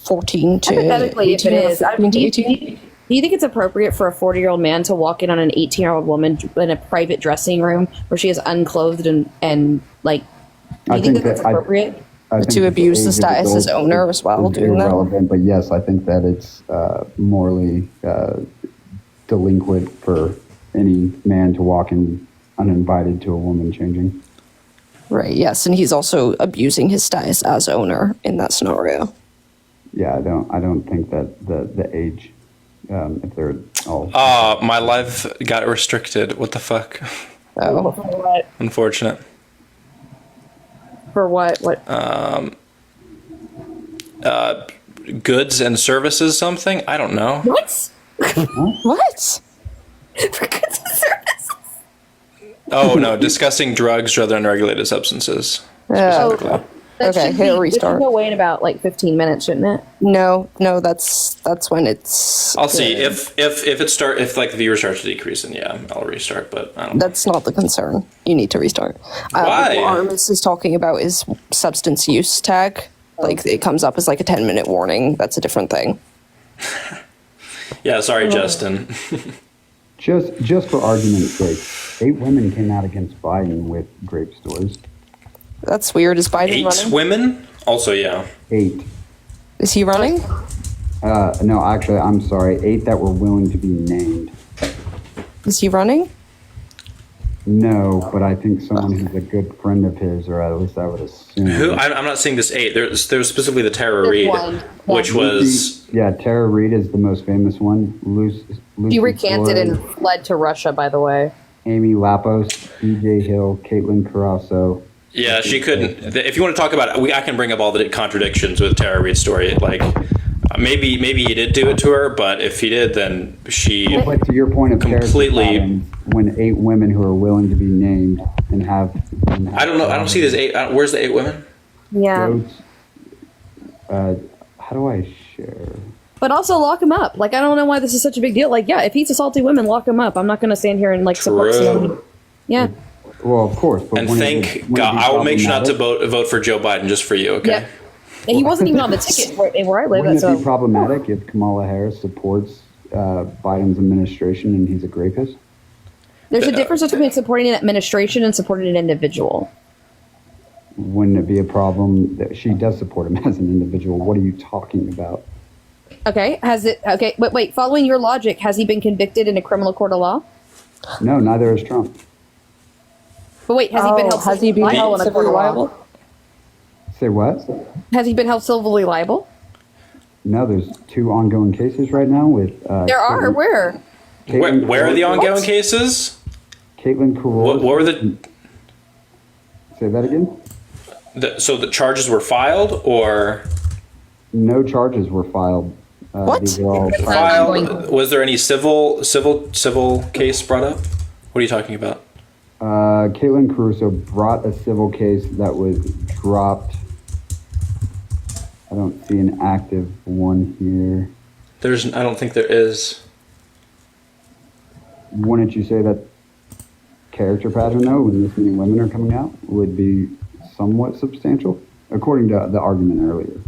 14 to Hypothetically, if it 18, is, 15 to 18. do you think it's appropriate for a 40-year-old man to walk in on an 18-year-old woman in a private dressing room where she is unclothed and like? Do you think that's appropriate? I think To abuse the age of status as adult owner as well, is doing that? irrelevant, but yes, I think that it's morally delinquent for any man to walk in uninvited to a woman changing. Right, yes, and he's also abusing his status as owner in that scenario. Yeah, I don't think that the age, if they're all. My live got restricted. What the fuck? Oh. For what? Unfortunate. For what? What? Goods and services something? I don't know. What? What? For goods and services? Oh, no. Discussing drugs rather than regulated substances. Specifically. That Okay, should hit be- restart. It should go away in about like 15 minutes, shouldn't it? No, that's when it's. I'll see. If like the viewer starts to decrease, then yeah, I'll restart, but I don't know. That's not the concern. You need to restart. Why? What Armis is talking about is substance use tag. Like it comes up as like a 10-minute warning. That's a different thing. Yeah, sorry, Justin. Just for argument's sake, 8 women came out against Biden with grape stores. That's weird. Is Biden 8 running? women? Also, yeah. 8. Is he running? No, actually, I'm sorry. 8 that were willing to be named. Is he running? No, but I think someone who's a good friend of his, or at least I would assume. Who? I'm not seeing this 8. There's specifically the Tara There's Reid, one. which was... Yeah, Tara Reid is the most famous one. She recanted and fled to Russia, by the way. Amy Lapos, DJ Hill, Caitlin Carasso. Yeah, she couldn't... If you want to talk about it, I can bring up all the contradictions with Tara Reid's story. Like, maybe he did do it to her, but if he did, then she... But to your point of completely... character pattern, when 8 women who are willing to be named and have... I don't know. I don't see this 8... where's the 8 women? Yeah. How do I share? But also lock him up. Like, I don't know why this is such a big deal. Like, yeah, if he's assaulting women, lock him up. I'm not going to stand here and like support True. someone. Yeah. Well, of course. But And when thank God, I will make sure not to vote for Joe Biden just for you, okay? Yeah. And he wasn't even on the ticket where I live. Wouldn't it So be problematic if Kamala Harris supports Biden's administration and he's a rapist? there's a difference between supporting an administration and supporting an individual. Wouldn't it be a problem that she does support him as an individual? What are you talking about? Okay. Okay. Wait. Following your logic, has he been convicted in a criminal court of law? No, neither is Trump. But wait, has he been held has he been liable in a court civilly of law? liable? Say what? Has he been held civilly liable? No, there's 2 ongoing cases right now with. There are. Where? Where are the ongoing cases? Caitlin Carroll. What were the... Say that again? So the charges were filed, or... No charges were filed. What? These are all Filed? Was there any civil case brought up? What are you talking about? Caitlin Caruso brought a civil case that was dropped. I don't see an active one here. I don't think there is. Wouldn't you say that character pattern, though, when this many women are coming out, would be somewhat substantial, according to the argument earlier?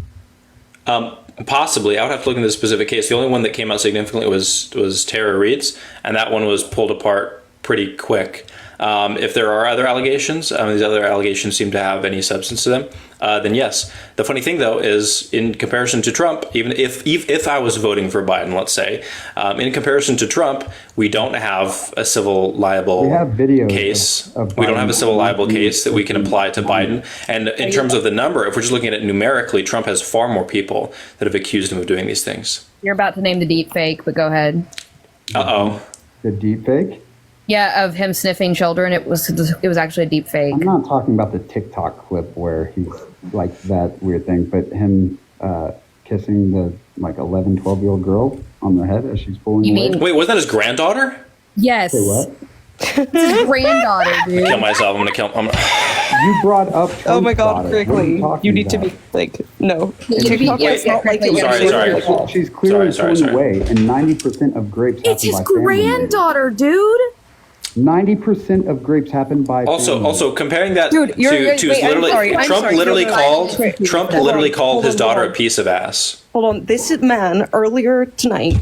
Possibly. I would have to look into the specific case. The only one that came out significantly was Tara Reid's, and that one was pulled apart pretty quick. If there are other allegations, these other allegations seem to have any substance to them, then yes. The funny thing, though, is in comparison to Trump, even if I was voting for Biden, let's say, in comparison to Trump, we don't have a civil liable case. We don't have a civil liable case that we can apply to Biden. And in terms of the number, if we're just looking at it numerically, Trump has far more people that have accused him of doing these things. You're about to name the deep fake, but go ahead. Uh-oh. The deep fake? Yeah, of him sniffing children. It was actually a deep fake. I'm not talking about the TikTok clip where he's like that weird thing, but him kissing the 11, 12-year-old girl on the head as she's pulling away. Wait, wasn't that his granddaughter? Yes. Say what? His granddaughter, dude. Kill myself. I'm gonna kill. You brought up Trump's Oh my God, daughter. Crickly. What are You talking need to about? be like, no. You TikTok be- is not like it was. Sorry. She's clearly Sorry. pulling away, and 90% of grapes It's happen his by family members. granddaughter, dude. 90% of grapes happen by Also comparing that Dude, you're- to wait, I'm literally sorry, I'm Trump sorry, literally hold on. called his daughter hold a on. piece of ass. Hold on. This man earlier tonight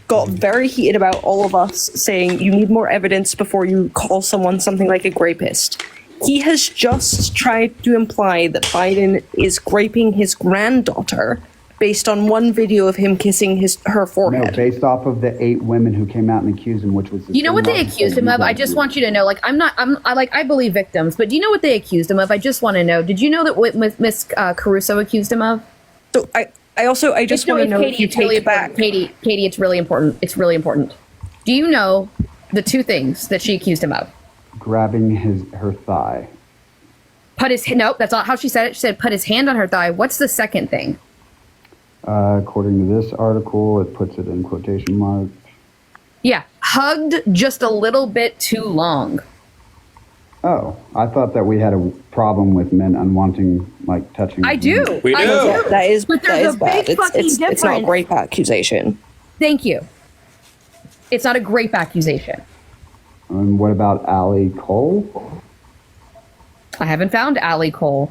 got very heated about all of us saying you need more evidence before you call someone something like a grapist. He has just tried to imply that Biden is graping his granddaughter based on one video of him kissing her No, forehead. based off of the 8 women who came out and accused him, which was the You know same what they logic accused that him you of? I guys just used. want you to know. Like, I believe victims, but do you know what they accused him of? I just want to know. Did you know that what Miss Caruso accused him of? So I just want to know if you it's really take back. Katie, it's really important. It's really important. Do you know the 2 things that she accused him of? Grabbing her thigh. Nope, that's not how she said it. She said put his hand on her thigh. What's the second thing? According to this article, it puts it in quotation marks. Yeah, hugged just a little bit too long. Oh, I thought that we had a problem with men unwanting, like, touching. I do. We I do. That is But that there's is a bad. big fucking It's not a difference. great accusation. Thank you. It's not a grape accusation. And what about Allie Cole? I haven't found Allie Cole.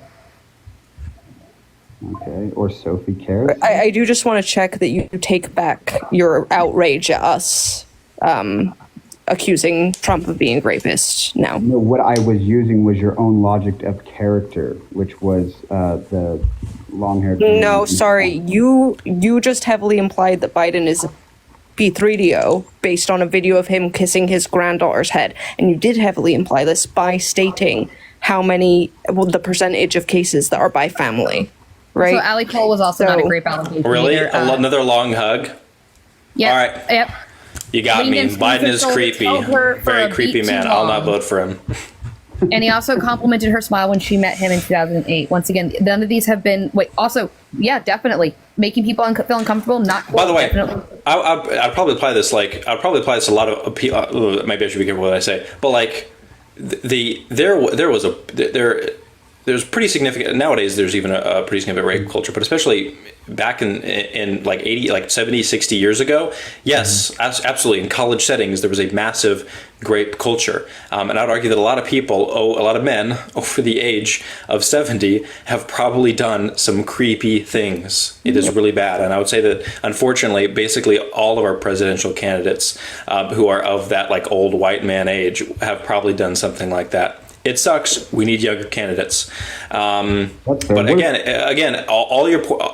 Okay, or Sophie Karras? I do just want to check that you take back your outrage at us accusing Trump of being a rapist now. No, what I was using was your own logic of character, which was the long-haired. No, sorry. You just heavily implied that Biden is a P3DO based on a video of him kissing his granddaughter's head. And you did heavily imply this by stating the percentage of cases that are by family, right? So Allie Cole was also not a grape allegation. Really? either. Another long hug? Yep. All right. Yep. You got me. Leaned in Biden is Fiscal creepy. told her for Very a creepy beat man. too I'll not long. vote for him. And he also complimented her smile when she met him in 2008. Once again, none of these have been. Wait, also, yeah, definitely making people feel uncomfortable. Not cool. By the way, Definitely. I'd probably apply this I'd probably apply this to a lot of maybe I should be careful what I say, but like there's pretty significant nowadays. There's even a pretty significant rape culture, but especially back in like 80, like 70, 60 years ago. Yes, absolutely. In college settings, there was a massive grape culture. And I'd argue that a lot of people, a lot of men over the age of 70 have probably done some creepy things. It is really bad. And I would say that, unfortunately, basically all of our presidential candidates who are of that like old white man age have probably done something like that. It sucks. We need younger candidates. But again,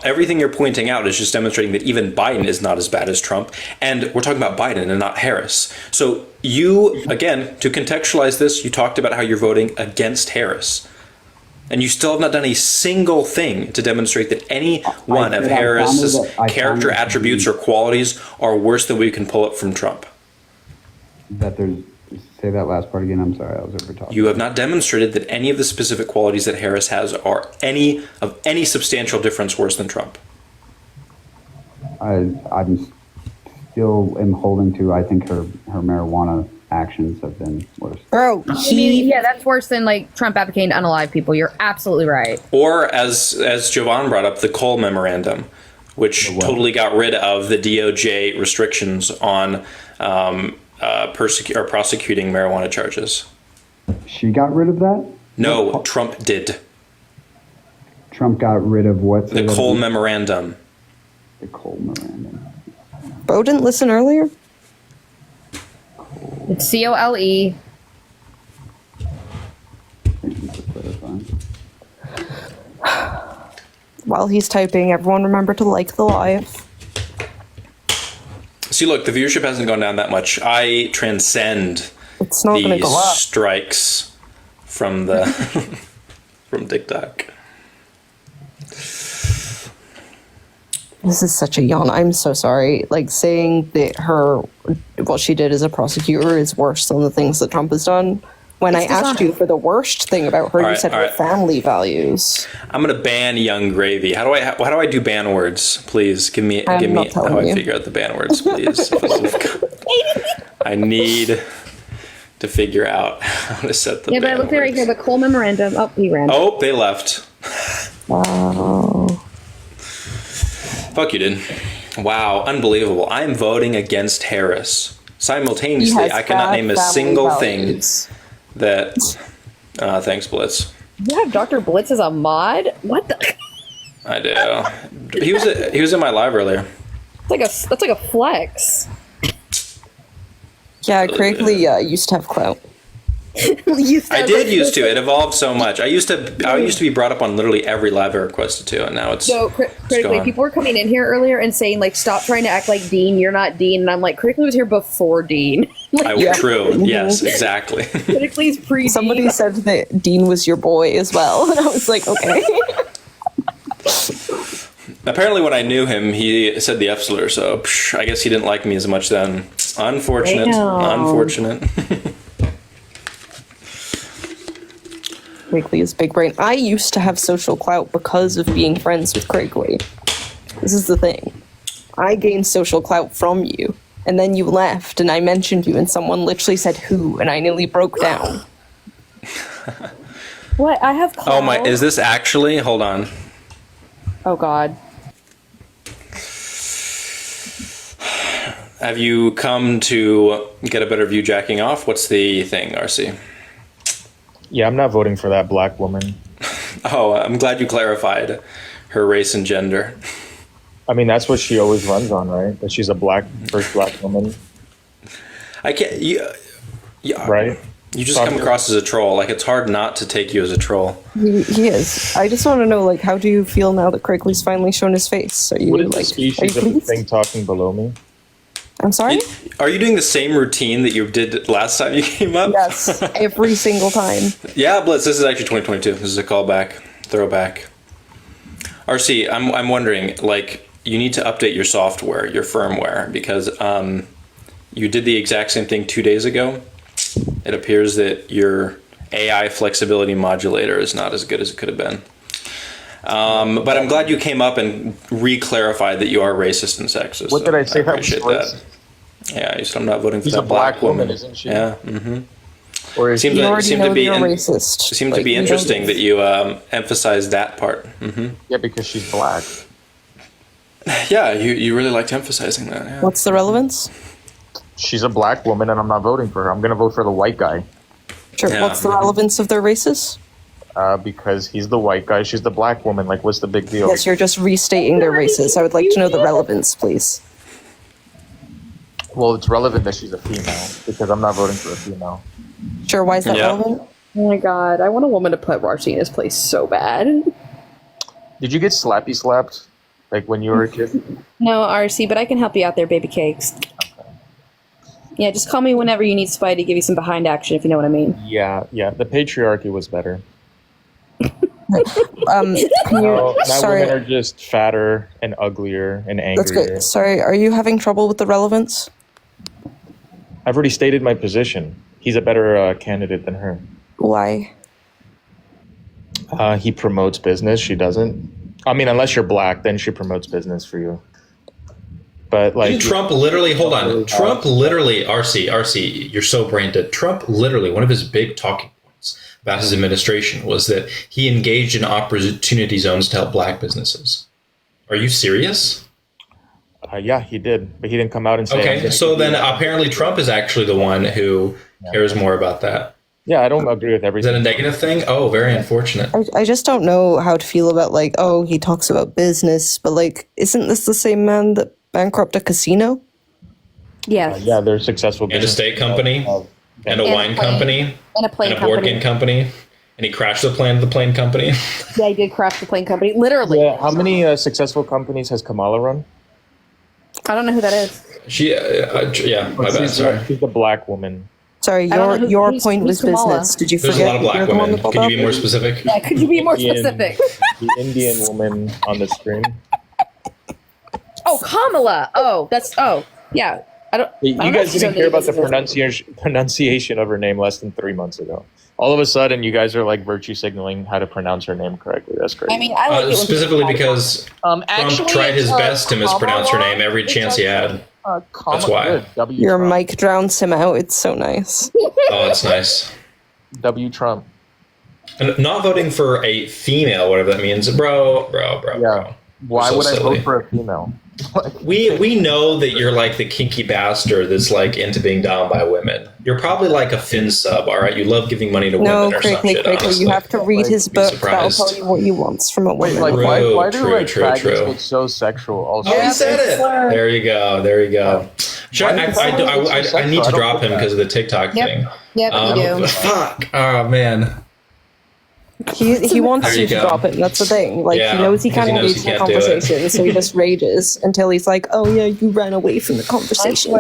everything you're pointing out is just demonstrating that even Biden is not as bad as Trump. And we're talking about Biden and not Harris. So you, again, to contextualize this, you talked about how you're voting against Harris. And you still have not done a single thing to demonstrate that any one of Harris's character attributes or qualities are worse than we can pull up from Trump. Say that last part again. I'm sorry, I was over talking. You have not demonstrated that any of the specific qualities that Harris has are any substantial difference worse than Trump. I'm still am holding to. I think her marijuana actions have been worse. Bro, yeah, that's worse than like Trump advocating to unalive people. You're absolutely right. Or as Jovan brought up, the Cole memorandum, which totally got rid of the DOJ restrictions on prosecuting marijuana charges. She got rid of that? No, Trump did. Trump got rid of what? The Cole memorandum. The Cole memorandum. Bo didn't listen earlier? It's COLE. Thank you for clarifying. While he's typing, everyone remember to like the live. See, look, the viewership hasn't gone down that much. I transcend It's not going to these go up. strikes from the from TikTok. This is such a yawn. I'm so sorry. Like, saying that what she did as a prosecutor is worse than the things that Trump has done. When I asked you for the worst thing about her, you said her family values. I'm gonna ban Young Gravy. How do I do ban words? Please give me how I figure out the ban words, please. I need to figure out how to set the ban Yeah, but I looked at it right here. The Cole memorandum. Oh, he ran. Oh, they left. Wow. Fuck you, dude. Wow, unbelievable. I'm voting against Harris. Simultaneously, I cannot name a single thing that. Thanks, Blitz. You have Dr. Blitz as a mod? What the? I do. He was in my live earlier. That's like a flex. Yeah, Craigley used to have clout. I did used to. It evolved so much. I used to be brought up on literally every live I requested to, and now it's so critically. People were coming in here earlier and saying like, "Stop trying to act like Dean. You're not Dean." And I'm like, critically was here before Dean. True. Yes, exactly. Critically's pre. Somebody said that Dean was your boy as well, and I was like, okay. Apparently, when I knew him, he said the F slur, so I guess he didn't like me as much then. Unfortunate. Damn. Unfortunate. Craigley is big brain. I used to have social clout because of being friends with Craigley. This is the thing. I gained social clout from you, and then you left, and I mentioned you, and someone literally said who, and I nearly broke down. What? I have clout. Oh my! Is this actually? Hold on. Oh God. Have you come to get a better view jacking off? What's the thing, RC? Yeah, I'm not voting for that black woman. Oh, I'm glad you clarified her race and gender. I mean, that's what she always runs on, right? That she's a first black woman. I can't. Right? You just come across as a troll. Like, it's hard not to take you as a troll. He is. I just want to know, like, how do you feel now that Craigley's finally shown his face? Are you What is the like? species of the thing talking below me? I'm sorry? Are you doing the same routine that you did last time you came up? Yes, every single time. Yeah, Blitz, this is actually 2022. This is a callback, throwback. RC, I'm wondering, like, you need to update your software, your firmware, because you did the exact same thing 2 days ago. It appears that your AI flexibility modulator is not as good as it could have been. But I'm glad you came up and re-clarified that you are racist and sexist. What did I say? I appreciate that. Yeah, you said I'm not voting for that black woman. Isn't she? Yeah. Mm-hmm. Or is You already know you're It racist. seemed to be interesting that you emphasized that part. Mm-hmm. Yeah, because she's black. Yeah, you really liked emphasizing that. Yeah. What's the relevance? She's a black woman, and I'm not voting for her. I'm going to vote for the white guy. Sure. Yeah. What's the relevance of their races? Because he's the white guy, she's the black woman. Like, what's the big deal? Yes, you're just restating their races. I would like to know the relevance, please. Well, it's relevant that she's a female, because I'm not voting for a female. Sure, why is that relevant? Oh my God, I want a woman to put Rashi in his place so bad. Did you get slappy slapped, like when you were a kid? No, RC, but I can help you out there, baby cakes. Okay. Yeah, just call me whenever you need Spy to give you some behind action, if you know what I mean. Yeah, the patriarchy was better. Can you, Now sorry, women are just fatter and uglier and angrier. that's good. Sorry, are you having trouble with the relevance? I've already stated my position. He's a better candidate than her. Why? He promotes business. She doesn't. I mean, unless you're black, then she promotes business for you. But like, Trump literally, hold on. Trump literally, RC, you're so brain dead. Trump literally, one of his big talking points about his administration was that he engaged in opportunity zones to help black businesses. Are you serious? Yeah, he did, but he didn't come out and say. Okay, so then apparently Trump is actually the one who cares more about that. Yeah, I don't agree with Is everything. that a negative thing? Oh, very unfortunate. I just don't know how to feel about, like, oh, he talks about business, but, like, isn't this the same man that bankrupted a casino? Yes. Yeah, they're successful. And a business. state company, and a wine company, And a plane and a board game company, and he crashed the plane company. Yeah, he did crash the plane company. Literally. Yeah, how many successful companies has Kamala run? I don't know who that is. She, yeah, my bad, sorry. She's the black woman. Sorry, I don't know your who's point was Kamala. business. Did you There's forget? a lot of black you're the one women. that pulled Can you up? be more specific? Yeah, could you be more Indian- specific? The Indian woman on the screen. Oh, Kamala. Oh, yeah. I don't You know guys if didn't so hear about the business. pronunciation of her name less than 3 months ago. All of a sudden, you guys are like virtue signaling how to pronounce her name correctly. That's crazy. I mean, I like it when Specifically people- because Actually, Trump tried his it's, best to mispronounce her Kamala. name every chance he had. That's why. W. Your Trump. mic drowns him out. It's so nice. Oh, that's nice. W. Trump. And not voting for a female, whatever that means, bro. Yeah. Why so would I silly. vote for a female? We know that you're like the kinky bastard that's like into being down by women. You're probably like a Fin sub, all right? You love giving money to women or some shit, honestly. You have to read his book. That'll surprised. tell you what he wants from a woman. Like, why do like True. faggots get so sexual? Also, Oh, he said it. There you go. Sure, I need to drop him because of the TikTok thing. Yep, you do. Fuck. Oh man. He wants There you you to go. drop it. That's the thing. Like Yeah, he knows he because can't he knows engage he in the can't do it. conversation, so he just rages until he's like, "Oh yeah, you ran away from the conversation."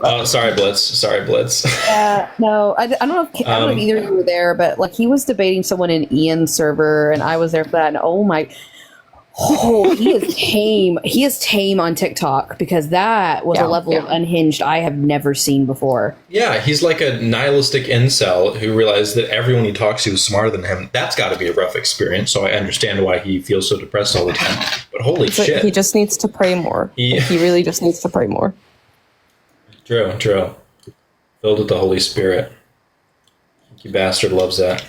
Oh, sorry, Blitz. No, I don't know if I don't know if either of you were there, but like he was debating someone in Ian's server, and I was there for that. And he is tame. He is tame on TikTok because that was a level of unhinged I have never seen before. Yeah, he's like a nihilistic incel who realized that everyone he talks to is smarter than him. That's got to be a rough experience, so I understand why he feels so depressed all the time. But holy shit. He just needs to pray more. He really just needs to pray more. True. Filled with the Holy Spirit. You bastard loves that.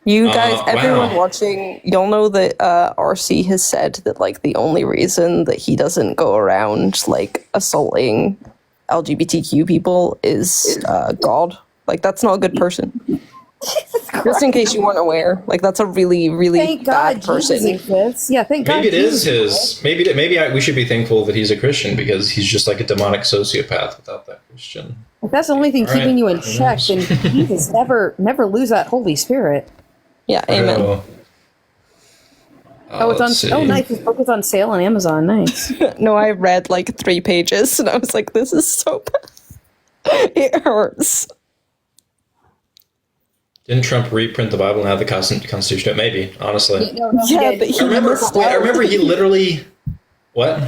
You guys, everyone wow. watching, you'll know that RC has said that like the only reason that he doesn't go around like assaulting LGBTQ people is God. Like that's not a good person. Just in case you weren't aware, like that's a really, really Thank bad God person. Jesus exists. Yeah, thank God. Maybe it is Jesus his. Maybe we should be thankful that he's a Christian because he's just like a demonic sociopath without that Christian. If that's the only thing All right. keeping you in check, then Jesus never lose that Holy Spirit. Yeah, amen. Oh, it's on. let's see. Oh, nice. This book is on sale on Amazon. Nice. No, I read like 3 pages and I was like, this is so bad. It hurts. Didn't Trump reprint the Bible and have the Constitution? Maybe, honestly. Yeah, but he missed out. I remember he literally. What?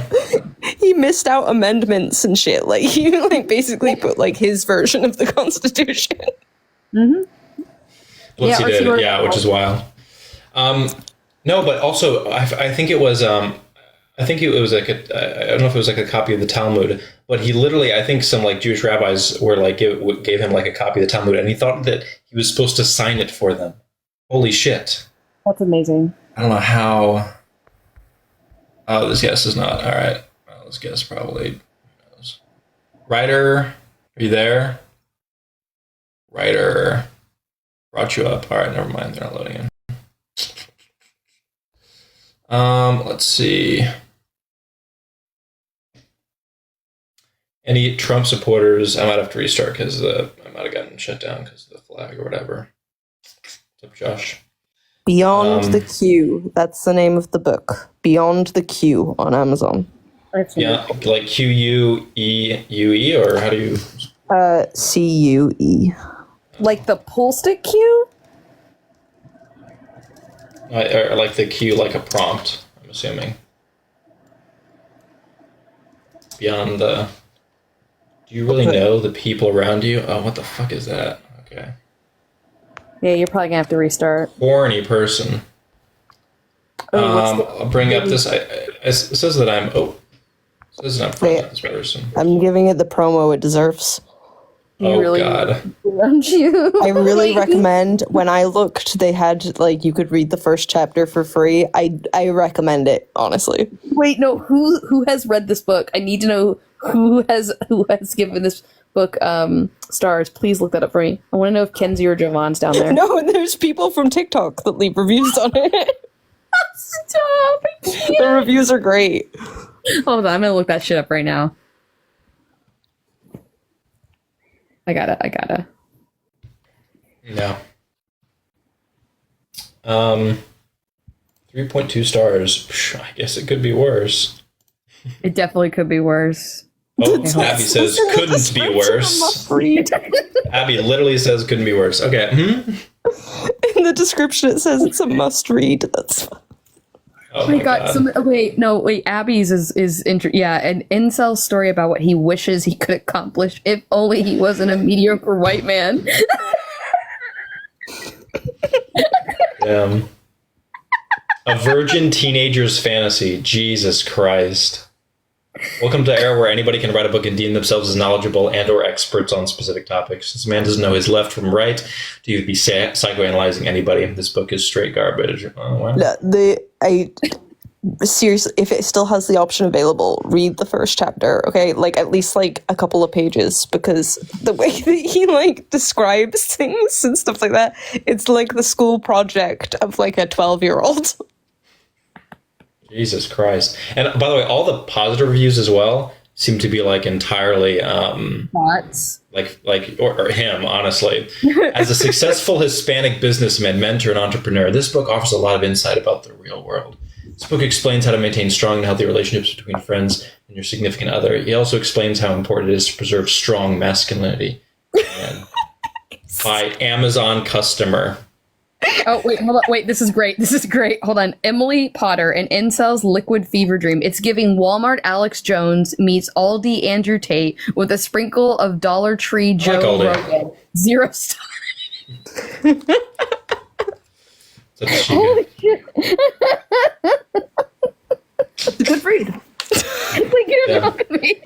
He missed out amendments and shit. Like he like basically put like his version of the Constitution. Mm-hmm. Once he did, yeah, which is wild. No, but also I think it was like I don't know if it was like a copy of the Talmud, but he literally, I think some like Jewish rabbis were like gave him like a copy of the Talmud, and he thought that he was supposed to sign it for them. Holy shit! That's amazing. I don't know how. Oh, this guess is not all right. Well, this guess probably. Who knows? Writer, are you there? Writer. Brought you up. All right, never mind. They're not loading in. Let's see. Any Trump supporters? I might have to restart because I might have gotten shut down because of the flag or whatever. What's up, Josh? Beyond the Q. That's the name of the book. Beyond the Q on Amazon. Yeah, like QUEUE, or how do you? CUE. Like the pull stick cue? Or like the Q, like a prompt, I'm assuming. Beyond the... Do you really know the people around you? Oh, what the fuck is that? Okay. Yeah, you're probably gonna have to restart. Horny person. I'll bring up this. It says that I'm... Oh. It says that I'm friends with this person. I'm giving it the promo it deserves. Oh, really, God. I really recommend, when I looked, they had, like, you could read the first chapter for free. I recommend it, honestly. Wait, no, who has read this book? I need to know who has given this book stars. Please look that up for me. I want to know if Kenzie or Javon's down there. No, there's people from TikTok that leave reviews on it. Stop! The reviews are great. Hold on, I'm gonna look that shit up right now. I gotta. No. 3.2 stars. Psh, I guess it could be worse. It definitely could be worse. Oh, Abby says couldn't be worse. Abby literally says couldn't be worse. Okay. In the description it says it's a must read. That's fine. Oh my god! Wait. Abby's is an incel story about what he wishes he could accomplish if only he wasn't a mediocre white man. A virgin teenager's fantasy. Jesus Christ. Welcome to an era where anybody can write a book and deem themselves as knowledgeable and or experts on specific topics. This man doesn't know his left from right to even be psychoanalyzing anybody. This book is straight garbage. Oh, wow. seriously, if it still has the option available, read the first chapter, okay? Like, at least, like, a couple of pages, because the way that he, like, describes things and stuff like that, it's like the school project of, like, a 12-year-old. Jesus Christ. And by the way, all the positive reviews as well seem to be like entirely Bots. or him, honestly. As a successful Hispanic businessman, mentor, and entrepreneur, this book offers a lot of insight about the real world. This book explains how to maintain strong and healthy relationships between friends and your significant other. He also explains how important it is to preserve strong masculinity. By Amazon customer. Oh, wait, hold on. Wait, this is great. This is great. Hold on. Emily Potter, an incel's liquid fever dream. It's giving Walmart Alex Jones meets Aldi Andrew Tate with a sprinkle of Dollar Tree Joe Rogan. 0 stars. Holy shit. It's a good read. Like, you're not me.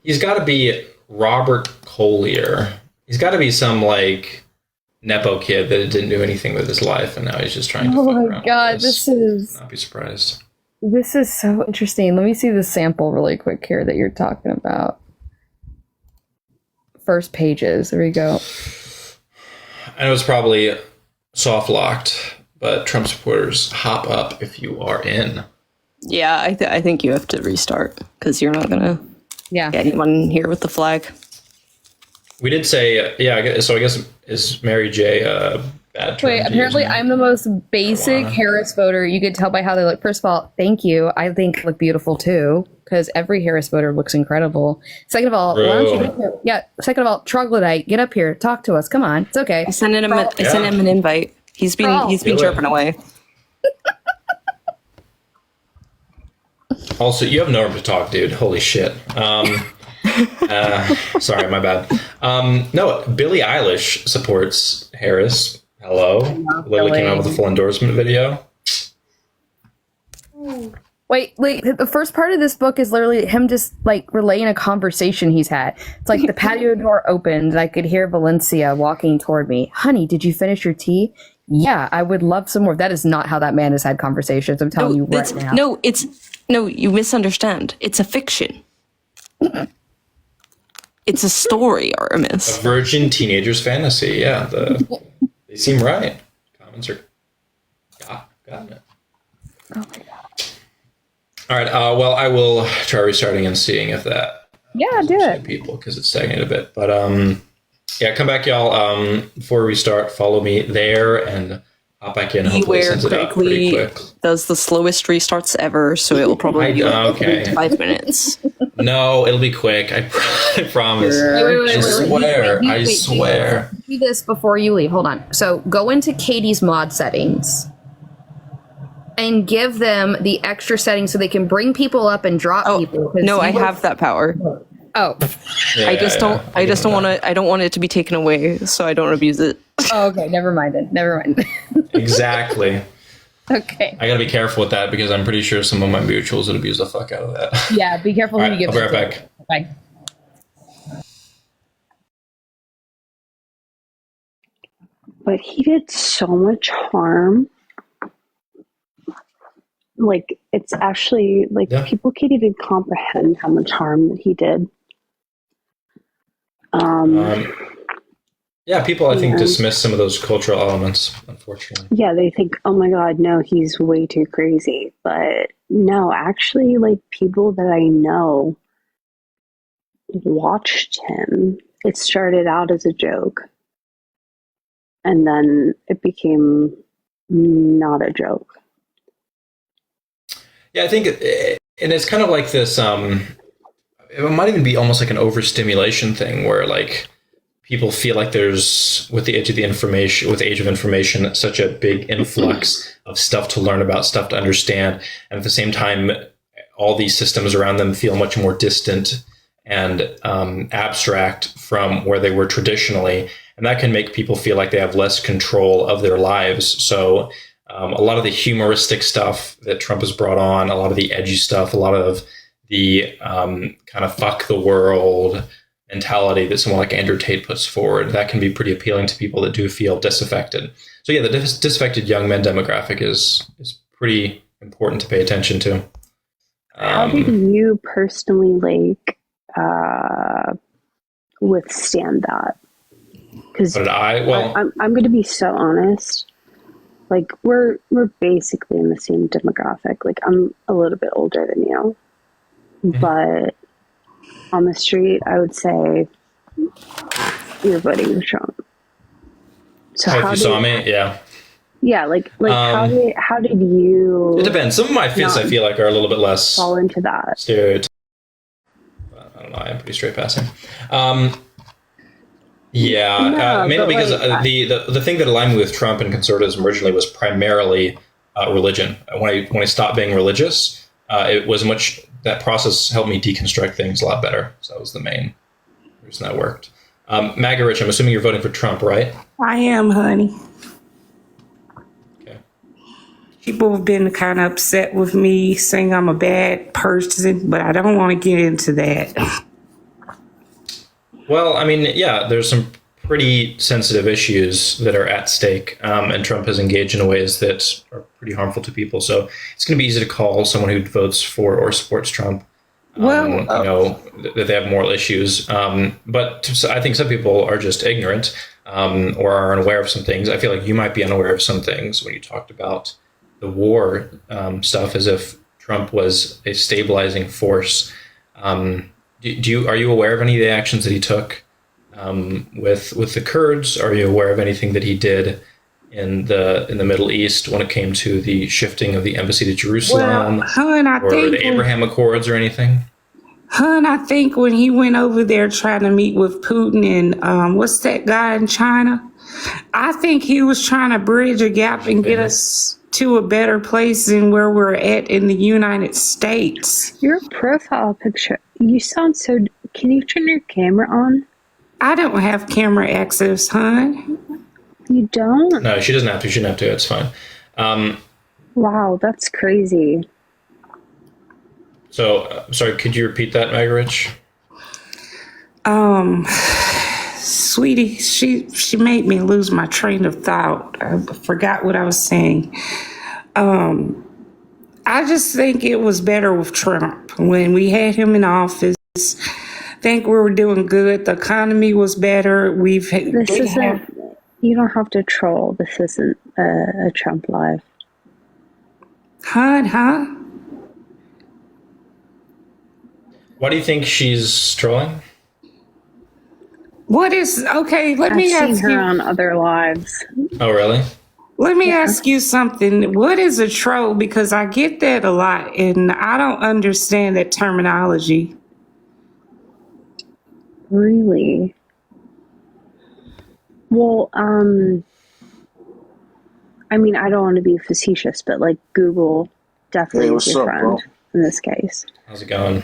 He's got to be Robert Collier. He's got to be some like Nepo kid that didn't do anything with his life, and now he's just trying to. Oh my god, this is. Not be surprised. This is so interesting. Let me see the sample really quick here that you're talking about. First pages. There we go. I know it's probably soft locked, but Trump supporters, hop up if you are in. Yeah, I think you have to restart, because you're not gonna get anyone here with the flag. We did say, so I guess is Mary J. Bad term? Wait, apparently I'm the most basic Harris voter. You could tell by how they look. First of all, thank you. I think I look beautiful too, because every Harris voter looks incredible. Second of all, why don't you get here? Yeah. Second of all, troglodyte, get up here, talk to us. Come on, it's okay. I sent him an invite. He's been chirping away. Also, you have no room to talk, dude. Holy shit. Sorry, my bad. No, Billie Eilish supports Harris. Hello. Lily came out with a full endorsement video. Wait, the first part of this book is literally him just like relaying a conversation he's had. It's like the patio door opened and I could hear Valencia walking toward me. Honey, did you finish your tea? Yeah, I would love some more. That is not how that man has had conversations. I'm telling you right now. No, you misunderstand. It's a fiction. It's a story, Artemis. A virgin teenager's fantasy. Yeah, they seem right. Comments are got it. Oh my god. All right. Well, I will try restarting and seeing if that. Yeah, do it. People, because it's stagnated a bit. But yeah, come back, y'all. Before we start, follow me there and hop back in. Hopefully, it sends it out pretty quick. Does the slowest restarts ever, so it will probably be like 5 minutes. No, it'll be quick. I promise. I swear. Do this before you leave. Hold on. So go into Katie's mod settings and give them the extra settings so they can bring people up and drop people. No, I have that power. Oh, I don't want it to be taken away, so I don't abuse it. Oh, okay. Never mind then. Never mind. Exactly. Okay. I gotta be careful with that because I'm pretty sure some of my mutuals would abuse the fuck out of that. Yeah, be careful who you give. I'll be right back. Bye. But he did so much harm. Like, it's actually, like, people can't even comprehend how much harm that he did. Yeah, people, I think, dismiss some of those cultural elements, unfortunately. Yeah, they think, oh my God, no, he's way too crazy. But no, actually, like, people that I know watched him. It started out as a joke. And then it became not a joke. Yeah, I think, and it's kind of like this, it might even be almost like an overstimulation thing where, like, people feel like there's, with the age of information, such a big influx of stuff to learn about, stuff to understand. And at the same time, all these systems around them feel much more distant and abstract from where they were traditionally. And that can make people feel like they have less control of their lives. So a lot of the humoristic stuff that Trump has brought on, a lot of the edgy stuff, a lot of the kind of fuck the world mentality that someone like Andrew Tate puts forward, that can be pretty appealing to people that do feel disaffected. So yeah, the disaffected young men demographic is pretty important to pay attention to. How did you personally withstand that? Because I'm going to be so honest. Like we're basically in the same demographic. Like I'm a little bit older than you, but on the street, I would say you're voting for Trump. So if you saw me, yeah. Yeah, like how did you? It depends. Some of my fits I feel like are a little bit less fall into that stereotype. I don't know. I'm pretty straight passing. Mainly because the thing that aligned me with Trump and conservatism originally was primarily religion. When I stopped being religious, it was that process helped me deconstruct things a lot better. So that was the main reason that worked. MAGA Rich, I'm assuming you're voting for Trump, right? I am, honey. Okay. People have been kind of upset with me, saying I'm a bad person, but I don't want to get into that. Well, I mean, yeah, there's some pretty sensitive issues that are at stake, and Trump has engaged in ways that are pretty harmful to people. So it's going to be easy to call someone who votes for or supports Trump, that they have moral issues. But I think some people are just ignorant or are unaware of some things. I feel like you might be unaware of some things when you talked about the war stuff, as if Trump was a stabilizing force. Are you aware of any of the actions that he took with the Kurds? Are you aware of anything that he did in the Middle East when it came to the shifting of the embassy to Jerusalem, or the Abraham Accords or anything? I think when he went over there trying to meet with Putin and what's that guy in China? I think he was trying to bridge a gap and get us to a better place than where we're at in the United States. Your profile picture, you sound so... Can you turn your camera on? I don't have camera access, hon. You don't? No, she doesn't have to. She doesn't have to. It's fine. Wow, that's crazy. So, sorry, could you repeat that, Meg Rich? Sweetie, she made me lose my train of thought. I forgot what I was saying. I just think it was better with Trump. When we had him in office, I think we were doing good. The economy was better. You don't have to troll. This isn't a Trump live. Huh? Why do you think she's trolling? Let me ask you. I've seen her on other lives. Oh, really? Let me ask you something. What is a troll? Because I get that a lot, and I don't understand that terminology. Really? Well, I mean, I don't want to be facetious, but like Google definitely is your friend in this case. How's it going?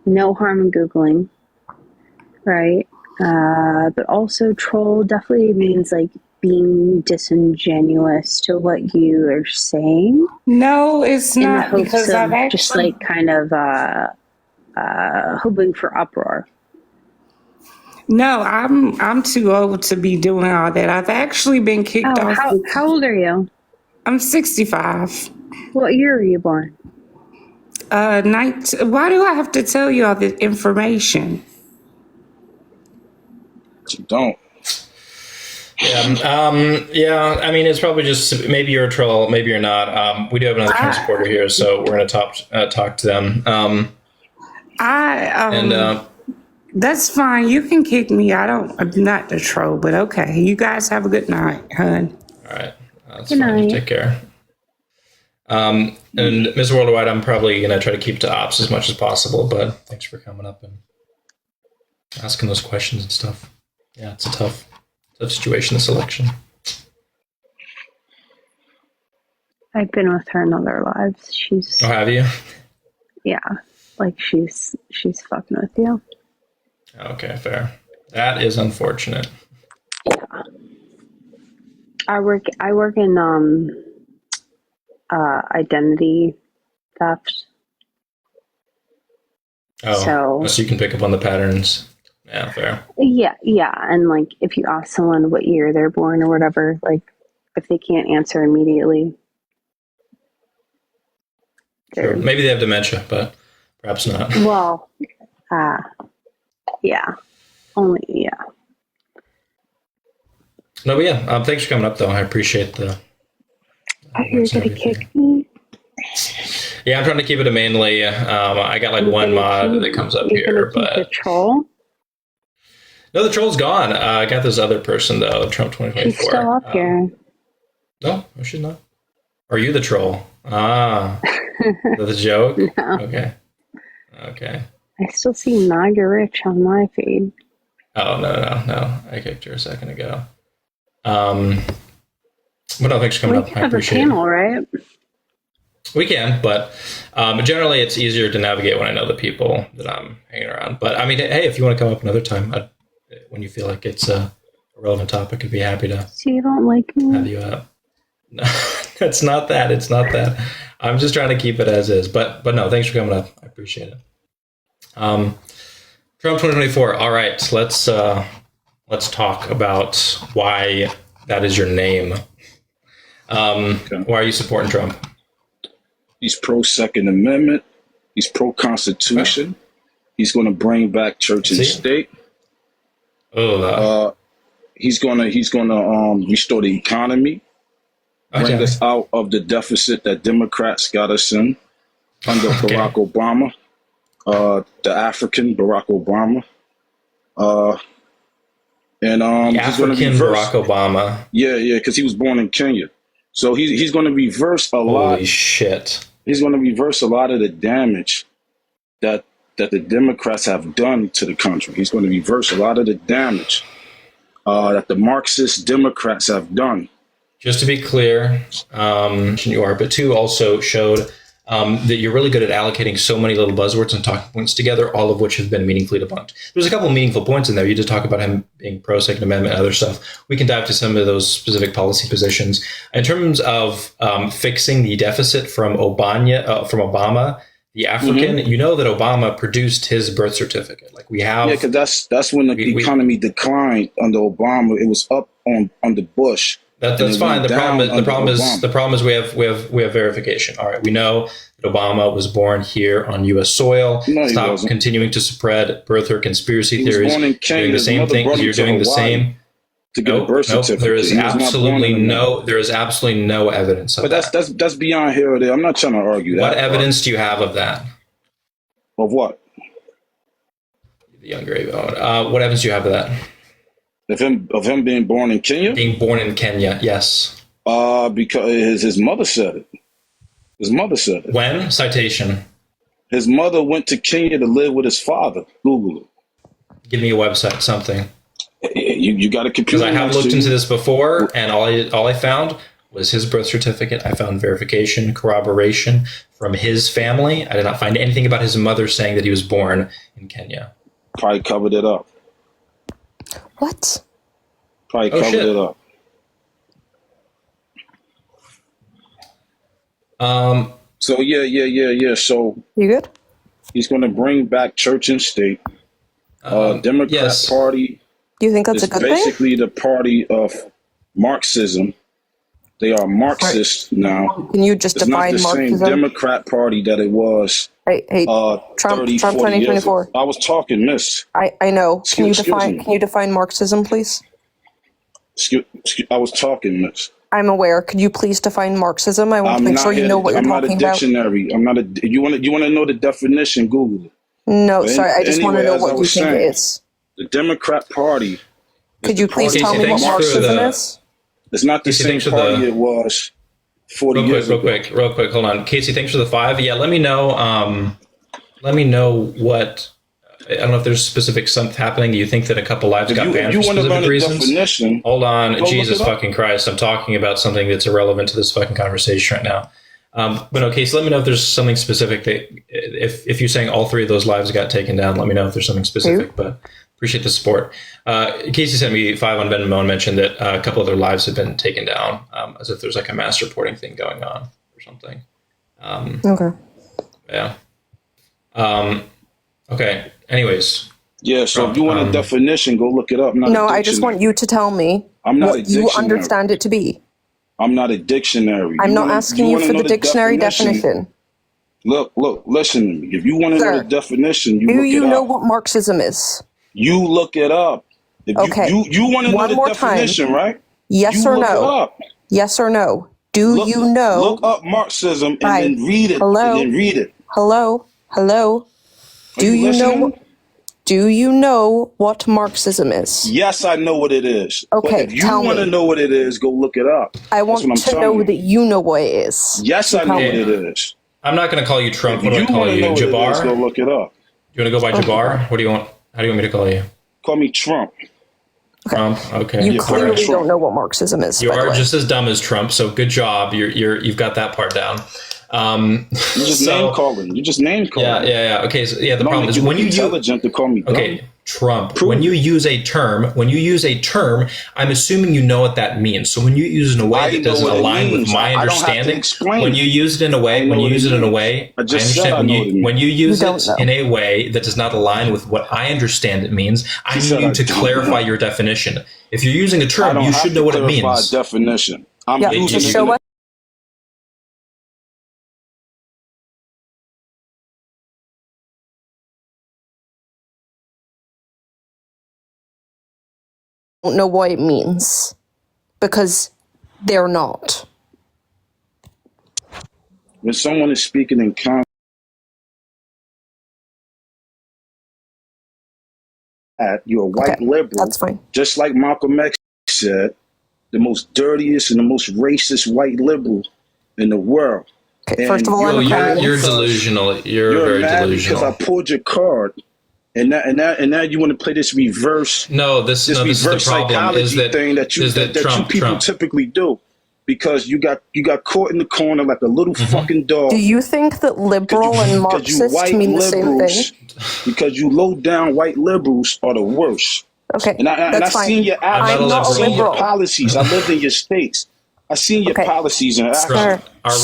No harm in Googling, right? But also troll definitely means like being disingenuous to what you are saying. No, it's not, because I've actually just like kind of hoping for uproar. No, I'm too old to be doing all that. I've actually been kicked off. How old are you? I'm 65. What year were you born? 19. Why do I have to tell you all the information? You don't. Yeah. I mean, it's probably just maybe you're a troll, maybe you're not. We do have another Trump supporter here, so we're going to talk to them. That's fine. You can kick me. I'm not the troll, but okay. You guys have a good night, hon. All right. That's fine. You take care. And Ms. Worldwide, I'm probably going to try to keep to ops as much as possible, but thanks for coming up and asking those questions and stuff. Yeah, it's a tough situation, this election. I've been with her in other lives. Oh, have you? Yeah. Like she's fucking with you. Okay, fair. That is unfortunate. Yeah. I work in identity theft. So you can pick up on the patterns. Yeah, fair. Yeah, and like if you ask someone what year they're born or whatever, like if they can't answer immediately, Sure. Maybe they have dementia, but perhaps not. Well, yeah, yeah. No, but yeah. Thanks for coming up, though. I appreciate the. You're gonna kick me. Yeah, I'm trying to keep it a mainly. I got like one mod that comes up here, but the troll. No, the troll's gone. I got this other person though, Trump 2024. She's still up here. No, she's not. Are you the troll? Ah, the joke. No. Okay. I still see Naga Rich on my feed. Oh no! I kicked her a second ago. But no, thanks for coming up. I appreciate it. We can have a panel, right? We can, but generally it's easier to navigate when I know the people that I'm hanging around. But I mean, hey, if you want to come up another time, when you feel like it's a relevant topic, I'd be happy to. So you don't like me? Have you up? No, it's not that. It's not that. I'm just trying to keep it as is. But no, thanks for coming up. I appreciate it. Trump 2024. All right, let's talk about why that is your name. Why are you supporting Trump? He's pro Second Amendment. He's pro Constitution. He's going to bring back church and state. He's going to restore the economy. Bring us out of the deficit that Democrats got us in under Barack Obama, the African Barack Obama. The African Barack Obama. Yeah, because he was born in Kenya. So he's going to reverse a lot. Holy shit. He's going to reverse a lot of the damage that the Democrats have done to the country. He's going to reverse a lot of the damage that the Marxist Democrats have done. Just to be clear, you are, but two also showed that you're really good at allocating so many little buzzwords and talking points together, all of which have been meaningfully debunked. There's a couple of meaningful points in there. You did talk about him being pro Second Amendment and other stuff. We can dive to some of those specific policy positions. In terms of fixing the deficit from Obama, the African, you know that Obama produced his birth certificate. Like we have, because that's when the economy declined under Obama. It was up under Bush. That's fine. The problem is we have verification. All right, we know that Obama was born here on U.S. soil. No, Stop continuing to spread birther conspiracy theories. Born in Kenya. Doing the same thing. You're doing the same. To get a birth certificate. There is absolutely no evidence of that. But that's beyond here or there. I'm not trying to argue that. What evidence do you have of that? Of what? The young grave. What evidence do you have of that? Of him being born in Kenya? Being born in Kenya, yes. Because his mother said it. His mother said it. When? Citation. His mother went to Kenya to live with his father. Google it. Give me a website, something. You got a computer. Because I have looked into this before, and all I found was his birth certificate. I found verification, corroboration from his family. I did not find anything about his mother saying that he was born in Kenya. Probably covered it up. What? Probably covered it up. So yeah. So you good? He's going to bring back church and state. Democrat Party. Do you think that's a good thing? Basically, the party of Marxism. They are Marxist now. Can you just define Marxism? It's not the same Democrat Party that it was. Hey, Trump 2024. I was talking, miss. I know. Can you define Marxism, please? I was talking, miss. I'm aware. Could you please define Marxism? I want to make sure you know what you're talking about. I'm not a dictionary. I'm not a. You want to know the definition? Google it. No, sorry. I just want to know what you think it is. The Democrat Party. Could you please tell me what Marxism is? It's not the same party it was 40 years ago. Real quick, hold on. Casey, thanks for the 5. Yeah, let me know what, I don't know if there's specific something happening. Do you think that a couple lives got banned for specific reasons? Definition, hold on. Jesus fucking Christ. I'm talking about something that's irrelevant to this fucking conversation right now. But okay, so let me know if there's something specific that, if you're saying all 3 of those lives got taken down, let me know if there's something specific, but appreciate the support. Casey sent me 5 on Venmo and mentioned that a couple other lives have been taken down, as if there's like a mass reporting thing going on or something. Okay. Yeah. Okay. Anyways, Yeah, so Trump, if you want a definition, go look it up. No, I just want you to tell me what you understand it to be. I'm not a dictionary. I'm not asking you for the dictionary definition. Look, listen to me. If you want to know the definition, you look it up. Do you know what Marxism is? You look it up. If you want to know the definition, right? Yes or no? Yes or no? Do you know? Look up Marxism and then read it. Hello? And then read it. Hello? Do you know? Do you know what Marxism is? Yes, I know what it is. Okay, but if you want to know what it is, go look it up. I want to know that you know what it is. Yes, I know what it is. I'm not going to call you Trump. If What do I call you? Jabbar? Go look it up. You want to go by Jabbar? What do you want? How do you want me to call you? Call me Trump. Trump. Okay. You clearly don't know what Marxism is. You are just as dumb as Trump. So good job. You've got that part down. You're just name calling. You're just name calling. Yeah. Okay. So the problem is when you intelligent to call me dumb. Okay, Trump. When you use a term, I'm assuming you know what that means. So when you use it in a way that doesn't align with my understanding, when you use it in a way, when you use it in a way that does not align with what I understand it means, I need you to clarify your definition. If you're using a term, you should know what it means. Definition. Just show us. Don't know what it means because they're not. When someone is speaking in you're a white liberal. That's fine. Just like Malcolm X said, the most dirtiest and the most racist white liberal in the world. Okay, first of all, you're delusional. You're very mad delusional. Because I pulled your card. And now you want to play this reverse. This is the problem. Is that thing that you people typically do, because you got caught in the corner like a little fucking dog. Do you think that liberal and Marxist mean the same thing? Because you low down white liberals are the worst. Okay, and I seen your actions. I'm not a liberal. Your policies. I lived in your states. I seen your policies and actions. Trump, are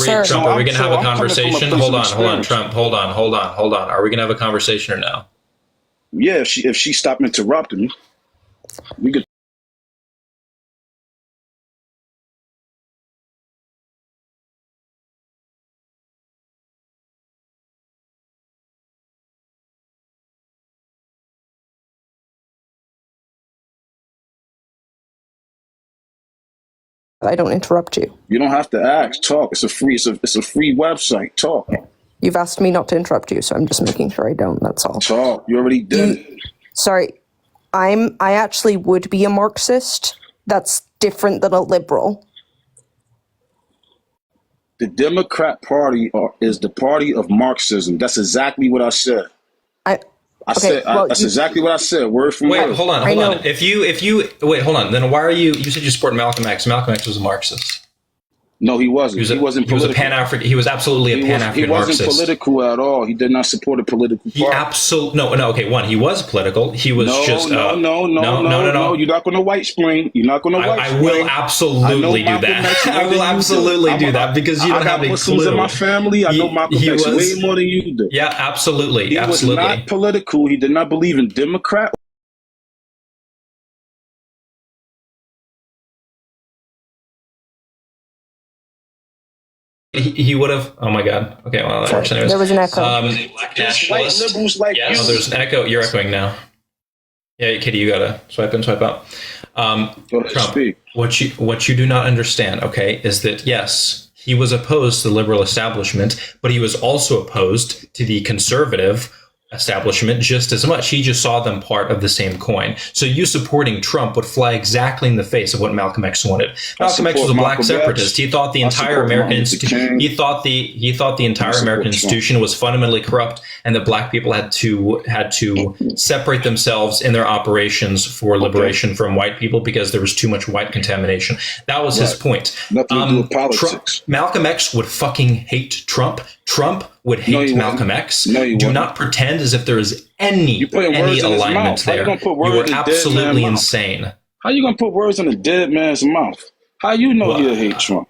we going to have a conversation? Hold on, Trump. Hold on. Are we going to have a conversation or no? Yeah, if she stopped interrupting me, we could. I don't interrupt you. You don't have to ask. Talk. It's a free website. Talk. You've asked me not to interrupt you, so I'm just making sure I don't. That's all. Talk. You already did. Sorry, I actually would be a Marxist. That's different than a liberal. The Democrat Party is the party of Marxism. That's exactly what I said. That's exactly what I said. Word for word. Wait, hold on. If you wait, hold on. Then why are you? You said you support Malcolm X. Malcolm X was a Marxist. No, he wasn't. He wasn't political. He was a Pan-African. He was absolutely a Pan-African Marxist. He wasn't political at all. He did not support a political party. No. Okay, one. He was political. He was just. No. You're not going to white explain. You're not going to white explain. I will absolutely do that. I will absolutely do that because you don't have a clue. I got Muslims in my family. I know Malcolm X way more than you do. Yeah, absolutely. He was not political. He did not believe in Democrat. He would have. Oh my God. Okay. Well, that works anyways. There was an echo. White liberals like you. Oh, there's an echo. You're echoing now. Yeah, Kitty, you gotta swipe in, swipe out. Trump, what you do not understand, okay, is that yes, he was opposed to the liberal establishment, but he was also opposed to the conservative establishment just as much. He just saw them part of the same coin. So you supporting Trump would fly exactly in the face of what Malcolm X wanted. Malcolm X was a black separatist. He thought the entire American institution. He thought the entire American institution was fundamentally corrupt, and that black people had to separate themselves in their operations for liberation from white people because there was too much white contamination. That was his point. Nothing to do with politics. Malcolm X would fucking hate Trump. Trump would hate Malcolm X. Do not pretend as if there is any alignment there. You are absolutely insane. How you gonna put words in a dead man's mouth? How you know he'll hate Trump?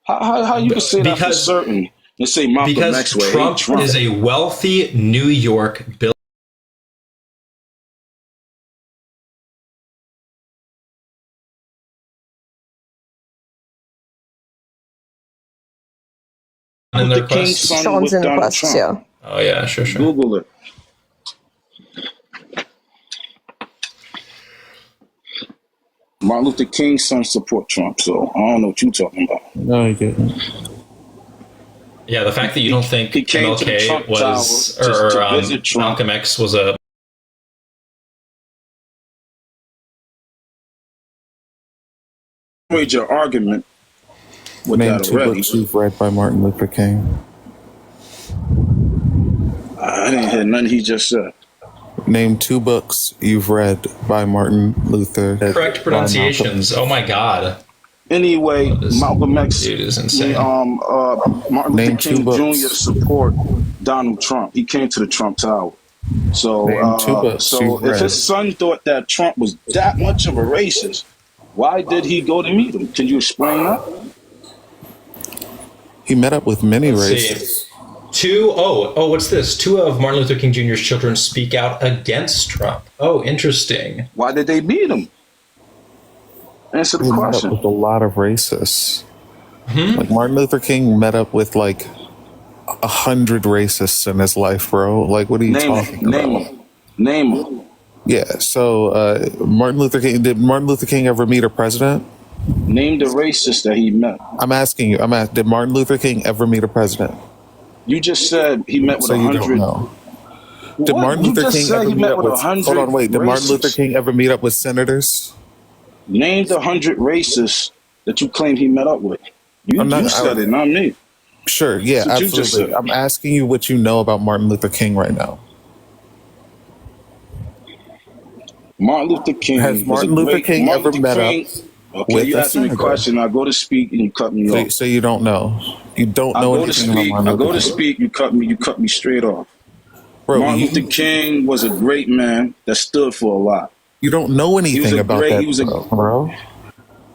How you can say that for certain and say Malcolm X will hate Trump? Trump is a wealthy New York in their Luther King's quest? son Sean's with in the Donald quests, Trump. yeah. Oh yeah, sure. Google it. Martin Luther King's son support Trump, so I don't know what you're talking about. No, you didn't. Yeah, the fact that you don't think He came to the MLK Trump was, Tower to or visit Trump. Malcolm X was a Made your argument with Name that two already. books you've read by Martin Luther King. I didn't hear nothing he just said. Name two books you've read by Martin Luther. correct pronunciations. Oh my God. Anyway, Malcolm X, Dude is insane. Martin Name Luther two King books. Jr. support Donald Trump. He came to the Trump Tower. So, Name two books so you've if read. his son thought that Trump was that much of a racist, why did he go to meet him? Can you explain that? He met up with many Let's racists. see. What's this? Two of Martin Luther King Jr.'s children speak out against Trump. Oh, interesting. Why did they meet him? Answer the He met up question. with a lot of racists. Like Martin Luther King met up with like 100 racists in his life, bro. Like, what are you talking about? Name him. Yeah. So, Martin Luther King. Did Martin Luther King ever meet a president? Name the racist that he met. I'm asking you. Did Martin Luther King ever meet a president? You just said he met with So you don't 100. know. Did What? Martin You Luther just King said ever he meet met up with with? 100 Hold on, wait. Did Martin Luther racists. King ever meet up with senators? Name the 100 racists that you claim he met up with. You said it, not me. Sure. Yeah. That's what you just Absolutely. said. I'm asking you what you know about Martin Luther King right now. Martin Luther King. Has Martin Luther King ever met up Okay, with you a asked me a senator? question. I go to speak and you cut me off. So you don't know. You don't I know go to anything about speak. Martin I Luther go to King. speak. You cut me straight off. Bro, Martin Luther King was a great man that stood for a lot. You don't know He was anything a about great. that, He was a. bro.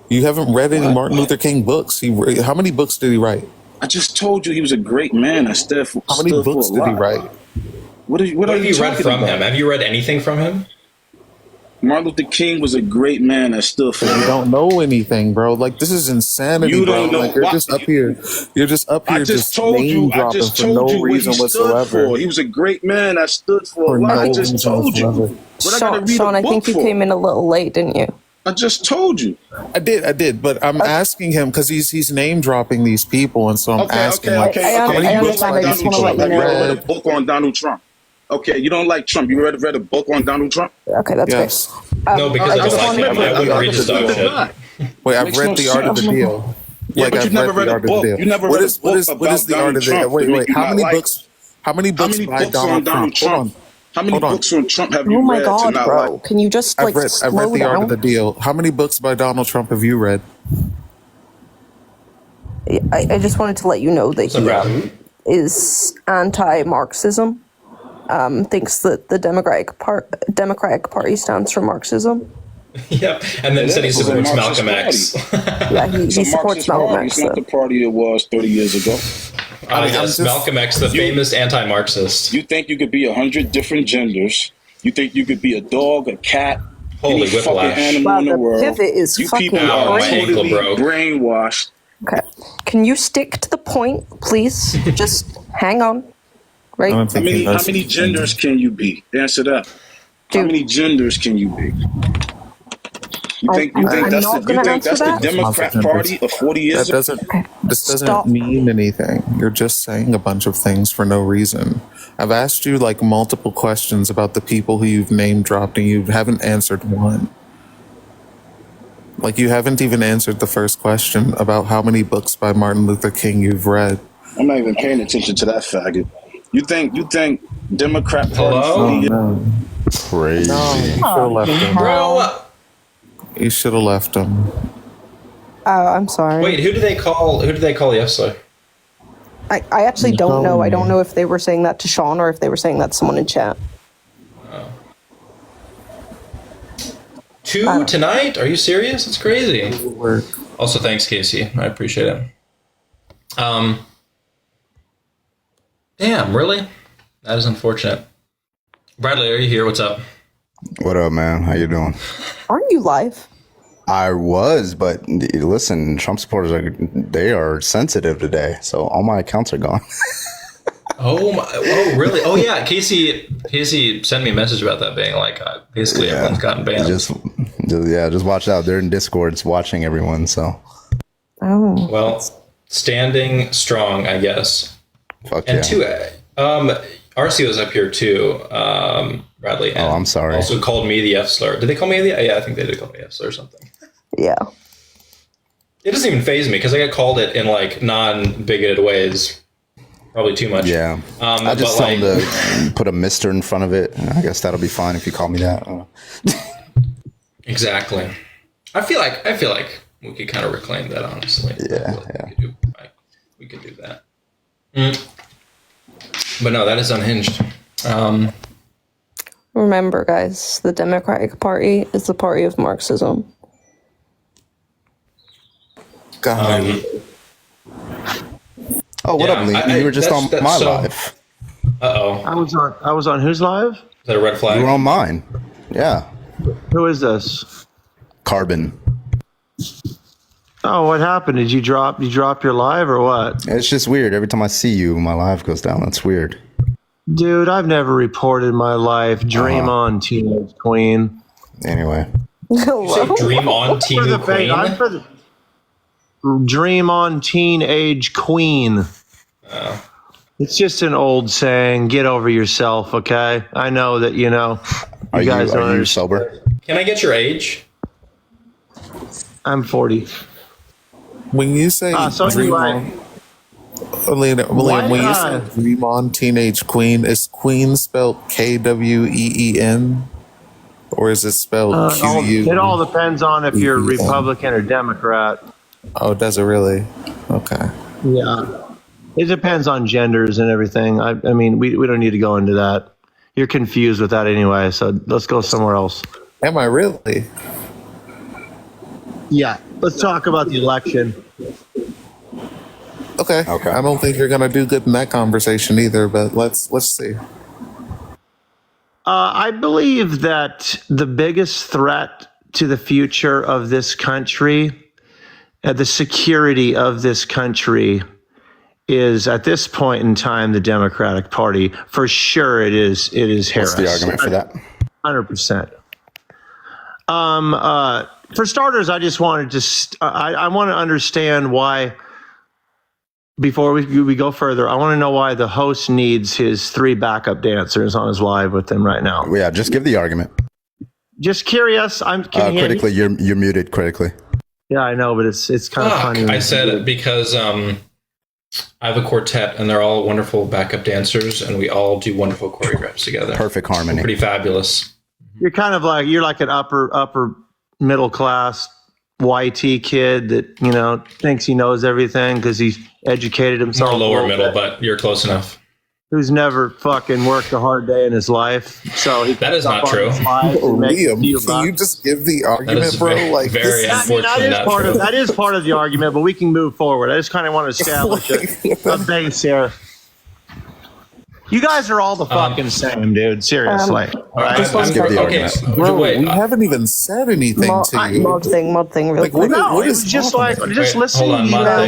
You haven't read any Martin Luther King books. How many books did he write? I just told you he was a great man that stood for. How many books did he write? What What are have you you read talking from about? him? Have you read anything from him? Martin Luther King was a great man that stood for. You don't know anything, bro. Like, this is insanity, You bro. don't know Like, you're what- just up here. You're just up here I just just told name you. I dropping just for told no you what reason he stood whatsoever. for. He was a great man that stood for For a lot. no I just reason told you. whatsoever. What I gotta read Sean, a I think book you for? came in a little late, didn't you? I just told you. I did, but I'm asking him because he's name dropping these people, and so I'm asking like, how many books understand. by I just Donald wanna let Trump you you know. Read a read? book on Donald Trump. Okay, you don't like Trump. You read a book on Donald Trump? Okay, that's Yes. great. No, because I don't like him. I wouldn't read his dog shit. Wait, I've Makes read no The Art of the sense. Deal. Yeah, Like, but you I've never read The a Art of the book. Deal. You never What read a is what book is what about is The Art Donald of the Trump. Wait, to make wait. you How not many like- books? How many How books many by books on Donald Donald Trump? Hold Trump? on. How many Hold on. books on Trump have you Oh my read to God, not bro! like? Can you just like I've read slow The Art of down? the Deal. How many books by Donald Trump have you read? I just wanted to let you know that What's up, he Brad? is anti-Marxism. Thinks that the Democratic Party stands for Marxism. Yep. And then said he It's a supports Marxist Malcolm X. Yeah, he It's a supports Marxist Malcolm party. X. It's not the party it was 30 years ago. Yes, Malcolm X, the famous anti-Marxist. You think you could be 100 different genders? You think you could be a dog, a cat, Holy any fucking whiplash. animal Wow, in the the world? pivot is You fucking people are my ankle totally broke. brainwashed. Okay, can you stick to the point, please? Just hang on. Right? How many genders can you be? Answer that. How many genders can you be? You think I'm that's not the, you gonna think answer that's the that. Democrat Party of 40 years That ago? this doesn't Stop. mean anything. You're just saying a bunch of things for no reason. I've asked you like multiple questions about the people who you've name dropped, and you haven't answered one. Like, you haven't even answered the first question about how many books by Martin Luther King you've read. I'm not even paying attention to that faggot. You think Democrat Party Hello? 40 years No, Crazy. no, you should have left him. Bro, You should have left him. Oh, I'm sorry. wait, who do they call yesterday? I actually don't know. I don't know if they were saying that to Sean or if they were saying that to someone in chat. Two tonight? Are you serious? It's crazy. Also, thanks, Casey. I appreciate it. Damn, really? That is unfortunate. Bradley, are you here? What's up? What up, man? How you doing? Aren't you live? I was, but listen, Trump supporters are sensitive today, so all my accounts are gone. Oh, really? Oh, yeah. Casey sent me a message about that being like, basically everyone's gotten banned. Just watch out. They're in Discords watching everyone. So, well, standing strong, I guess. Fuck and yeah. RCO's up here too, Bradley. And I'm sorry. Also called me the F slur. Did they call me the? Yeah, I think they did call me F slur or something. Yeah. It doesn't even faze me because I get called it in like non-bigoted ways. Probably too much. Yeah. I just tell them to put a Mr. in front of it. I guess that'll be fine if you call me that. Exactly. I feel like we could kind of reclaim that, honestly. Yeah. We could do that. But no, that is unhinged. Remember, guys, the Democratic Party is the party of Marxism. What up, Lee? You were just on my live. I was on whose live? Is that a red flag? You were on mine. Yeah. Who is this? Carbon. Oh, what happened? Did you drop your live or what? It's just weird. Every time I see you, my live goes down. That's weird. Dude, I've never reported my life. Dream on, teenage queen. Anyway. Dream on, teenage queen? I'm for the dream on, teenage queen. It's just an old saying. Get over yourself, okay? I know that, you guys don't understand. Sober? Can I get your age? I'm 40. When you say dream on, William, when you say dream on, teenage queen, is queen spelled Kween, or is it spelled Qu? It all depends on if you're Republican or Democrat. Oh, does it really? Okay. Yeah. It depends on genders and everything. I mean, we don't need to go into that. You're confused with that anyway, so let's go somewhere else. Am I really? Yeah. Let's talk about the election. Okay. I don't think you're going to do good in that conversation either, but let's see. I believe that the biggest threat to the future of this country, the security of this country, is at this point in time the Democratic Party. For sure, it is Harris. What's the argument for that? 100%. For starters, I just wanted to. I want to understand why. Before we go further, I want to know why the host needs his 3 backup dancers on his live with him right now. Yeah, just give the argument. Just curious. Critically, you're muted critically. Yeah, I know, but it's kind of funny. I said it because I have a quartet and they're all wonderful backup dancers and we all do wonderful choreographs together. Perfect harmony. Pretty fabulous. You're kind of like an upper middle class YT kid that thinks he knows everything because he's educated himself. More lower middle, but you're close enough. Who's never fucking worked a hard day in his life. So that is not true. Liam, can you just give the argument, bro? Very unfortunate. That is part of the argument, but we can move forward. I just kind of want to establish a base here. You guys are all the fucking same, dude. Seriously. All right? Just give the argument. Bro, we haven't even said anything to you. Mod thing, really quick. What is just listen. Hold on, mod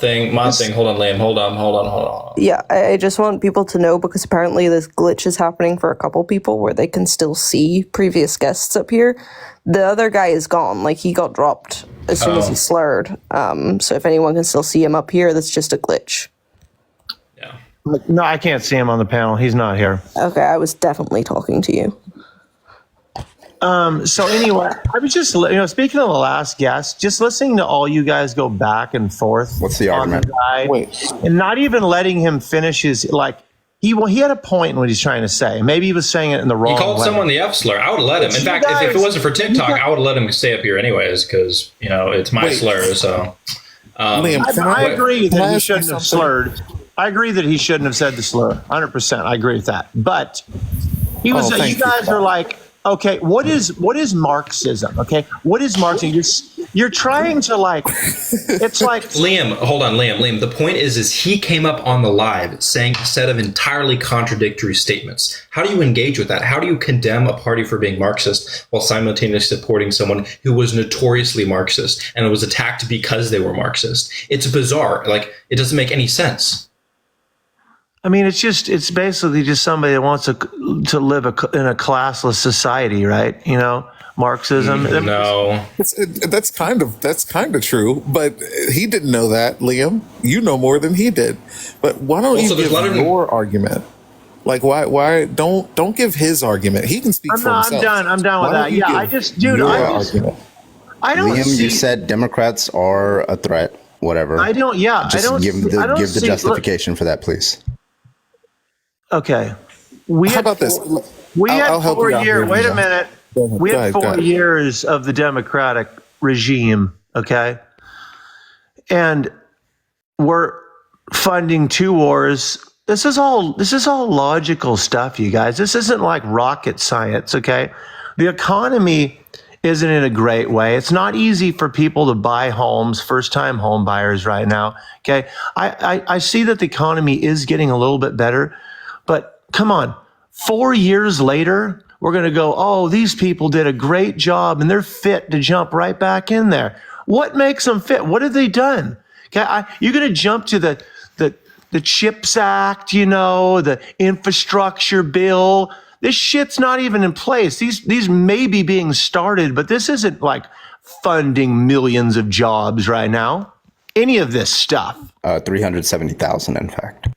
thing. Hold on, Liam. Hold on. Yeah, I just want people to know because apparently this glitch is happening for a couple people where they can still see previous guests up here. The other guy is gone. Like, he got dropped as soon as he slurred. So if anyone can still see him up here, that's just a glitch. No, I can't see him on the panel. He's not here. Okay, I was definitely talking to you. So anyway, I was just, speaking of the last guest, just listening to all you guys go back and forth. What's the argument? And not even letting him finish his, he had a point in what he's trying to say. Maybe he was saying it in the wrong way. He called someone the F slur. I would have let him. In fact, if it wasn't for TikTok, I would have let him stay up here anyways because, it's my slur. So Liam, I agree that he shouldn't have slurred. I agree that he shouldn't have said the slur. 100%. I agree with that. But he was. You guys are like, okay, what is Marxism? Okay, what is Marxism? you're trying to like, it's like Liam, hold on, Liam. The point is he came up on the live saying a set of entirely contradictory statements. How do you engage with that? How do you condemn a party for being Marxist while simultaneously supporting someone who was notoriously Marxist and was attacked because they were Marxist? It's bizarre. Like, it doesn't make any sense. I mean, it's basically just somebody that wants to live in a classless society, right? You know, Marxism. No, that's kind of true, but he didn't know that, Liam. You know more than he did. But why don't you give your argument? Like, why don't give his argument? He can speak for himself. I'm done with that. Yeah, I don't. Liam, you said Democrats are a threat. Whatever. I don't. Yeah, just I don't. give the justification for that, please. Okay. How about this? We had I'll help 4 you out years. here, Wait a Liam. minute. Go We had ahead, 4 years of the Democratic regime. Okay, and we're funding 2 wars. This is all logical stuff, you guys. This isn't like rocket science. Okay, the economy isn't in a great way. It's not easy for people to buy homes, first-time home buyers right now. Okay, I see that the economy is getting a little bit better, but come on, 4 years later, we're going to go, oh, these people did a great job and they're fit to jump right back in there. What makes them fit? What have they done? Okay, you're going to jump to the CHIPS Act, you know, the infrastructure bill. This shit's not even in place. These may be being started, but this isn't like funding millions of jobs right now. Any of this stuff. 370,000, in fact.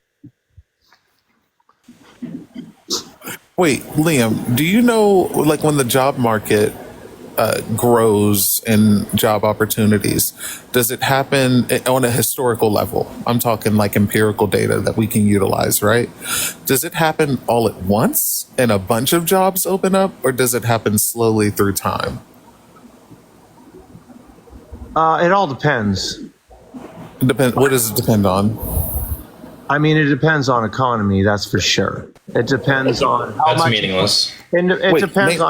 Wait, Liam, do you know, like, when the job market grows in job opportunities, does it happen on a historical level? I'm talking like empirical data that we can utilize, right? Does it happen all at once and a bunch of jobs open up, or does it happen slowly through time? It all depends. What does it depend on? I mean, it depends on economy, that's for sure. It depends on how That's much. meaningless. And it depends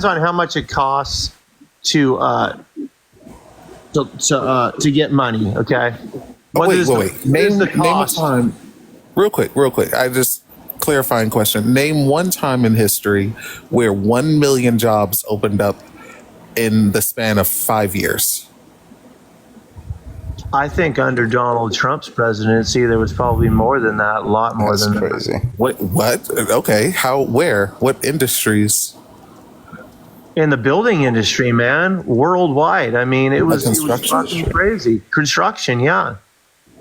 on how much it costs to get money. Okay. Wait. Name a time. Real quick. I just clarifying question. Name one time in history where 1 million jobs opened up in the span of 5 years. I think under Donald Trump's presidency, there was probably more than that, a lot more than crazy. that. What? Okay. How? Where? What industries? In the building industry, man, worldwide. I mean, it was fucking crazy. Construction, yeah.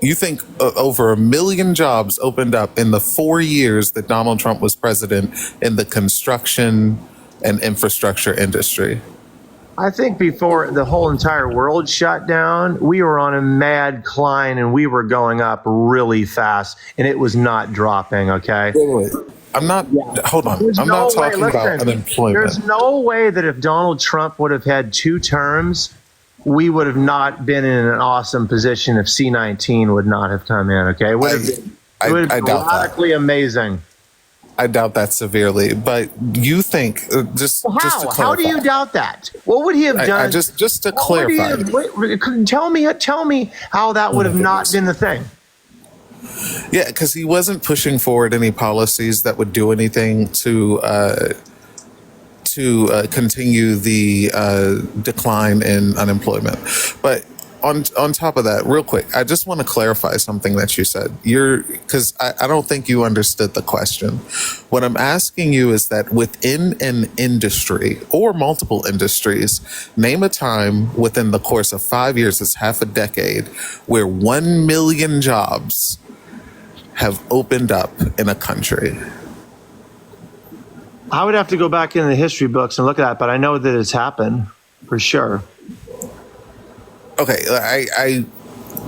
You think over 1 million jobs opened up in the 4 years that Donald Trump was president in the construction and infrastructure industry? I think before the whole entire world shut down, we were on a mad climb and we were going up really fast and it was not dropping, okay? Wait. I'm not, hold on. I'm not talking about unemployment. There's no way that if Donald Trump would have had 2 terms, we would have not been in an awesome position if C-19 would not have come in, okay? It would have been radically amazing. I doubt that severely, but you think just to clarify. How do you doubt that? What would he have done? Just to clarify. Tell me how that would have not been the thing. Yeah, because he wasn't pushing forward any policies that would do anything to continue the decline in unemployment. But on top of that, real quick, I just want to clarify something that you said. Because I don't think you understood the question. What I'm asking you is that within an industry or multiple industries, name a time within the course of 5 years, it's half a decade, where 1 million jobs have opened up in a country. I would have to go back into the history books and look at that, but I know that it's happened for sure. Okay,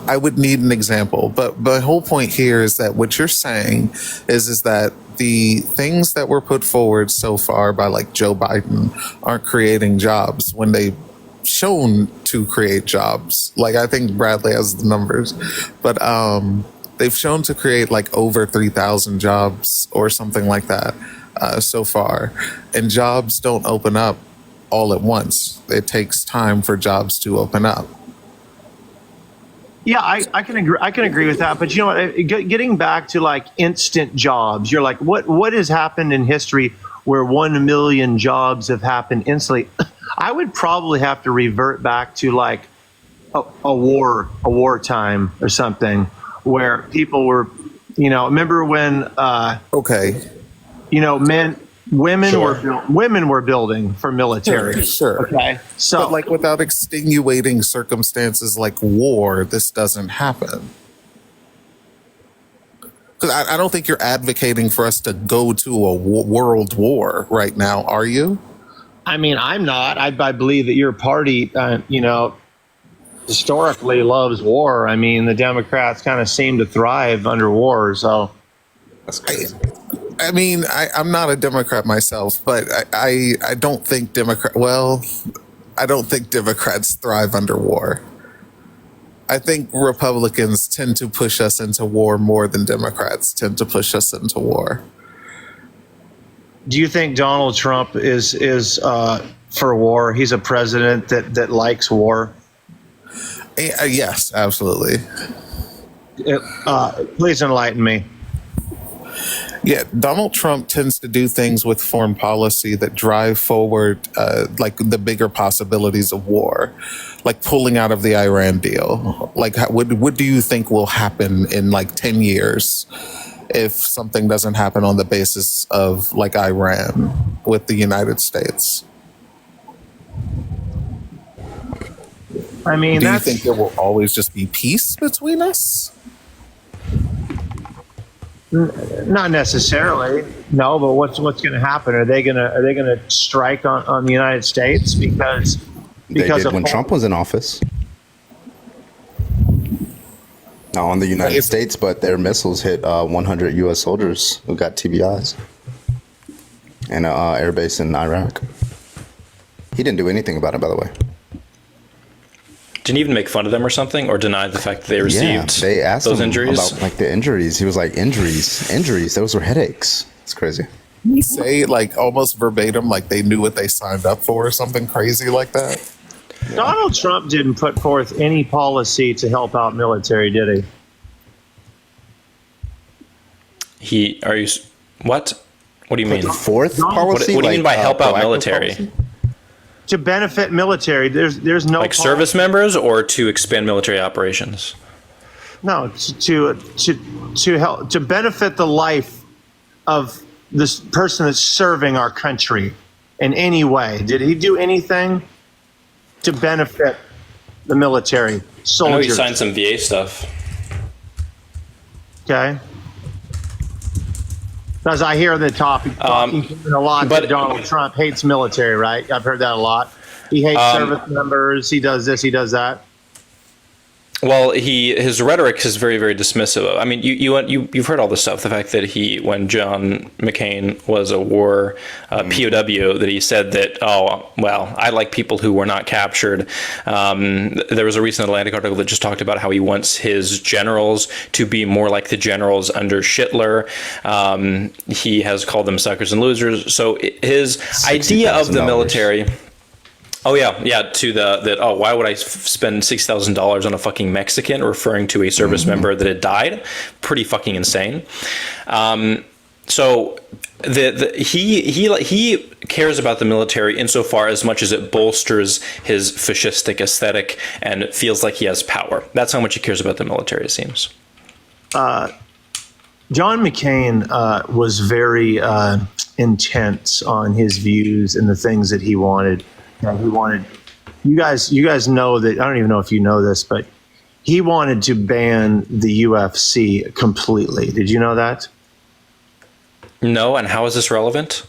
I would need an example, but the whole point here is that what you're saying is that the things that were put forward so far by like Joe Biden aren't creating jobs when they've shown to create jobs. Like, I think Bradley has the numbers, but they've shown to create like over 3,000 jobs or something like that so far, and jobs don't open up all at once. It takes time for jobs to open up. Yeah, I can agree. I can agree with that. But you know what? Getting back to like instant jobs, you're like, what has happened in history where 1 million jobs have happened instantly? I would probably have to revert back to like a wartime or something where people were, remember when women were building for military. Sure. Okay. So, but like without extenuating circumstances like war, this doesn't happen. Because I don't think you're advocating for us to go to a world war right now, are you? I mean, I'm not. I believe that your party, historically loves war. I mean, the Democrats kind of seem to thrive under war. So that's crazy. I mean, I'm not a Democrat myself, but I don't think I don't think Democrats thrive under war. I think Republicans tend to push us into war more than Democrats tend to push us into war. Do you think Donald Trump is for war? He's a president that likes war? Yes, absolutely. Please enlighten me. Yeah, Donald Trump tends to do things with foreign policy that drive forward like the bigger possibilities of war, like pulling out of the Iran deal. Like, what do you think will happen in like 10 years if something doesn't happen on the basis of like Iran with the United States? I mean, do you think there will always just be peace between us? Not necessarily, no. But what's going to happen? Are they going to strike on the United States because they did when Trump was in office? Not on the United States, but their missiles hit 100 U.S. soldiers who got TBIs and an air base in Iraq. He didn't do anything about it, by the way. Didn't he even make fun of them or something, or deny the fact that they received they asked those him injuries? about like the injuries. He was like, injuries. Those were headaches. It's crazy. He say like almost verbatim, like they knew what they signed up for, or something crazy like that. Donald Trump didn't put forth any policy to help out military, did he? What? What do you mean? Fourth policy? What do you mean by help out military? Policy? To benefit military, there's no like service members, or to expand military operations. No, to help to benefit the life of this person that's serving our country in any way. Did he do anything to benefit the military soldiers? I know he signed some VA stuff. Okay. Because I hear the talking a lot that Donald Trump hates military, right? I've heard that a lot. He hates service members. He does this. He does that. Well, his rhetoric is very, very dismissive of. I mean, you've heard all this stuff. The fact that when John McCain was a war POW, that he said that, oh, well, I like people who were not captured. There was a recent Atlantic article that just talked about how he wants his generals to be more like the generals under Hitler. He has called them suckers and losers. So his idea of the military. Oh yeah. To why would I spend $6,000 on a fucking Mexican, referring to a service member that had died? Pretty fucking insane. So he cares about the military insofar as much as it bolsters his fascistic aesthetic and feels like he has power. That's how much he cares about the military, it seems. John McCain was very intense on his views and the things that he wanted. You guys know that. I don't even know if you know this, but he wanted to ban the UFC completely. Did you know that? No, and how is this relevant?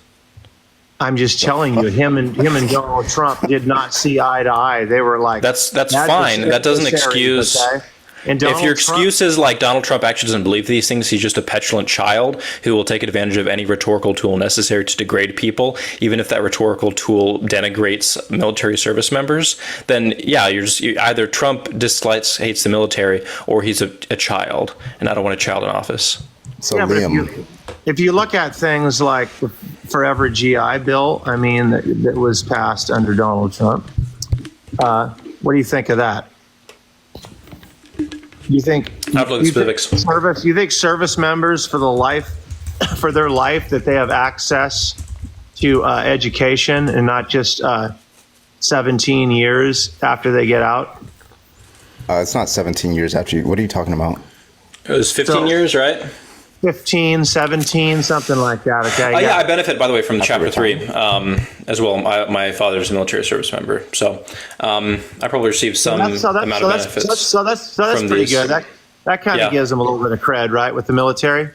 I'm just telling you, him and Donald Trump did not see eye to eye. They were like, that's fine. That doesn't excuse. Okay? And if your excuse is like Donald Trump actually doesn't believe these things, he's just a petulant child who will take advantage of any rhetorical tool necessary to degrade people, even if that rhetorical tool denigrates military service members, then yeah, either Trump hates the military, or he's a child, and I don't want a child in office. So yeah, Liam, if you look at things like the Forever GI Bill, I mean, that was passed under Donald Trump. What do you think of that? You think service members for their life that they have access to education and not just 17 years after they get out? it's not 17 years after you. What are you talking about? It was 15 years, right? 15, 17, something like that. Okay. Yeah, I benefit, by the way, from Chapter 3 as well. My father's a military service member, so I probably received some amount of benefits. So that's pretty good. That kind of gives them a little bit of cred, right, with the military?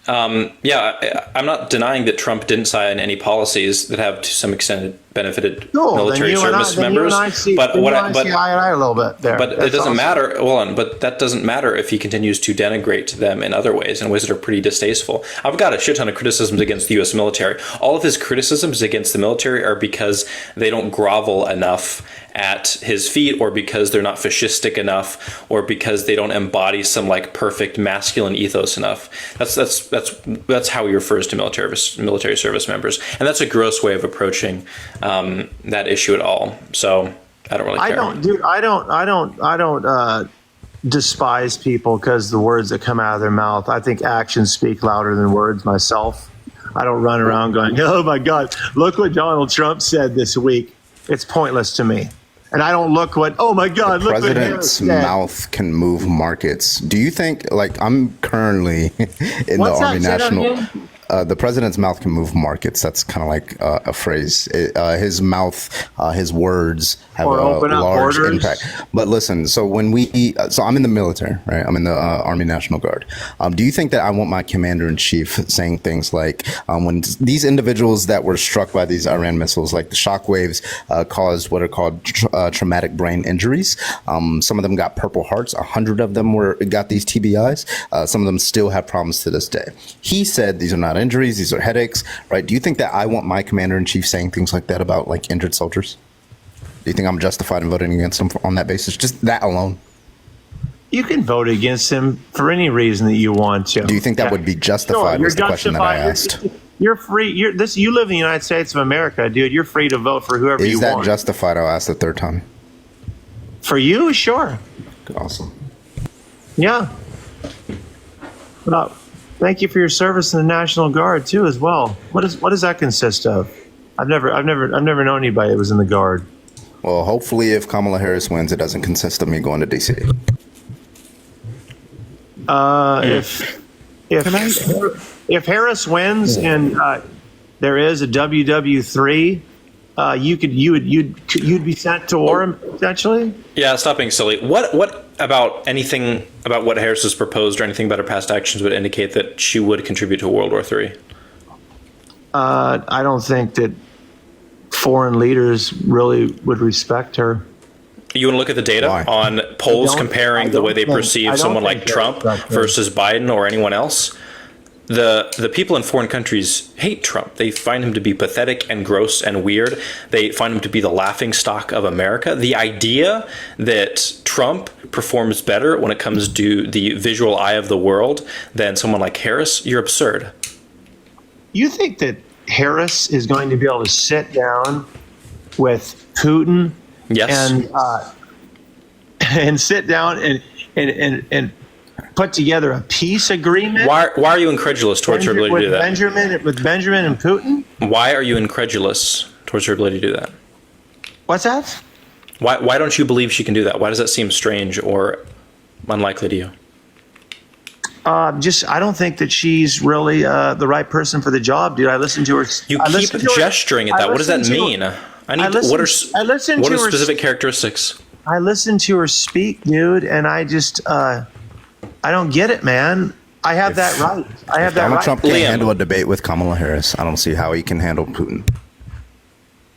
Yeah, I'm not denying that Trump didn't sign any policies that have, to some extent, benefited military service members. But a little bit there. But it doesn't matter. But that doesn't matter if he continues to denigrate them in other ways, in ways that are pretty distasteful. I've got a shit ton of criticisms against the U.S. military. All of his criticisms against the military are because they don't grovel enough at his feet, or because they're not fascistic enough, or because they don't embody some like perfect masculine ethos enough. That's how he refers to military service members, and that's a gross way of approaching that issue at all. So I don't really care. I don't despise people because the words that come out of their mouth. I think actions speak louder than words myself. I don't run around going, oh my God, look what Donald Trump said this week. It's pointless to me. And I don't look what, oh my God, look what president's mouth can move markets. Do you think, like, I'm currently in the Army National. The president's mouth can move markets. That's kind of like a phrase. His mouth, his words have a large impact. But listen, so so I'm in the military, right? I'm in the Army National Guard. Do you think that I want my commander in chief saying things like, when these individuals that were struck by these Iran missiles, like the shock waves, caused what are called traumatic brain injuries. Some of them got Purple Hearts. 100 of them got these TBIs. Some of them still have problems to this day. He said these are not injuries, these are headaches, right? Do you think that I want my commander-in-chief saying things like that about like injured soldiers? Do you think I'm justified in voting against him on that basis? Just that alone? You can vote against him for any reason that you want to. Do you think that would be justified? Was the question that I asked. You're free. You live in the United States of America, dude. You're free to vote for whoever you want. Is that justified? I'll ask the third time. For you, sure. Awesome. Yeah. Well, thank you for your service in the National Guard too, as well. What does that consist of? I've never known anybody that was in the Guard. Well, hopefully, if Kamala Harris wins, it doesn't consist of me going to DC. If Harris wins and there is a WW3, you'd be sent to war potentially. Yeah, stop being silly. What about anything about what Harris has proposed or anything about her past actions would indicate that she would contribute to World War III? I don't think that foreign leaders really would respect her. You want to look at the data on polls comparing the way they perceive someone like Trump versus Biden or anyone else? The people in foreign countries hate Trump. They find him to be pathetic and gross and weird. They find him to be the laughingstock of America. The idea that Trump performs better when it comes to the visual eye of the world than someone like Harris, you're absurd. You think that Harris is going to be able to sit down with Putin and sit down and put together a peace agreement? Why are you incredulous towards her ability to do that? With Benjamin and Putin? Why are you incredulous towards her ability to do that? What's that? Why don't you believe she can do that? Why does that seem strange or unlikely to you? I don't think that she's really the right person for the job, dude. I listened to her. You keep gesturing at that. What does that mean? What are specific characteristics? I listened to her speak, dude, and I just I don't get it, man. I have that right. Donald Trump can't handle a debate with Kamala Harris. I don't see how he can handle Putin.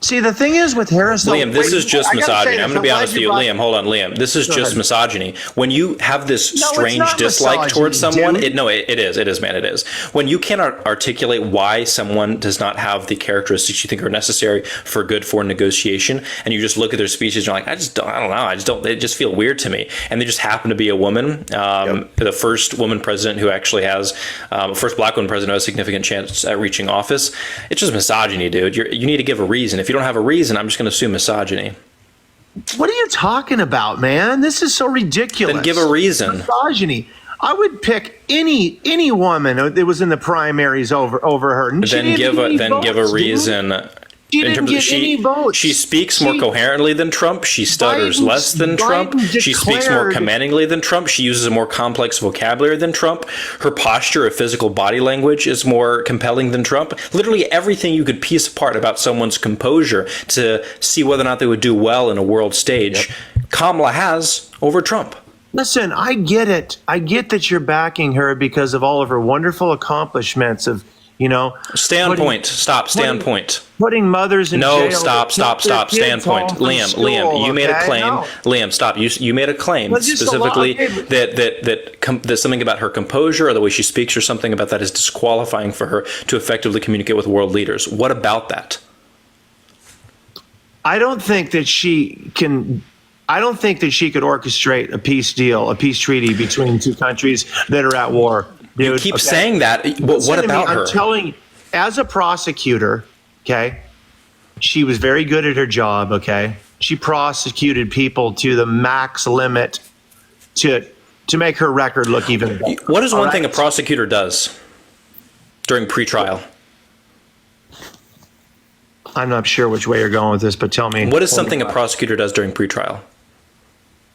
See, the thing is with Harris, Liam, this is just misogyny. I'm going to be honest with you, Liam. Liam. Hold on, Liam. This is just misogyny. When you have this strange not dislike towards someone, dude. it is, man. It is. When you cannot articulate why someone does not have the characteristics you think are necessary for good foreign negotiation, and you just look at their speeches, and you're like, I don't know. They just feel weird to me. And they just happen to be a woman, the first woman president who actually has, first black woman president who has a significant chance at reaching office. It's just misogyny, dude. You need to give a reason. If you don't have a reason, I'm just going to assume misogyny. What are you talking about, man? This is so ridiculous. Then give a reason. Misogyny. I would pick any woman that was in the primaries over her. And Then give a reason. She didn't get any votes. She speaks more coherently than Trump. She stutters less than Trump. She speaks more commandingly than Trump. She uses a more complex vocabulary than Trump. Her posture of physical body language is more compelling than Trump. Literally everything you could piece apart about someone's composure to see whether or not they would do well in a world stage, Kamala has over Trump. Listen, I get it. I get that you're backing her because of all of her wonderful accomplishments of, Stay on point. Stop. Stay on point. Putting mothers in jail. No, stop. Stay on point. Liam, you made a claim. No. Liam, stop. You made a claim specifically that something about her composure or the way she speaks or something about that is disqualifying for her to effectively communicate with world leaders. What about that? I don't think that she could orchestrate a peace deal, a peace treaty between two countries that are at war. Dude, you keep saying that, but what about her? I'm telling you, as a prosecutor, okay, she was very good at her job, okay? She prosecuted people to the max limit to make her record look even better. What is one thing a prosecutor does during pretrial? I'm not sure which way you're going with this, but tell me. What is something a prosecutor does during pretrial?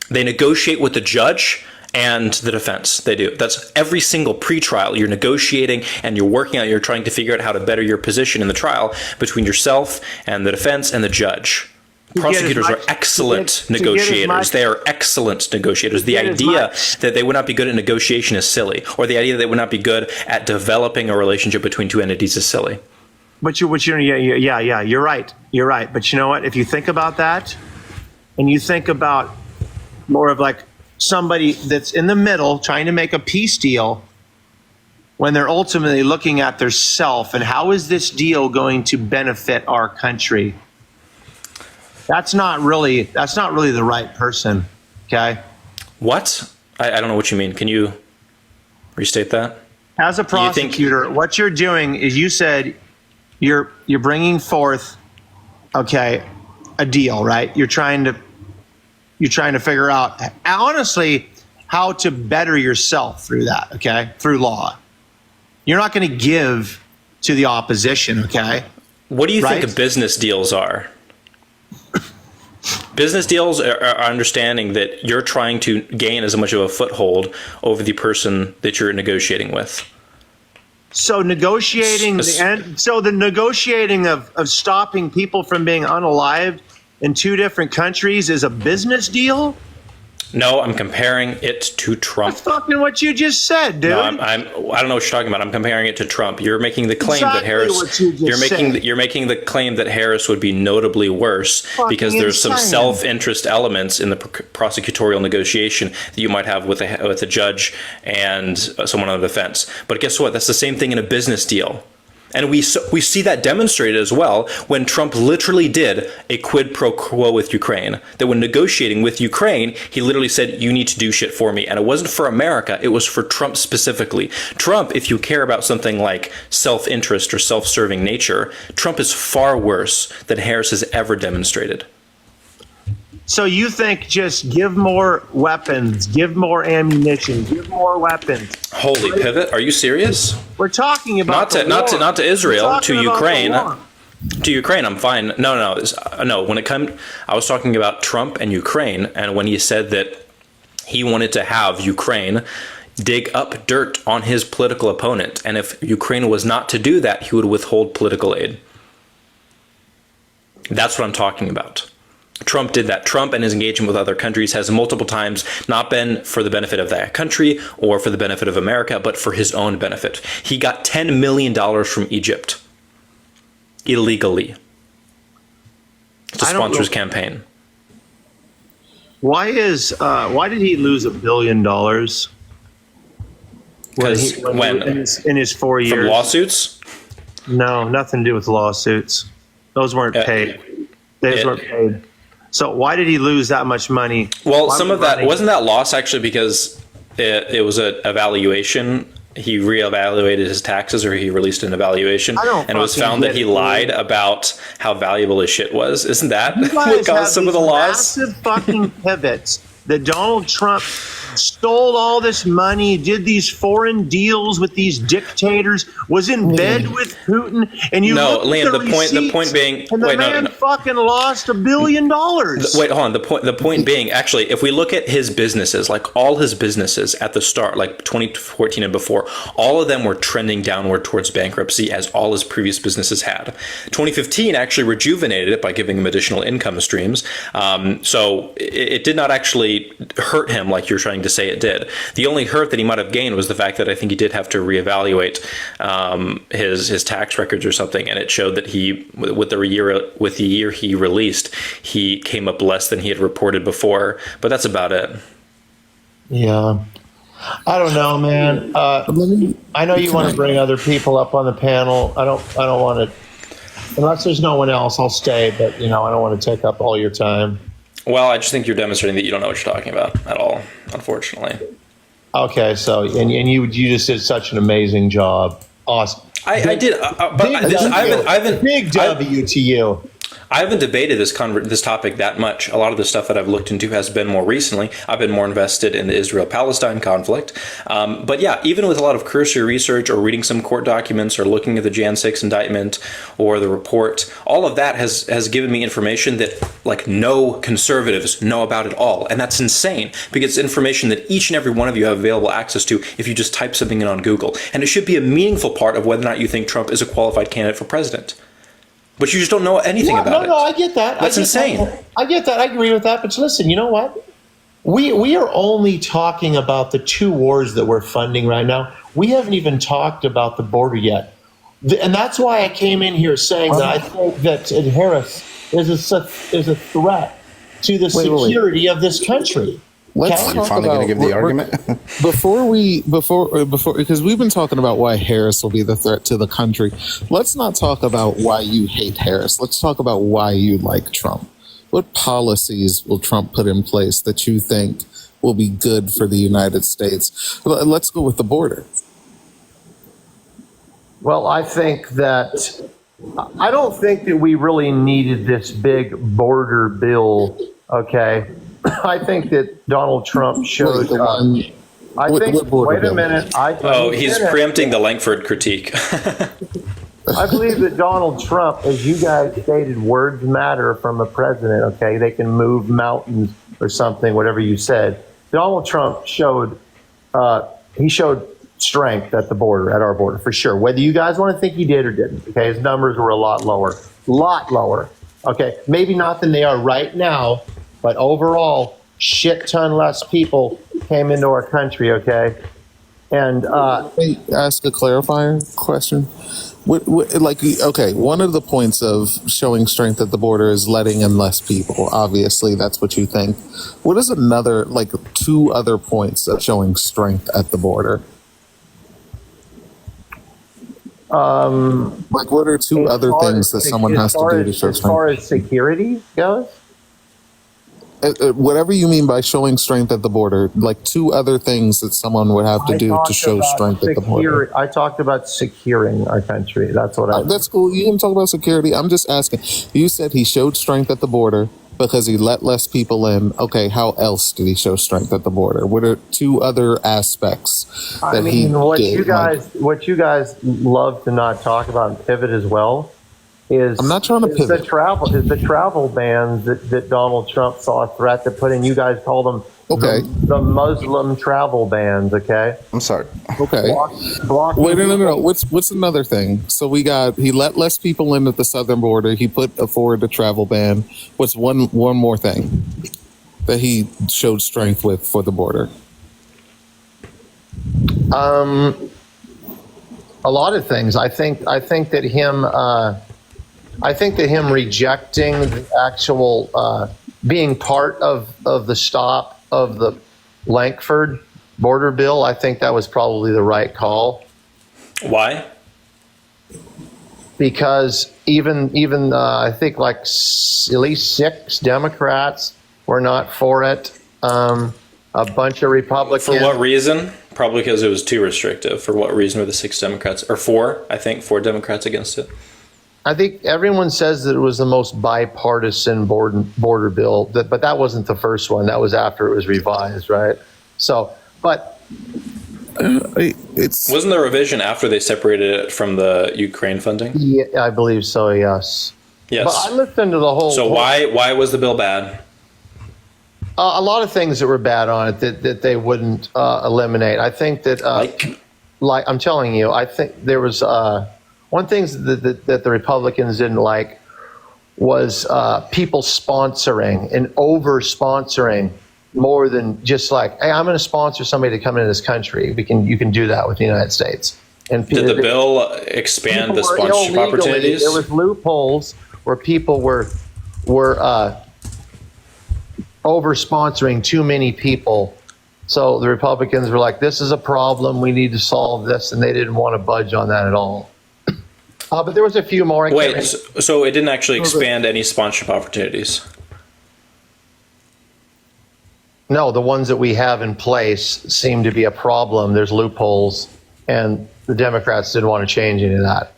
They negotiate with the judge and the defense. They do. That's every single pretrial. You're negotiating and you're working out, you're trying to figure out how to better your position in the trial between yourself and the defense and the judge. Prosecutors are excellent negotiators. They are excellent negotiators. The idea that they would not be good at negotiation is silly, or the idea that they would not be good at developing a relationship between two entities is silly. But you're right. You're right. But you know what? If you think about that, and you think about more of like somebody that's in the middle trying to make a peace deal when they're ultimately looking at their self and how is this deal going to benefit our country? That's not really the right person. Okay. What? I don't know what you mean. Can you restate that? As a prosecutor, what you're doing is you said you're bringing forth, okay, a deal, right? You're trying to figure out, honestly, how to better yourself through that, okay, through law. You're not going to give to the opposition, okay? What do you think business deals are? Business deals are understanding that you're trying to gain as much of a foothold over the person that you're negotiating with. So the negotiating of stopping people from being unalived in two different countries is a business deal? No, I'm comparing it to Trump. That's fucking what you just said, dude. No, I don't know what you're talking about. I'm comparing it to Trump. You're making the claim that Harris. You're making the claim that Harris would be notably worse because there's some self-interest elements in the prosecutorial negotiation that you might have with a judge and someone on the defense. But guess what? That's the same thing in a business deal. And we see that demonstrated as well when Trump literally did a quid pro quo with Ukraine. That when negotiating with Ukraine, he literally said, you need to do shit for me. And it wasn't for America. It was for Trump specifically. Trump, if you care about something like self-interest or self-serving nature, Trump is far worse than Harris has ever demonstrated. So you think just give more weapons, give more ammunition, give more weapons. Holy pivot! Are you serious? We're talking about not to Israel, to Ukraine. To Ukraine, I'm fine. No. When it comes, I was talking about Trump and Ukraine, and when he said that he wanted to have Ukraine dig up dirt on his political opponent, and if Ukraine was not to do that, he would withhold political aid. That's what I'm talking about. Trump did that. Trump and his engagement with other countries has multiple times not been for the benefit of that country or for the benefit of America, but for his own benefit. He got $10 million from Egypt illegally. to sponsor his campaign. Why did he lose $1 billion? Because in his 4 years from lawsuits? No, nothing to do with lawsuits. Those weren't paid. Those weren't paid. So why did he lose that much money? Well, some of that wasn't that loss actually because it was an evaluation. He reevaluated his taxes, or he released an evaluation, and it was found that he lied about how valuable his shit was. Isn't that what caused some of the loss? Massive fucking pivots that Donald Trump stole all this money, did these foreign deals with these dictators, was in bed with Putin, and you no, look Liam. at The point being, and the man fucking lost $1 billion. Wait, hold on. The point being, actually, if we look at his businesses, like all his businesses at the start, like 2014 and before, all of them were trending downward towards bankruptcy, as all his previous businesses had. 2015 actually rejuvenated it by giving him additional income streams. So it did not actually hurt him like you're trying to say it did. The only hurt that he might have gained was the fact that I think he did have to reevaluate his tax records or something, and it showed that he, with the year he released, he came up less than he had reported before. But that's about it. Yeah, I don't know, man. I know you want to bring other people up on the panel. I don't want to, unless there's no one else. I'll stay, but I don't want to take up all your time. Well, I just think you're demonstrating that you don't know what you're talking about at all, unfortunately. Okay, so and you just did such an amazing job. Awesome. I did, but I haven't. Big W to you. I haven't debated this topic that much. A lot of the stuff that I've looked into has been more recently. I've been more invested in the Israel-Palestine conflict. But yeah, even with a lot of cursory research or reading some court documents or looking at the Jan 6 indictment or the report, all of that has given me information that like no conservatives know about at all. And that's insane because it's information that each and every one of you have available access to if you just type something in on Google. And it should be a meaningful part of whether or not you think Trump is a qualified candidate for president. But you just don't know anything about it. No, I get that. That's insane. I get that. I agree with that. But listen, you know what? We are only talking about the two wars that we're funding right now. We haven't even talked about the border yet. And that's why I came in here saying that I think that Harris is a threat to the security of this country. Let's You're finally going to give the argument? before, because we've been talking about why Harris will be the threat to the country. Let's not talk about why you hate Harris. Let's talk about why you like Trump. What policies will Trump put in place that you think will be good for the United States? Let's go with the border. Well, I don't think that we really needed this big border bill, okay? I think that Donald Trump showed. Wait a minute. He's preempting the Langford critique. I believe that Donald Trump, as you guys stated, words matter from a president. Okay, they can move mountains or something, whatever you said. Donald Trump showed strength at the border, at our border, for sure. Whether you guys want to think he did or didn't. Okay, his numbers were a lot lower. Okay, maybe not than they are right now. But overall, shit ton less people came into our country, okay? And ask a clarifier question. One of the points of showing strength at the border is letting in less people. Obviously, that's what you think. What is another, two other points of showing strength at the border? What are two other things that someone has to do to show strength? As far as security goes? Whatever you mean by showing strength at the border, two other things that someone would have to do to show strength at the border. I talked about securing our country. That's what I. That's cool. You can talk about security. I'm just asking. You said he showed strength at the border because he let less people in. Okay, how else did he show strength at the border? What are two other aspects that he did? What you guys love to not talk about and pivot as well. I'm not trying to pivot. The travel bans that Donald Trump saw a threat to put in. You guys called them the Muslim travel bans. Okay, I'm sorry. Okay, wait, no. What's another thing? So he let less people in at the southern border. He put forward a travel ban. What's one more thing that he showed strength with for the border? A lot of things. I think that him. I think that him rejecting the actual being part of the stop of the Lankford border bill, I think that was probably the right call. Why? Because even I think like at least 6 Democrats were not for it. A bunch of Republicans. For what reason? Probably because it was too restrictive. For what reason were the 6 Democrats, or 4? I think 4 Democrats against it. I think everyone says that it was the most bipartisan border bill, but that wasn't the first one. That was after it was revised, right? So, but wasn't there a revision after they separated it from the Ukraine funding? Yeah, I believe so. Yes. Yes. But I listened to the whole. So why was the bill bad? A lot of things that were bad on it that they wouldn't eliminate. I think that, like I'm telling you, I think there was one thing that the Republicans didn't like was people sponsoring and over-sponsoring more than just like, hey, I'm going to sponsor somebody to come into this country. You can do that with the United States. And did the bill expand the sponsorship opportunities? There was loopholes where people were over-sponsoring too many people. So the Republicans were like, this is a problem. We need to solve this. And they didn't want to budge on that at all. But there was a few more. Wait, so it didn't actually expand any sponsorship opportunities? No, the ones that we have in place seem to be a problem. There's loopholes, and the Democrats didn't want to change any of that.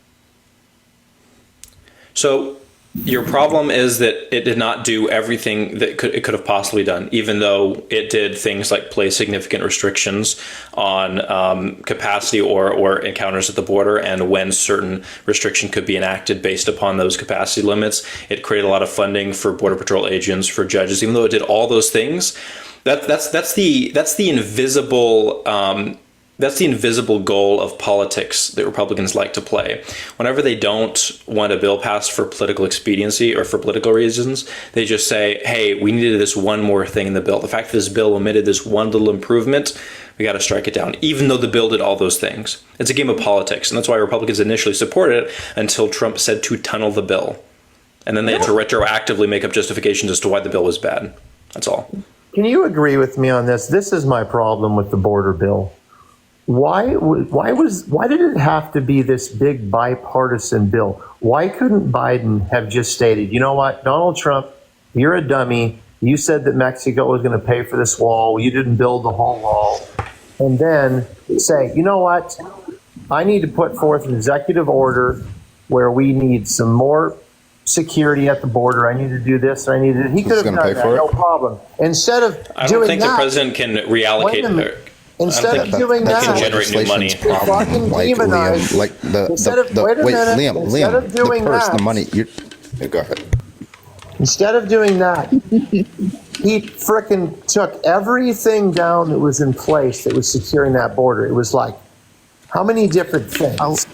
So your problem is that it did not do everything that it could have possibly done, even though it did things like place significant restrictions on capacity or encounters at the border, and when certain restriction could be enacted based upon those capacity limits. It created a lot of funding for Border Patrol agents, for judges. Even though it did all those things, that's the invisible. That's the invisible goal of politics that Republicans like to play. Whenever they don't want a bill passed for political expediency or for political reasons, they just say, hey, we needed this one more thing in the bill. The fact that this bill omitted this one little improvement, we got to strike it down, even though the bill did all those things. It's a game of politics, and that's why Republicans initially supported it until Trump said to tunnel the bill. And then they had to retroactively make up justifications as to why the bill was bad. That's all. Can you agree with me on this? This is my problem with the border bill. Why did it have to be this big bipartisan bill? Why couldn't Biden have just stated, you know what, Donald Trump, you're a dummy. You said that Mexico was going to pay for this wall. You didn't build the whole wall. And then say, you know what, I need to put forth an executive order where we need some more security at the border. I need to do this. He could have done that, no problem. Instead of I don't think the president can reallocate. Instead of doing that, can generate new money. Go ahead. Instead of doing that, he frickin' took everything down that was in place that was securing that border. It was like, how many different things?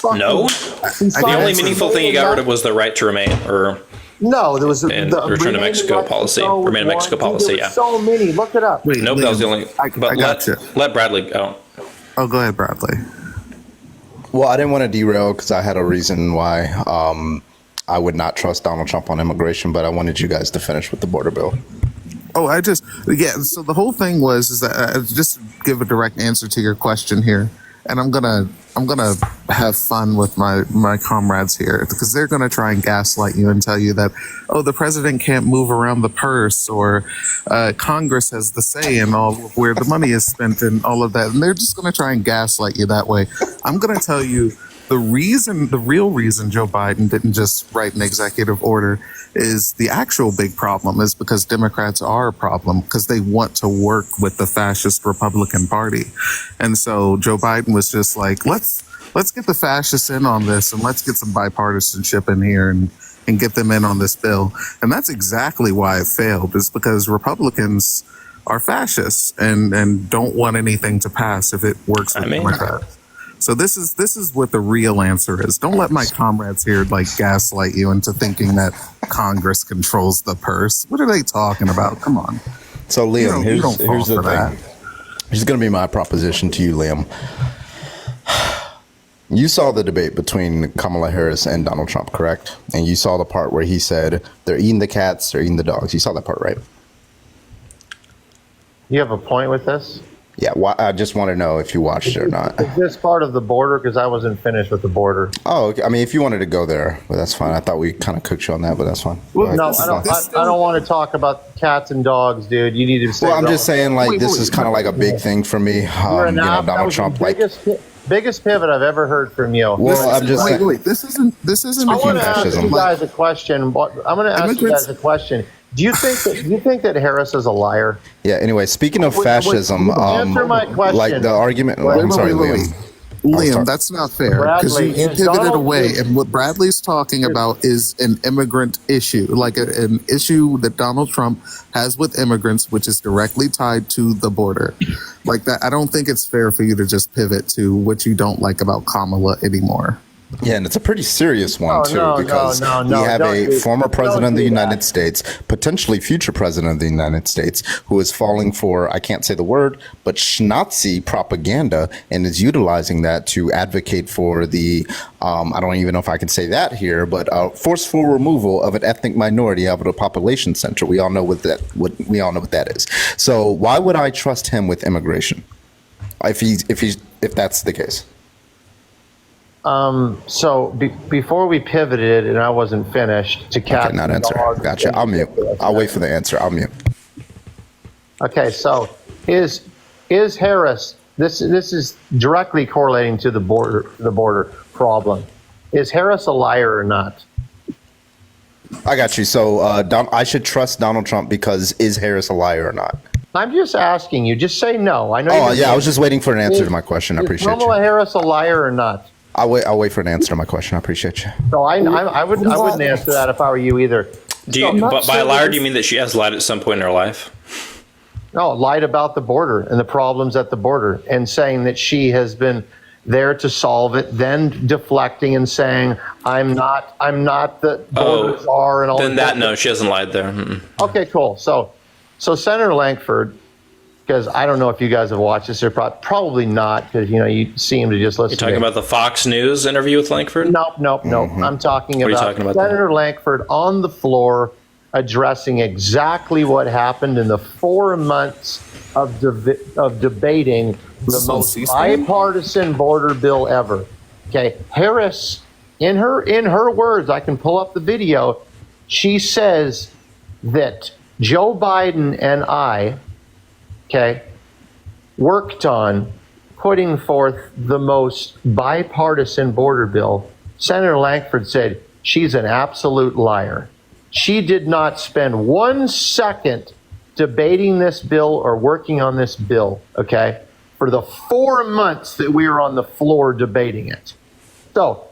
No, the only meaningful thing he got rid of was the right to remain, or no, there was the return to Mexico policy, remain in Mexico policy. Yeah, so many. Look it up. Wait, nope, that was the only. But let Bradley go. Oh, go ahead, Bradley. Well, I didn't want to derail because I had a reason why I would not trust Donald Trump on immigration, but I wanted you guys to finish with the border bill. Oh, so the whole thing is that just to give a direct answer to your question here, and I'm gonna have fun with my comrades here, because they're gonna try and gaslight you and tell you that, oh, the president can't move around the purse, or Congress has the say in all of where the money is spent and all of that, and they're just gonna try and gaslight you that way. I'm gonna tell you the real reason Joe Biden didn't just write an executive order is the actual big problem is because Democrats are a problem, because they want to work with the fascist Republican Party. And so Joe Biden was just like, let's get the fascists in on this, and let's get some bipartisanship in here and get them in on this bill. And that's exactly why it failed, is because Republicans are fascists and don't want anything to pass if it works with Democrats. So this is what the real answer is. Don't let my comrades here gaslight you into thinking that Congress controls the purse. What are they talking about? Come on. So Liam, here's the thing. Here's going to be my proposition to you, Liam. You saw the debate between Kamala Harris and Donald Trump, correct? And you saw the part where he said, they're eating the cats, they're eating the dogs. You saw that part, right? You have a point with this? Yeah, I just want to know if you watched it or not. Is this part of the border? Because I wasn't finished with the border. Oh, okay. I mean, if you wanted to go there, well, that's fine. I thought we kind of cooked you on that, but that's fine. No, I don't want to talk about cats and dogs, dude. You need to say. Well, I'm just saying, like, this is kind of like a big thing for me. You know, Donald Trump, like. Biggest pivot I've ever heard from you. Well, I'm just saying. Wait. This isn't. I want to ask you guys a question. I'm going to ask you guys a question. Do you think that Harris is a liar? Yeah. Anyway, speaking of fascism, answer my question. Like the argument. I'm sorry, Liam. Liam, that's not fair because you pivoted away, and what Bradley's talking about is an immigrant issue, like an issue that Donald Trump has with immigrants, which is directly tied to the border. Like that, I don't think it's fair for you to just pivot to what you don't like about Kamala anymore. Yeah, and it's a pretty serious one, because we have a former president of the United States, potentially future president of the United States, who is falling for, I can't say the word, but Schnazi propaganda, and is utilizing that to advocate for the, I don't even know if I can say that here, but forceful removal of an ethnic minority out of a population center. We all know what that is. So why would I trust him with immigration if that's the case? Before we pivoted and I wasn't finished to cats. Okay, not answer. Gotcha. I'll mute. I'll wait for the answer. I'll mute. Okay, so is Harris? This is directly correlating to the border problem. Is Harris a liar or not? I got you. So I should trust Donald Trump because is Harris a liar or not? I'm just asking you. Just say no. I know. Oh yeah, I was just waiting for an answer to my question. I appreciate you. Is Kamala Harris a liar or not? I'll wait for an answer to my question. I appreciate you. So I wouldn't answer that if I were you either. But by a liar, do you mean that she has lied at some point in her life? No, lied about the border and the problems at the border, and saying that she has been there to solve it, then deflecting and saying, I'm not the borders are and all then that. No, she hasn't lied there. Okay, cool. So Senator Lankford, because I don't know if you guys have watched this, or probably not, because you seem to just listen. You're talking about the Fox News interview with Lankford? Nope. Mm-hmm. I'm talking what about, are you talking about Senator Lankford on the floor addressing exactly what happened in the 4 months of debating the most bipartisan border bill ever. Okay, Harris, in her words, I can pull up the video. She says that Joe Biden and I, worked on putting forth the most bipartisan border bill. Senator Lankford said she's an absolute liar. She did not spend 1 second debating this bill or working on this bill, for the 4 months that we were on the floor debating it. So,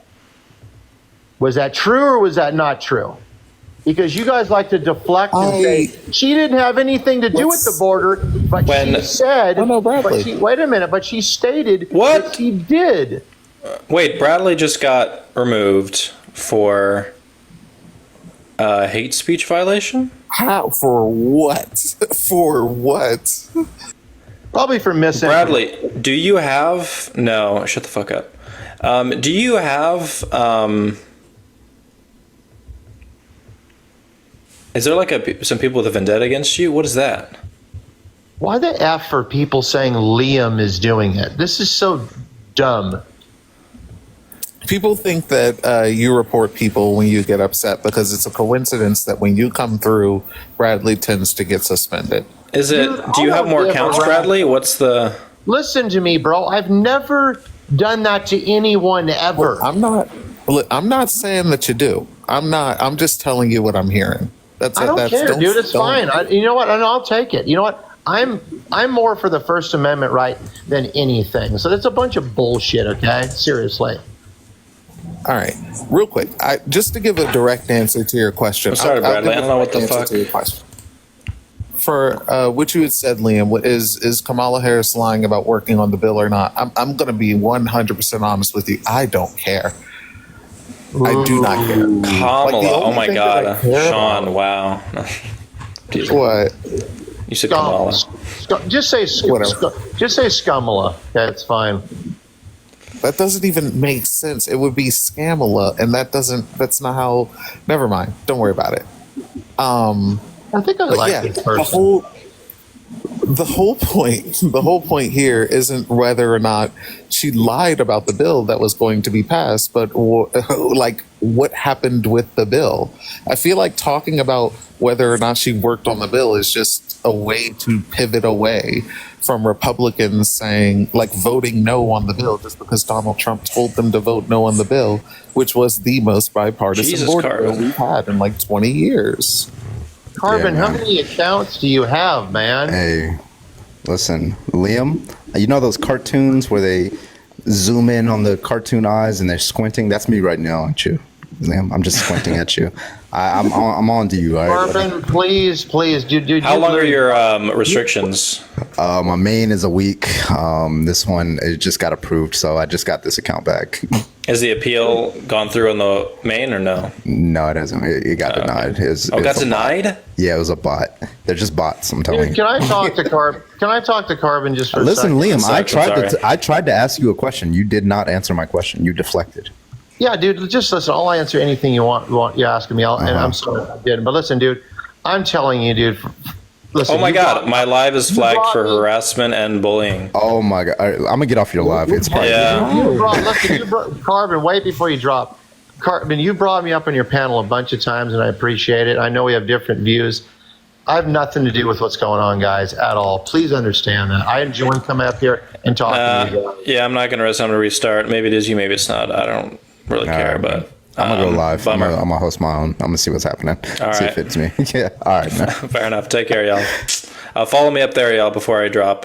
was that true or was that not true? Because you guys like to deflect and say she didn't have anything to do with the border, but she said. Oh no, Bradley. Wait a minute, but she stated that she did. Wait, Bradley just got removed for hate speech violation? How? For what? For what? Probably for misinformation. Bradley, do you have? No, shut the fuck up. Do you have? Is there like some people with a vendetta against you? What is that? Why the F are people saying Liam is doing it? This is so dumb. People think that you report people when you get upset because it's a coincidence that when you come through, Bradley tends to get suspended. Is it? Do you have more accounts, Bradley? What's the? Listen to me, bro. I've never done that to anyone ever. Well, I'm not saying that you do. I'm just telling you what I'm hearing. I don't care, dude. It's fine. You know what? And I'll take it. You know what? I'm more for the First Amendment right than anything. So that's a bunch of bullshit. Okay, seriously. All right, real quick, just to give a direct answer to your question. I'm sorry, Bradley. I don't know what the fuck. For what you had said, Liam, is Kamala Harris lying about working on the bill or not? I'm going to be 100% honest with you. I don't care. I do not care. Kamala, oh my God, Sean, wow. What? You said Kamala. Just say Skamala. That's fine. That doesn't even make sense. It would be scamala, and that's not how. Never mind. Don't worry about it. I think I like this person. The whole point here isn't whether or not she lied about the bill that was going to be passed, but like what happened with the bill. I feel like talking about whether or not she worked on the bill is just a way to pivot away from Republicans saying, like, voting no on the bill just because Donald Trump told them to vote no on the bill, which was the most bipartisan border bill we've had in like 20 years. Carbon, how many accounts do you have, man? Hey, listen, Liam, you know those cartoons where they zoom in on the cartoon eyes and they're squinting? That's me right now, aren't you, Liam? I'm just squinting at you. I'm on to you, all right? Carbon, please. How long are your restrictions? My main is a week. This one, it just got approved, so I just got this account back. Has the appeal gone through on the main or no? No, it hasn't. It got denied. It got denied? Yeah, it was a bot. They're just bots, I'm telling you. Can I talk to Carbon? Can I talk to Carbon just for a second? Listen, Liam, I tried to ask you a question. You did not answer my question. You deflected. Yeah, dude, just listen. I'll answer anything you want. You're asking me. And I'm sorry if I didn't. But listen, dude, I'm telling you, dude. Listen, oh my God, my live is flagged for harassment and bullying. Oh my God, I'm gonna get off your live. It's part Carbon, wait before you drop. Carbon, you brought me up on your panel a bunch of times, and I appreciate it. I know we have different views. I have nothing to do with what's going on, guys, at all. Please understand that. I enjoy coming up here and talking to you guys. Yeah, I'm not gonna risk. I'm gonna restart. Maybe it is you, maybe it's not. I don't really care, but. I'm gonna go live. I'm gonna host my own. I'm gonna see what's happening. All see right. if it's me. Yeah. All right. Man. Fair enough. Take care, y'all. Follow me up there, y'all, before I drop.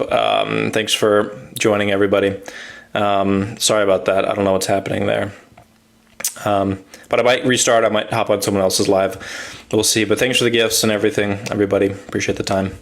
Thanks for joining, everybody. Sorry about that. I don't know what's happening there. But I might restart. I might hop on someone else's live. We'll see. But thanks for the gifts and everything, everybody. Appreciate the time.